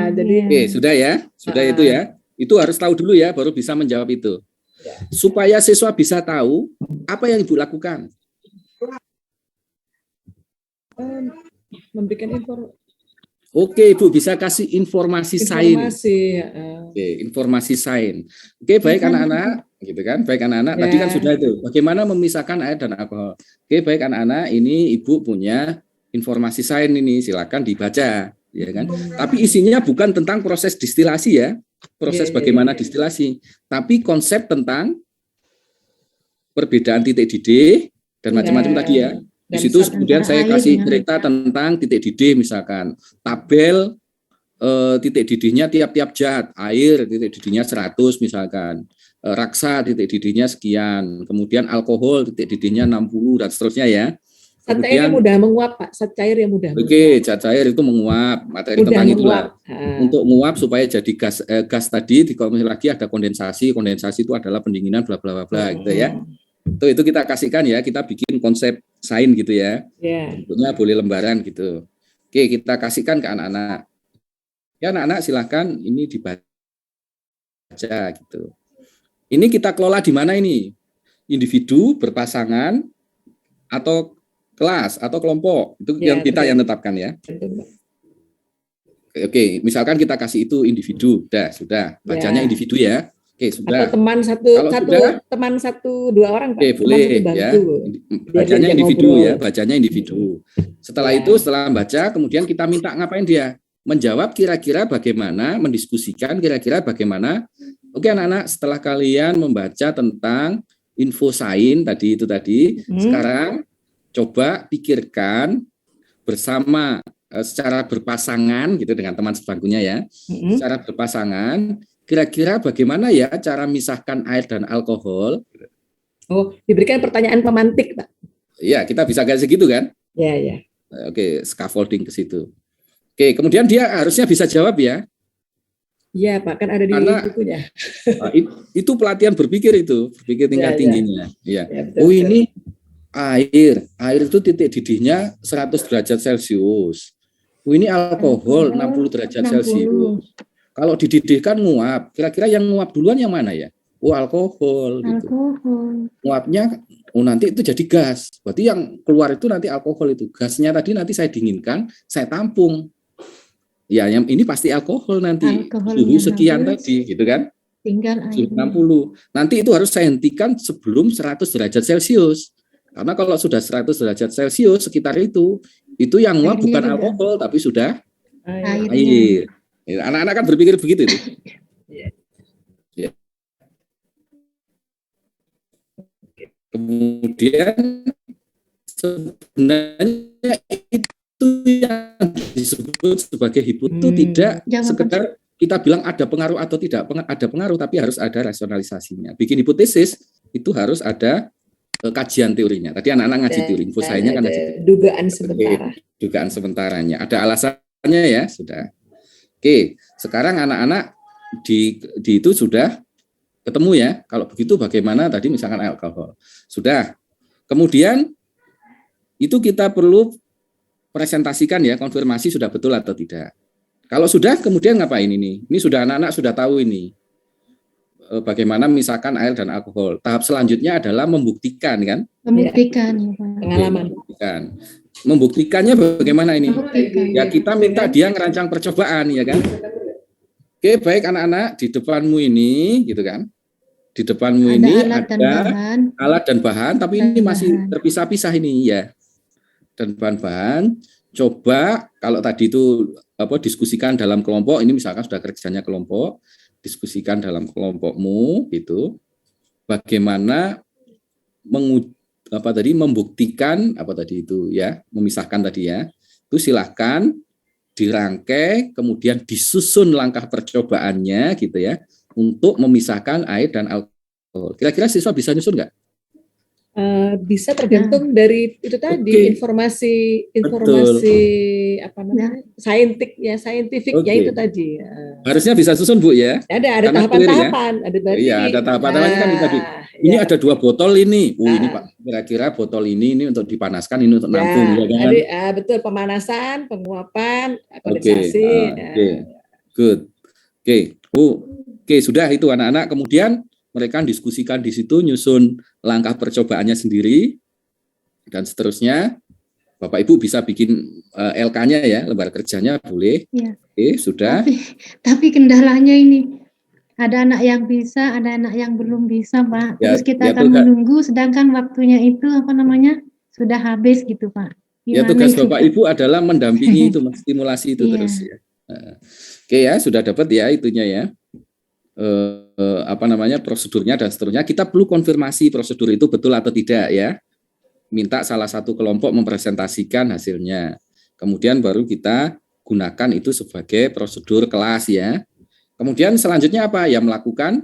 [SPEAKER 10] Jadi
[SPEAKER 7] sudah ya, sudah itu ya. Itu harus tahu dulu ya, baru bisa menjawab itu. Supaya siswa bisa tahu apa yang Ibu lakukan.
[SPEAKER 10] Memberikan informasi.
[SPEAKER 7] Oke, Ibu bisa kasih informasi sains. Oke, informasi sains. Oke, baik anak-anak, gitu kan? Baik anak-anak. Tadi kan sudah itu. Bagaimana memisahkan air dan alkohol. Oke, baik anak-anak. Ini Ibu punya informasi sains ini. Silakan dibaca, ya kan? Tapi isinya bukan tentang proses distilasi ya, proses bagaimana distilasi, tapi konsep tentang perbedaan titik didih dan macam-macam tadi ya. Di situ kemudian saya kasih cerita tentang titik didih misalkan, tabel titik didihnya tiap-tiap zat, air titik didihnya 100 misalkan, raksa titik didihnya sekian, kemudian alkohol titik didihnya 60 dan seterusnya ya.
[SPEAKER 10] Zat cair yang mudah menguap, Pak. Zat cair yang mudah.
[SPEAKER 7] Oke, zat cair itu menguap, materi
[SPEAKER 10] Mudah
[SPEAKER 7] tentang
[SPEAKER 10] menguap.
[SPEAKER 7] itulah. Untuk menguap supaya jadi gas tadi, dikompres lagi ada kondensasi itu adalah pendinginan bla bla bla gitu ya. Itu kita kasihkan ya, kita bikin konsep sain gitu ya. Bentuknya boleh lembaran gitu. Oke, kita kasihkan ke anak-anak. Ya anak-anak silahkan ini dibaca gitu. Ini kita kelola di mana ini? Individu, berpasangan, atau kelas atau kelompok, itu yang kita yang tetapkan ya. Oke, misalkan kita kasih itu individu, sudah bacanya individu ya. Oke, sudah.
[SPEAKER 10] Atau teman teman 1-2 orang, Pak.
[SPEAKER 7] Oke, boleh ya. Bacanya individu ya, bacanya individu. Setelah itu, setelah membaca, kemudian kita minta ngapain dia? Menjawab kira-kira bagaimana, mendiskusikan kira-kira bagaimana. Oke anak-anak, setelah kalian membaca tentang info sain tadi, sekarang coba pikirkan bersama secara berpasangan gitu dengan teman sebangkunya ya. Secara berpasangan, kira-kira bagaimana ya cara misahkan air dan alkohol?
[SPEAKER 10] Oh, diberikan pertanyaan pemantik, Pak.
[SPEAKER 7] Iya, kita bisa kasih gitu kan?
[SPEAKER 10] Iya.
[SPEAKER 7] Oke, scaffolding ke situ. Oke, kemudian dia harusnya bisa jawab ya.
[SPEAKER 10] Iya, Pak, kan ada di bukunya.
[SPEAKER 7] Itu pelatihan berpikir tingkat tingginya. Iya. Oh, ini air itu titik didihnya 100 derajat Celcius. Ini alkohol 60 derajat Celcius. Kalau dididihkan nguap, kira-kira yang nguap duluan yang mana ya? Alkohol. Gitu. Nguapnya, nanti itu jadi gas. Berarti yang keluar itu nanti alkohol itu. Gasnya tadi nanti saya dinginkan, saya tampung. Ya, yang ini pasti alkohol nanti. Suhu sekian tadi, gitu kan?
[SPEAKER 15] Tinggal air.
[SPEAKER 7] Suhu 60. Nanti itu harus saya hentikan sebelum 100 derajat Celcius. Karena kalau sudah 100 derajat Celcius sekitar itu yang nguap bukan alkohol tapi sudah air. Anak-anak kan berpikir begitu itu. Ya. Kemudian sebenarnya itu yang disebut sebagai hipotesis tidak sekedar kita bilang ada pengaruh atau tidak ada pengaruh, tapi harus ada rasionalisasinya. Bikin hipotesis itu harus ada kajian teorinya. Tadi anak-anak ngaji teori, info sainsnya kan ngaji
[SPEAKER 10] dugaan sementara.
[SPEAKER 7] Dugaan sementaranya. Ada alasannya ya, sudah. Oke, sekarang anak-anak di itu sudah ketemu ya. Kalau begitu bagaimana tadi misalkan alkohol. Sudah. Kemudian itu kita perlu presentasikan ya, konfirmasi sudah betul atau tidak. Kalau sudah, kemudian ngapain ini? Ini sudah anak-anak sudah tahu ini. Bagaimana misalkan air dan alkohol. Tahap selanjutnya adalah membuktikan kan?
[SPEAKER 15] Membuktikan.
[SPEAKER 10] Pengalaman.
[SPEAKER 7] Membuktikannya bagaimana ini? Ya kita minta dia ngerancang percobaan ya kan? Oke, baik anak-anak, di depanmu ini gitu kan? Di depanmu ini ada alat dan bahan, tapi ini masih terpisah-pisah ini ya. Dan bahan-bahan, coba kalau tadi itu diskusikan dalam kelompok, ini misalkan sudah kerjanya kelompok, diskusikan dalam kelompokmu gitu, bagaimana membuktikan itu ya, memisahkan tadi ya, itu silahkan dirangkai, kemudian disusun langkah percobaannya gitu ya, untuk memisahkan air dan alkohol. Kira-kira siswa bisa nyusun nggak?
[SPEAKER 10] Bisa tergantung dari itu tadi informasi apa namanya saintifik ya itu tadi.
[SPEAKER 7] Harusnya bisa susun Bu ya.
[SPEAKER 10] Ada tahapan-tahapan, ada berarti.
[SPEAKER 7] Iya, ada tahapan-tahapan kan tadi. Ini ada 2 botol ini. Ini Pak, kira-kira botol ini untuk dipanaskan, ini untuk nampung ya kan.
[SPEAKER 10] Betul, pemanasan, penguapan, kondensasi.
[SPEAKER 7] Good. Oke, sudah itu anak-anak. Kemudian mereka diskusikan di situ, nyusun langkah percobaannya sendiri, dan seterusnya. Bapak Ibu bisa bikin LK-nya ya, lembar kerjanya boleh. Ya. Oke, sudah.
[SPEAKER 15] Tapi kendalanya ini, ada anak yang bisa, ada anak yang belum bisa, Pak. Terus kita akan menunggu, sedangkan waktunya itu sudah habis gitu, Pak.
[SPEAKER 7] Ya, tugas Bapak Ibu adalah mendampingi itu, stimulasi itu terus ya. Oke ya, sudah dapat ya itunya ya. Prosedurnya dan seterusnya. Kita perlu konfirmasi prosedur itu betul atau tidak ya. Minta salah satu kelompok mempresentasikan hasilnya. Kemudian baru kita gunakan itu sebagai prosedur kelas ya. Kemudian selanjutnya apa? Ya melakukan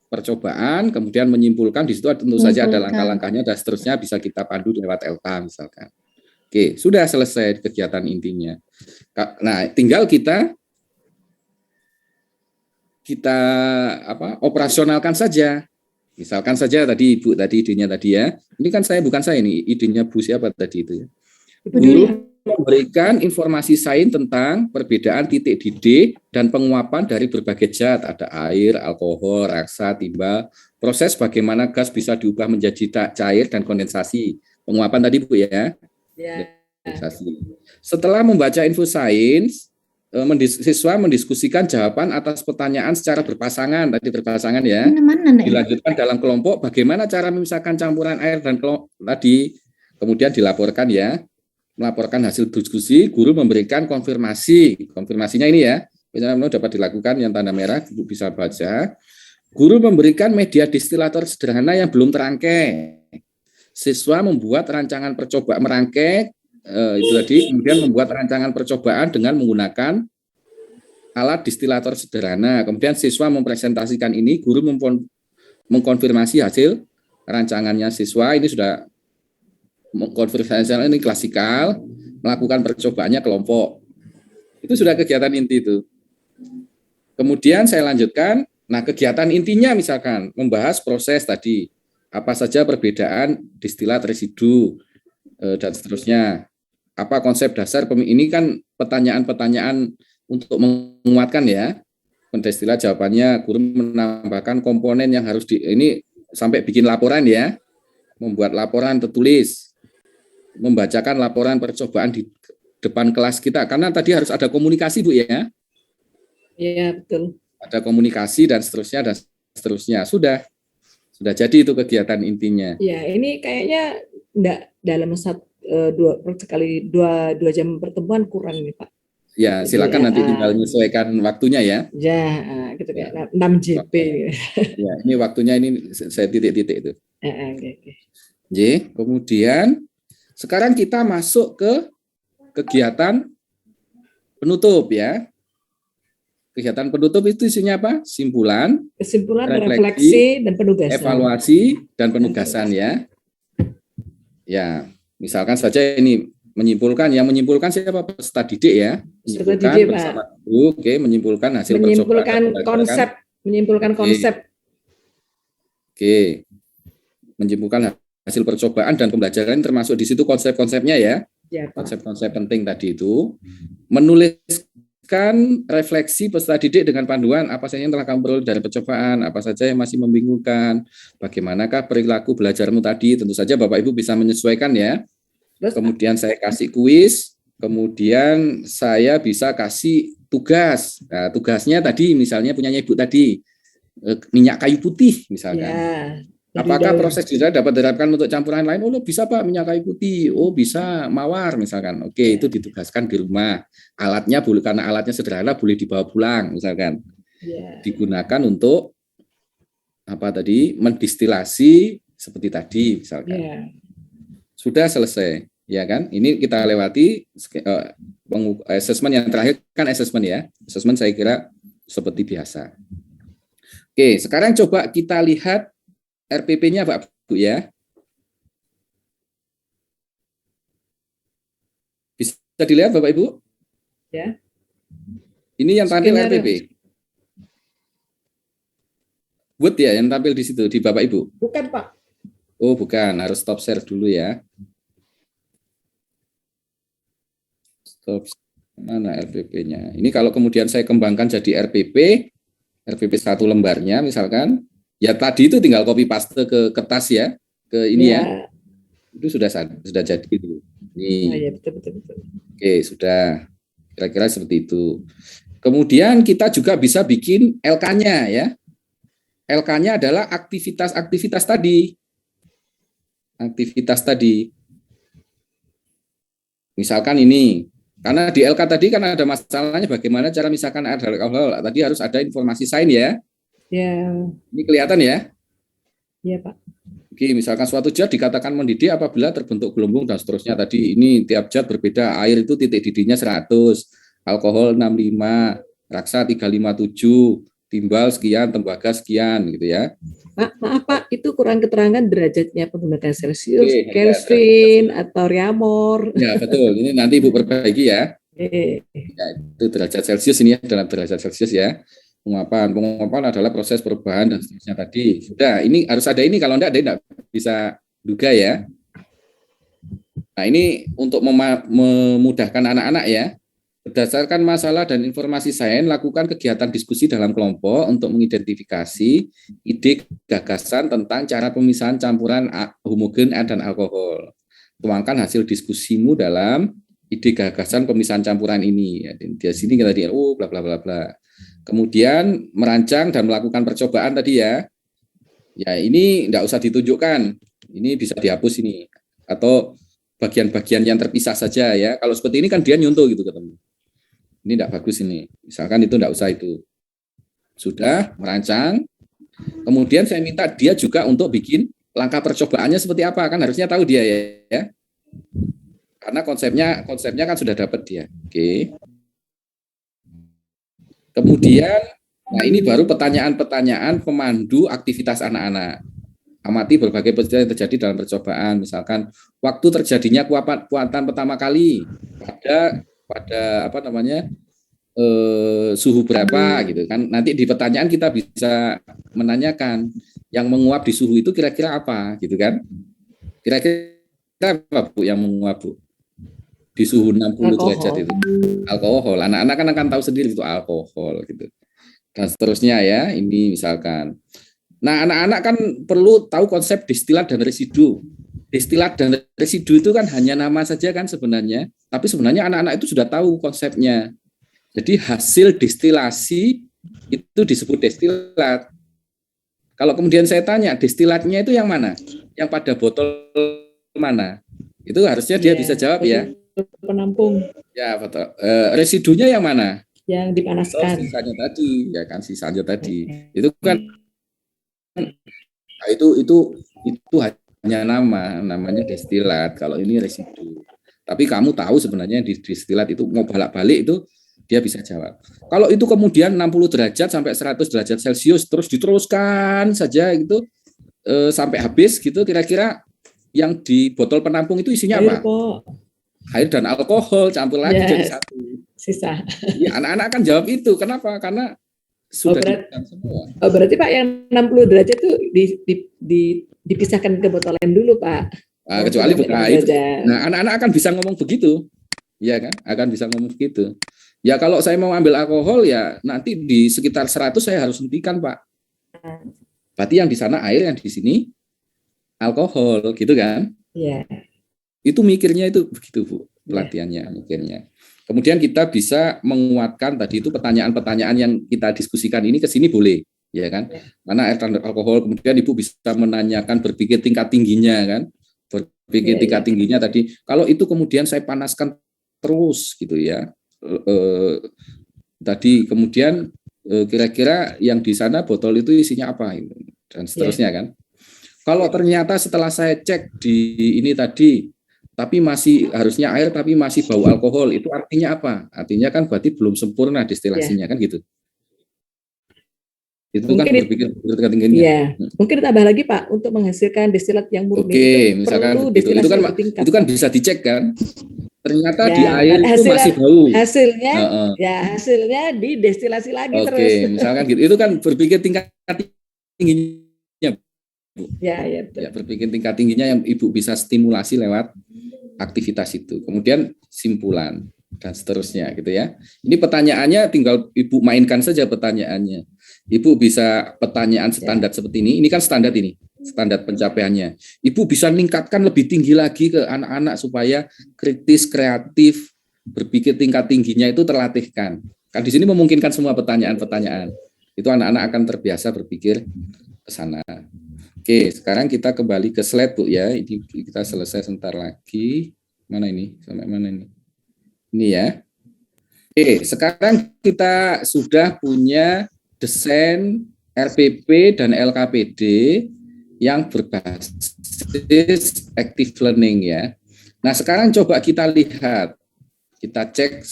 [SPEAKER 7] percobaan, kemudian menyimpulkan. Di situ tentu saja ada langkah-langkahnya dan seterusnya, bisa kita pandu lewat LK misalkan. Oke, sudah selesai kegiatan intinya. Nah, tinggal kita operasionalkan saja. Misalkan saja tadi Ibu tadi idenya tadi ya. Ini kan bukan saya ini, idenya Bu siapa tadi itu ya. Guru memberikan informasi sains tentang perbedaan titik didih dan penguapan dari berbagai zat, ada air, alkohol, raksa, timbal, proses bagaimana gas bisa diubah menjadi cair dan kondensasi. Penguapan tadi Bu ya. Kondensasi. Setelah membaca info sains, siswa mendiskusikan jawaban atas pertanyaan secara berpasangan, tadi berpasangan ya. Dilanjutkan dalam kelompok bagaimana cara memisahkan campuran air dan tadi, kemudian dilaporkan ya. Melaporkan hasil diskusi, guru memberikan konfirmasi. Konfirmasinya ini ya, misalnya dapat dilakukan yang tanda merah, Ibu bisa baca. Guru memberikan media distilator sederhana yang belum terangkai. Siswa membuat rancangan percobaan merangkai, itu tadi, kemudian membuat rancangan percobaan dengan menggunakan alat distilator sederhana. Kemudian siswa mempresentasikan ini, guru mengkonfirmasi hasil rancangannya siswa. Ini sudah mengkonfirmasi, ini klasikal, melakukan percobaannya kelompok. Itu sudah kegiatan inti itu. Kemudian saya lanjutkan, nah kegiatan intinya misalkan membahas proses tadi, apa saja perbedaan distilat residu, dan seterusnya. Apa konsep dasar, ini kan pertanyaan-pertanyaan untuk menguatkan ya. Pendistilat jawabannya, guru menambahkan komponen yang harus ini sampai bikin laporan ya. Membuat laporan tertulis. Membacakan laporan percobaan di depan kelas kita. Karena tadi harus ada komunikasi Bu ya.
[SPEAKER 10] Iya, betul.
[SPEAKER 7] Ada komunikasi dan seterusnya. Sudah jadi itu kegiatan intinya.
[SPEAKER 10] Ya, ini kayaknya enggak dalam dua jam pertemuan kurang nih Pak.
[SPEAKER 7] Ya, silakan nanti tinggal menyesuaikan waktunya ya.
[SPEAKER 10] Ya, gitu ya. 6 JP.
[SPEAKER 7] Ya, ini waktunya ini saya titik-titik itu.
[SPEAKER 10] Oke.
[SPEAKER 7] Kemudian sekarang kita masuk ke kegiatan penutup ya. Kegiatan penutup itu isinya apa? Kesimpulan,
[SPEAKER 10] refleksi, dan penugasan.
[SPEAKER 7] Evaluasi dan penugasan ya. Ya, misalkan saja ini menyimpulkan siapa? Peserta didik ya. Menyimpulkan bersama guru, menyimpulkan hasil percobaan.
[SPEAKER 10] Menyimpulkan konsep.
[SPEAKER 7] Oke. Menyimpulkan hasil percobaan dan pembelajaran, termasuk di situ konsep-konsepnya ya. Konsep-konsep penting tadi itu. Menuliskan refleksi peserta didik dengan panduan apa saja yang telah kamu peroleh dari percobaan, apa saja yang masih membingungkan, bagaimanakah perilaku belajarmu tadi. Tentu saja Bapak Ibu bisa menyesuaikan ya. Kemudian saya kasih kuis, kemudian saya bisa kasih tugas. Nah, tugasnya tadi misalnya punyanya Ibu tadi, minyak kayu putih misalkan. Ya. Apakah proses didalam dapat diterapkan untuk campuran lain? Oh, bisa Pak, minyak kayu putih. Oh, bisa mawar misalkan. Oke, itu ditugaskan di rumah. Alatnya boleh, karena alatnya sederhana, boleh dibawa pulang misalkan. Digunakan untuk apa tadi? Mendistilasi seperti tadi misalkan. Sudah selesai, ya kan? Ini kita lewati asesmen yang terakhir kan asesmen ya. Asesmen saya kira seperti biasa. Oke, sekarang coba kita lihat RPP-nya Pak Bu ya. Bisa dilihat Bapak Ibu?
[SPEAKER 10] Ya.
[SPEAKER 7] Ini yang tampil RPP. Wood ya yang tampil di situ di Bapak Ibu?
[SPEAKER 10] Bukan Pak.
[SPEAKER 7] Oh bukan, harus stop share dulu ya. Stop, mana RPP-nya? Ini kalau kemudian saya kembangkan jadi RPP 1 lembarnya misalkan. Ya tadi itu tinggal copy paste ke kertas ya, ke ini ya. Itu sudah jadi itu. Nih.
[SPEAKER 10] Betul.
[SPEAKER 7] Oke, sudah. Kira-kira seperti itu. Kemudian kita juga bisa bikin LK-nya ya. LK-nya adalah aktivitas tadi. Aktivitas tadi. Misalkan ini, karena di LK tadi kan ada masalahnya bagaimana cara misalkan ada alkohol. Tadi harus ada informasi sains ya.
[SPEAKER 10] Ya.
[SPEAKER 7] Ini kelihatan ya?
[SPEAKER 10] Iya, Pak.
[SPEAKER 7] Oke, misalkan suatu zat dikatakan mendidih apabila terbentuk gelembung dan seterusnya. Tadi ini tiap zat berbeda. Air itu titik didihnya 100, alkohol 65, raksa 357, timbal sekian, tembaga sekian gitu ya.
[SPEAKER 10] Pak, maaf Pak, itu kurang keterangan derajatnya menggunakan Celsius, Kelvin, atau Reaumur.
[SPEAKER 7] Ya betul, ini nanti Ibu perbaiki ya. Ya, itu derajat Celsius ini ya, dalam derajat Celsius ya. Penguapan adalah proses perubahan dan seterusnya tadi. Sudah, ini harus ada ini, kalau enggak, dia enggak bisa duga ya. Nah ini untuk memudahkan anak-anak ya. Berdasarkan masalah dan informasi sains, lakukan kegiatan diskusi dalam kelompok untuk mengidentifikasi ide gagasan tentang cara pemisahan campuran homogen dan alkohol. Tuangkan hasil diskusimu dalam ide gagasan pemisahan campuran ini. Di sini kita lihat, bla bla bla bla. Kemudian merancang dan melakukan percobaan tadi ya. Ya ini enggak usah ditunjukkan. Ini bisa dihapus ini. Atau bagian-bagian yang terpisah saja ya. Kalau seperti ini kan dia nyuntuh gitu ketemu. Ini tidak bagus ini. Misalkan itu tidak usah itu. Sudah merancang. Kemudian saya minta dia juga untuk bikin langkah percobaannya seperti apa. Kan harusnya tahu dia ya. Karena konsepnya kan sudah dapat dia. Oke. Kemudian, nah ini baru pertanyaan-pertanyaan pemandu aktivitas anak-anak. Amati berbagai peristiwa yang terjadi dalam percobaan. Misalkan waktu terjadinya kuatan pertama kali pada apa namanya suhu berapa gitu kan. Nanti di pertanyaan kita bisa menanyakan yang menguap di suhu itu kira-kira apa gitu kan. Kira-kira apa Bu yang menguap Bu? Di suhu 60 derajat itu. Alkohol. Anak-anak kan akan tahu sendiri itu alkohol gitu. Dan seterusnya ya, ini misalkan. Nah, anak-anak kan perlu tahu konsep destilat dan residu. Destilat dan residu itu kan hanya nama saja kan sebenarnya, tapi sebenarnya anak-anak itu sudah tahu konsepnya. Jadi hasil destilasi itu disebut destilat. Kalau kemudian saya tanya, destilatnya itu yang mana? Yang pada botol mana? Itu harusnya dia bisa jawab ya.
[SPEAKER 10] Penampung.
[SPEAKER 7] Ya, betul. Residunya yang mana?
[SPEAKER 10] Yang dipanaskan.
[SPEAKER 7] Sisanya tadi, ya kan sisanya tadi. Itu kan nah, itu hanya namanya destilat. Kalau ini residu. Tapi kamu tahu sebenarnya di destilat itu mau balik-balik itu dia bisa jawab. Kalau itu kemudian 60 derajat sampai 100 derajat Celcius terus diteruskan saja gitu sampai habis gitu, kira-kira yang di botol penampung itu isinya apa? Air dan alkohol campur lagi jadi satu.
[SPEAKER 10] Sisa.
[SPEAKER 7] Ya, anak-anak akan jawab itu. Kenapa? Karena sudah semua.
[SPEAKER 10] Berarti Pak yang 60 derajat itu dipisahkan ke botol lain dulu Pak.
[SPEAKER 7] Nah, kecuali itu. Nah, anak-anak akan bisa ngomong begitu. Ya kan? Akan bisa ngomong begitu. Ya kalau saya mau ambil alkohol ya nanti di sekitar 100 saya harus hentikan Pak. Berarti yang di sana air, yang di sini alkohol gitu kan?
[SPEAKER 10] Iya.
[SPEAKER 7] Itu mikirnya itu begitu Bu, pelatihannya mikirnya. Kemudian kita bisa menguatkan tadi itu pertanyaan-pertanyaan yang kita diskusikan ini ke sini boleh, ya kan? Karena air dan alkohol, kemudian Ibu bisa menanyakan berpikir tingkat tingginya kan? Berpikir tingkat tingginya tadi. Kalau itu kemudian saya panaskan terus gitu ya. Tadi kemudian kira-kira yang di sana botol itu isinya apa dan seterusnya kan. Kalau ternyata setelah saya cek di ini tadi tapi masih harusnya air tapi masih bau alkohol, itu artinya apa? Artinya kan berarti belum sempurna destilasinya kan gitu. Itu mungkin kan berpikir tingginya.
[SPEAKER 10] Iya. Mungkin tambah lagi Pak untuk menghasilkan destilat yang murni.
[SPEAKER 7] Oke, misalkan itu kan bisa dicek kan. Ternyata di air itu masih bau.
[SPEAKER 10] Hasilnya hasilnya didestilasi lagi terus.
[SPEAKER 7] Oke, misalkan gitu. Itu kan berpikir tingkat tingginya, Bu.
[SPEAKER 10] Ya,
[SPEAKER 7] berpikir tingkat tingginya yang Ibu bisa stimulasi lewat aktivitas itu. Kemudian simpulan dan seterusnya gitu ya. Ini pertanyaannya tinggal Ibu mainkan saja pertanyaannya. Ibu bisa pertanyaan standar seperti ini. Ini kan standar ini. Standar pencapaiannya. Ibu bisa meningkatkan lebih tinggi lagi ke anak-anak supaya kritis, kreatif, berpikir tingkat tingginya itu terlatihkan. Kan di sini memungkinkan semua pertanyaan-pertanyaan. Itu anak-anak akan terbiasa berpikir ke sana. Oke, sekarang kita kembali ke slide Bu ya. Ini kita selesai sebentar lagi. Mana ini? Sampai mana ini? Ini ya. Oke, sekarang kita sudah punya desain RPP dan LKPD yang berbasis active learning ya. Nah, sekarang coba kita lihat, kita cek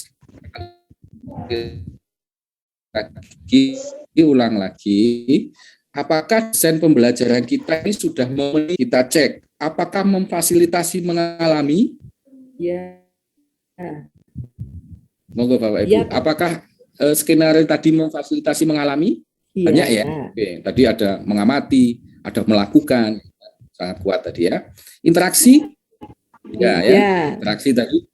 [SPEAKER 7] ulang lagi, apakah desain pembelajaran kita ini sudah memenuhi, kita cek, apakah memfasilitasi mengalami?
[SPEAKER 10] Ya.
[SPEAKER 7] Monggo Bapak Ibu,
[SPEAKER 10] Ya,
[SPEAKER 7] apakah skenario tadi memfasilitasi mengalami?
[SPEAKER 10] Iya.
[SPEAKER 7] Banyak ya. Oke, tadi ada mengamati, ada melakukan, sangat kuat tadi ya. Interaksi? Ya. Interaksi tadi.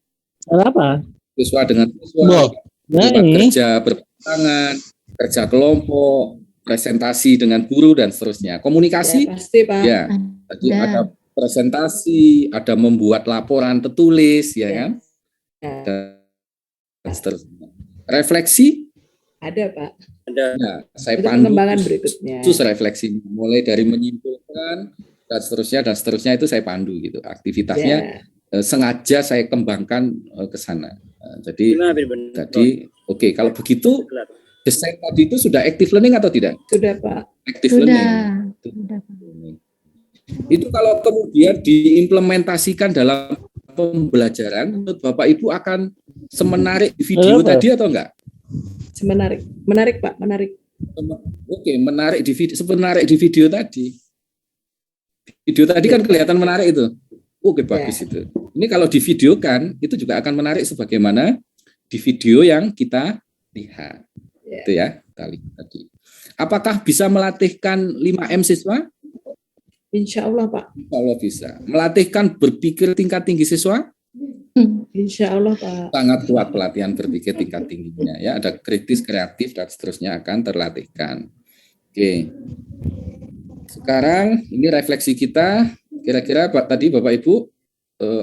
[SPEAKER 12] Apa?
[SPEAKER 7] Siswa dengan siswa, kerja berpasangan, kerja kelompok, presentasi dengan guru dan seterusnya. Komunikasi?
[SPEAKER 10] Ya, pasti, Pak.
[SPEAKER 7] Ya. Tadi ada presentasi, ada membuat laporan tertulis, ya kan? Dan seterusnya. Refleksi?
[SPEAKER 10] Ada, Pak.
[SPEAKER 7] Ada. Nah, saya
[SPEAKER 10] Itu
[SPEAKER 7] pandu
[SPEAKER 10] pengembangan berikutnya.
[SPEAKER 7] khusus refleksi, mulai dari menyimpulkan dan seterusnya itu saya pandu gitu. Aktivitasnya sengaja saya kembangkan ke sana. Jadi oke, kalau begitu desain tadi itu sudah active learning atau tidak?
[SPEAKER 10] Sudah, Pak.
[SPEAKER 7] Active learning. Itu kalau kemudian diimplementasikan dalam pembelajaran, menurut Bapak Ibu akan semenarik video tadi atau enggak? Menarik Pak, menarik. Oke, menarik di video, semenarik di video tadi. Video tadi kan kelihatan menarik itu. Oke, bagus itu. Ini kalau divideokan, itu juga akan menarik sebagaimana di video yang kita lihat. Itu ya, tadi. Apakah bisa melatihkan 5M siswa?
[SPEAKER 10] Insya Allah, Pak.
[SPEAKER 7] Insya Allah bisa. Melatihkan berpikir tingkat tinggi siswa?
[SPEAKER 10] Insya Allah, Pak.
[SPEAKER 7] Sangat kuat pelatihan berpikir tingkat tingginya. Ya, ada kritis, kreatif, dan seterusnya akan terlatihkan. Oke. Sekarang ini refleksi kita. Kira-kira tadi Bapak Ibu,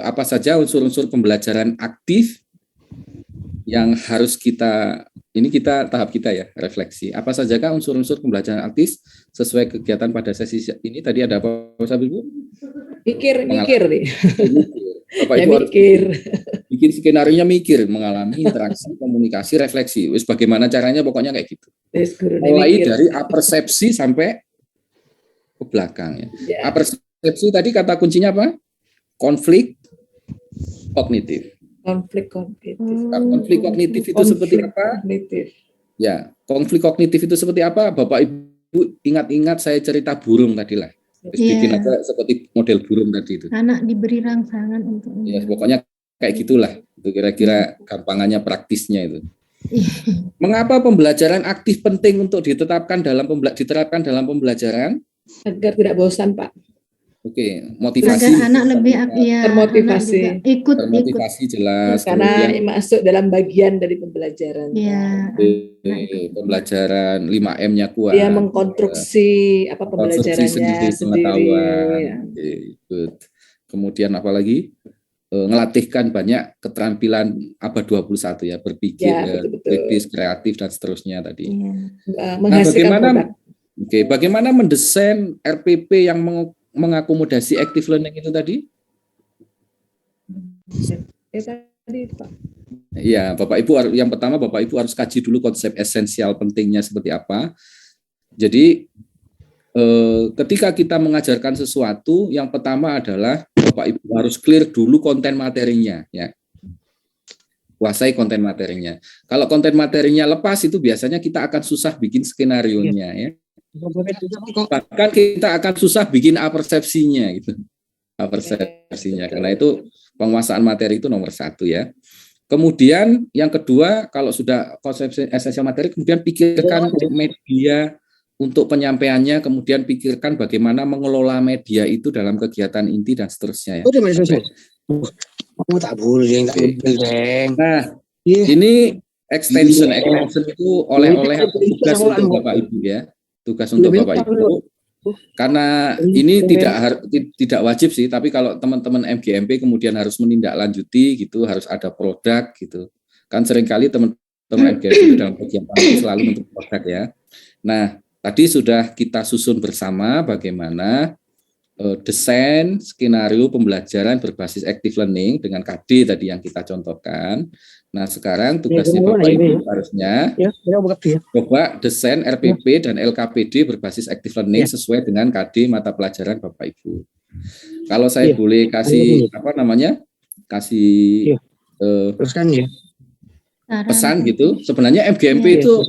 [SPEAKER 7] apa saja unsur-unsur pembelajaran aktif yang harus kita, ini kita tahap kita ya, refleksi. Apa sajakah unsur-unsur pembelajaran aktif sesuai kegiatan pada sesi ini? Tadi ada apa Bapak Ibu?
[SPEAKER 10] Mikir nih.
[SPEAKER 7] Bapak Ibu harus bikin skenario-nya, mikir, mengalami interaksi, komunikasi, refleksi. Wis bagaimana caranya, pokoknya kayak gitu. Mulai dari apersepsi sampai ke belakang ya. Apersepsi tadi kata kuncinya apa? Konflik kognitif. Konflik kognitif itu seperti apa? Ya, konflik kognitif itu seperti apa? Bapak Ibu ingat-ingat saya cerita burung tadi lah. Bikin aja seperti model burung tadi itu.
[SPEAKER 15] Anak diberi rangsangan untuk
[SPEAKER 7] ya, pokoknya kayak gitulah. Itu kira-kira gampangannya, praktisnya itu. Mengapa pembelajaran aktif penting untuk diterapkan dalam pembelajaran?
[SPEAKER 10] Agar tidak bosan, Pak.
[SPEAKER 7] Oke, motivasi.
[SPEAKER 15] Agar anak lebih
[SPEAKER 10] termotivasi.
[SPEAKER 7] Termotivasi jelas.
[SPEAKER 10] Karena masuk dalam bagian dari pembelajaran.
[SPEAKER 15] Ya.
[SPEAKER 7] Pembelajaran 5M-nya kuat.
[SPEAKER 10] Dia mengkonstruksi apa pembelajarannya
[SPEAKER 7] pengetahuan. Good. Kemudian apa lagi? Ngelatihkan banyak keterampilan abad 21 ya, berpikir, kritis, kreatif dan seterusnya tadi.
[SPEAKER 10] Menghasilkan
[SPEAKER 7] bagaimana mendesain RPP yang mengakomodasi active learning itu tadi?
[SPEAKER 10] Pak.
[SPEAKER 7] Iya, Bapak Ibu, yang pertama Bapak Ibu harus kaji dulu konsep esensial pentingnya seperti apa. Jadi ketika kita mengajarkan sesuatu, yang pertama adalah Bapak Ibu harus clear dulu konten materinya, ya. Kuasai konten materinya. Kalau konten materinya lepas, itu biasanya kita akan susah bikin skenario-nya, ya. Bahkan kita akan susah bikin apersepsinya gitu. Apersepsinya. Karena itu penguasaan materi itu nomor 1 ya. Kemudian yang kedua, kalau sudah konsep esensial materi, kemudian pikirkan media untuk penyampaiannya, kemudian pikirkan bagaimana mengelola media itu dalam kegiatan inti dan seterusnya ya. Nah, ini extension itu oleh-oleh tugas untuk Bapak Ibu ya. Tugas untuk Bapak Ibu, karena ini tidak wajib sih, tapi kalau teman-teman MGMP kemudian harus menindaklanjuti gitu, harus ada produk gitu, kan seringkali teman-teman MGMP itu dalam kegiatan selalu untuk produk ya. Nah, tadi sudah kita susun bersama bagaimana desain skenario pembelajaran berbasis active learning dengan KD tadi yang kita contohkan. Nah, sekarang tugasnya Bapak Ibu harusnya coba desain RPP dan LKPD berbasis active learning sesuai dengan KD mata pelajaran Bapak Ibu. Kalau saya boleh kasih kasih pesan gitu, sebenarnya MGMP itu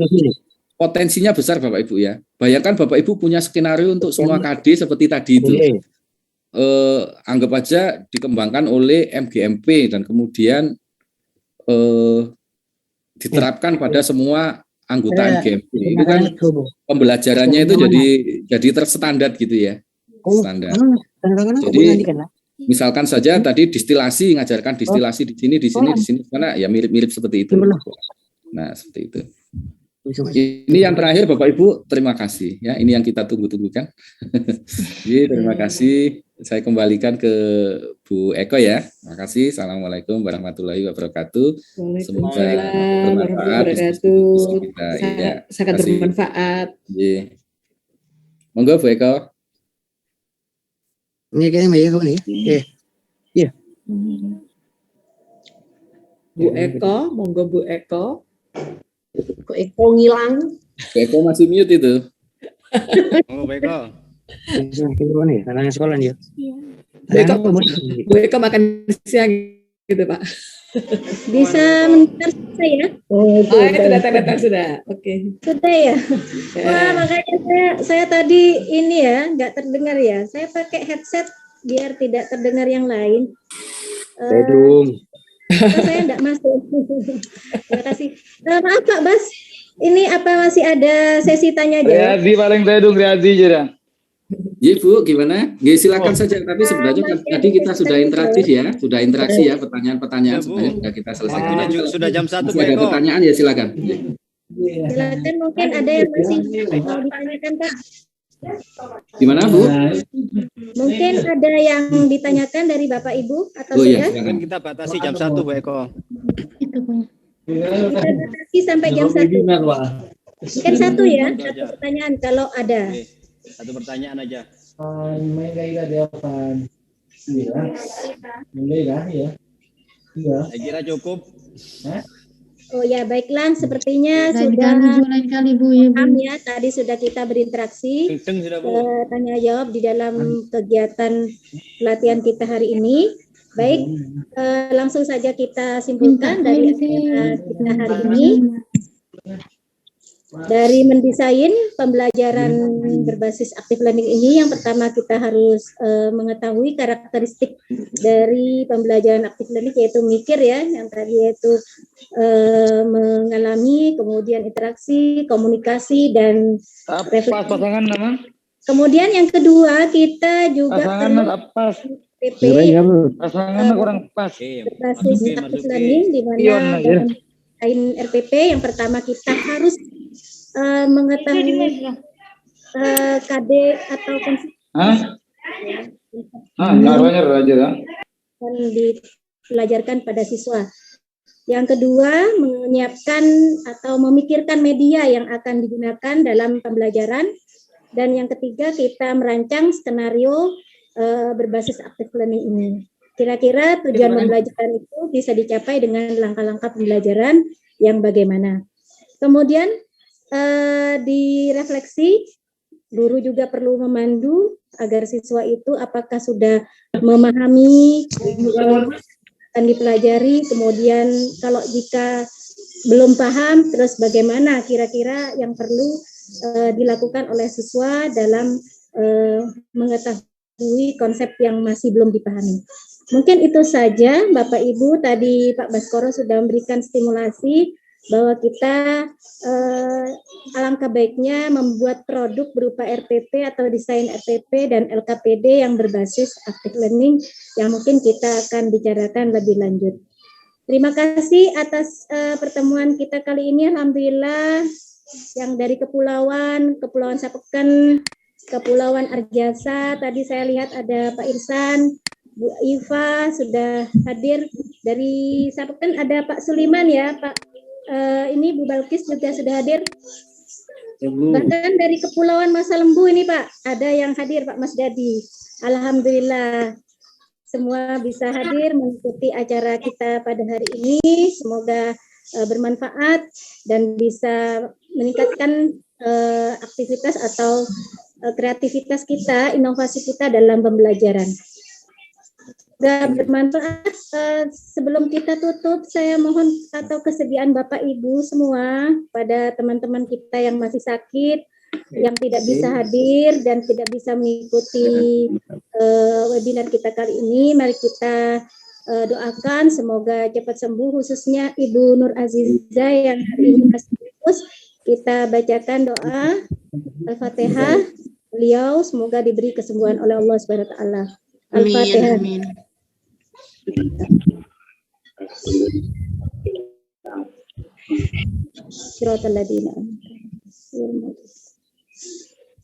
[SPEAKER 7] potensinya besar Bapak Ibu ya. Bayangkan Bapak Ibu punya skenario untuk semua KD seperti tadi itu. Anggap aja dikembangkan oleh MGMP dan kemudian diterapkan pada semua anggota MGMP. Itu kan pembelajarannya itu jadi terstandar gitu ya. Standar. Jadi misalkan saja tadi distilasi, ngajarkan distilasi di sini, karena ya mirip-mirip seperti itu. Nah, seperti itu. Ini yang terakhir Bapak Ibu, terima kasih ya. Ini yang kita tunggu-tunggu kan. Terima kasih. Saya kembalikan ke Bu Eko ya. Terima kasih. Assalamualaikum warahmatullahi wabarakatuh. Semoga bermanfaat.
[SPEAKER 10] Sangat bermanfaat.
[SPEAKER 7] Monggo Bu Eko.
[SPEAKER 13] Ini kayaknya nih. Iya.
[SPEAKER 10] Bu Eko, monggo Bu Eko.
[SPEAKER 17] Bu Eko ngilang.
[SPEAKER 7] Bu Eko masih mute itu.
[SPEAKER 8] Oh, Bu Eko.
[SPEAKER 13] Anak sekolah nih.
[SPEAKER 10] Bu Eko makan siang gitu Pak.
[SPEAKER 15] Bisa mendengar saya?
[SPEAKER 10] Itu datang sudah. Oke.
[SPEAKER 15] Sudah ya. Wah, makanya saya tadi ini ya nggak terdengar ya. Saya pakai headset biar tidak terdengar yang lain. Saya enggak masuk. Terima kasih. Maaf Pak Bas, ini apa masih ada sesi tanya jawab?
[SPEAKER 8] Riyadi paling tedung Riyadi jera.
[SPEAKER 7] Iya Bu, gimana? Ya, silakan saja. Tapi sebenarnya kan tadi kita sudah interaktif ya, interaksi ya, pertanyaan-pertanyaan sebenarnya sudah kita selesaikan.
[SPEAKER 8] Sudah jam 1 Bu
[SPEAKER 7] Ada
[SPEAKER 8] Eko.
[SPEAKER 7] pertanyaan ya silakan.
[SPEAKER 15] Silakan, mungkin ada yang masih mau ditanyakan Pak.
[SPEAKER 7] Gimana Bu?
[SPEAKER 15] Mungkin ada yang ditanyakan dari Bapak Ibu atau
[SPEAKER 7] ya,
[SPEAKER 15] sudah?
[SPEAKER 8] Kan kita batasi jam 1 Bu Eko.
[SPEAKER 15] Kita batasi sampai jam 1. Mungkin satu ya, satu pertanyaan kalau ada.
[SPEAKER 8] Satu pertanyaan aja. Saya kira cukup.
[SPEAKER 15] Oh ya, baiklah, sepertinya Lain sudah lain kali Bu ya, paham ya. Tadi sudah kita berinteraksi tanya jawab di dalam kegiatan pelatihan kita hari ini. Baik, langsung saja kita simpulkan dari agenda kita hari ini. Dari mendesain pembelajaran berbasis active learning ini, yang pertama kita harus mengetahui karakteristik dari pembelajaran active learning, yaitu mikir ya, yang tadi yaitu mengalami, kemudian interaksi, komunikasi, dan refleksi. Kemudian yang kedua kita juga perlu PP
[SPEAKER 8] kurang pas.
[SPEAKER 15] berbasis active learning, di mana selain RPP yang pertama kita harus mengetahui KD atau konsep yang dipelajarkan pada siswa. Yang kedua, menyiapkan atau memikirkan media yang akan digunakan dalam pembelajaran. Dan yang ketiga, kita merancang skenario berbasis active learning ini. Kira-kira tujuan pembelajaran itu bisa dicapai dengan langkah-langkah pembelajaran yang bagaimana. Kemudian direfleksi, guru juga perlu memandu agar siswa itu apakah sudah memahami akan dipelajari, kemudian kalau jika belum paham, terus bagaimana kira-kira yang perlu dilakukan oleh siswa dalam mengetahui konsep yang masih belum dipahami. Mungkin itu saja Bapak Ibu, tadi Pak Baskoro sudah memberikan stimulasi bahwa kita alangkah baiknya membuat produk berupa RPP atau desain RPP dan LKPD yang berbasis active learning yang mungkin kita akan bicarakan lebih lanjut. Terima kasih atas pertemuan kita kali ini. Alhamdulillah yang dari Kepulauan Sapeken, Kepulauan Arjasa, tadi saya lihat ada Pak Irsan, Bu Iva sudah hadir. Dari Sapeken ada Pak Suliman ya, Pak ini Bu Balkis juga sudah hadir. Bahkan dari Kepulauan Masa Lembu ini Pak, ada yang hadir Pak Mas Dadi. Alhamdulillah semua bisa hadir mengikuti acara kita pada hari ini. Semoga bermanfaat dan bisa meningkatkan aktivitas atau kreativitas kita, inovasi kita dalam pembelajaran. Semoga bermanfaat. Sebelum kita tutup, saya mohon atau kesediaan Bapak Ibu semua pada teman-teman kita yang masih sakit, yang tidak bisa hadir dan tidak bisa mengikuti webinar kita kali ini. Mari kita doakan semoga cepat sembuh, khususnya Ibu Nur Aziza yang hari ini masih fokus. Kita bacakan doa Al-Fatihah. Beliau semoga diberi kesembuhan oleh Allah Subhanahu wa taala. Al-Fatihah.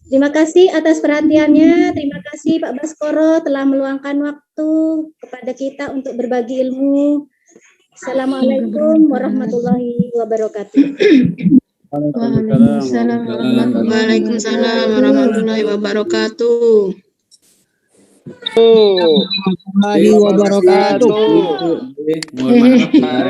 [SPEAKER 15] Terima kasih atas perhatiannya. Terima kasih Pak Baskoro telah meluangkan waktu kepada kita untuk berbagi ilmu. Assalamualaikum warahmatullahi wabarakatuh.
[SPEAKER 17] Waalaikumsalam warahmatullahi wabarakatuh.
[SPEAKER 8] Warahmatullahi wabarakatuh.
[SPEAKER 7] Mohon maaf Pak.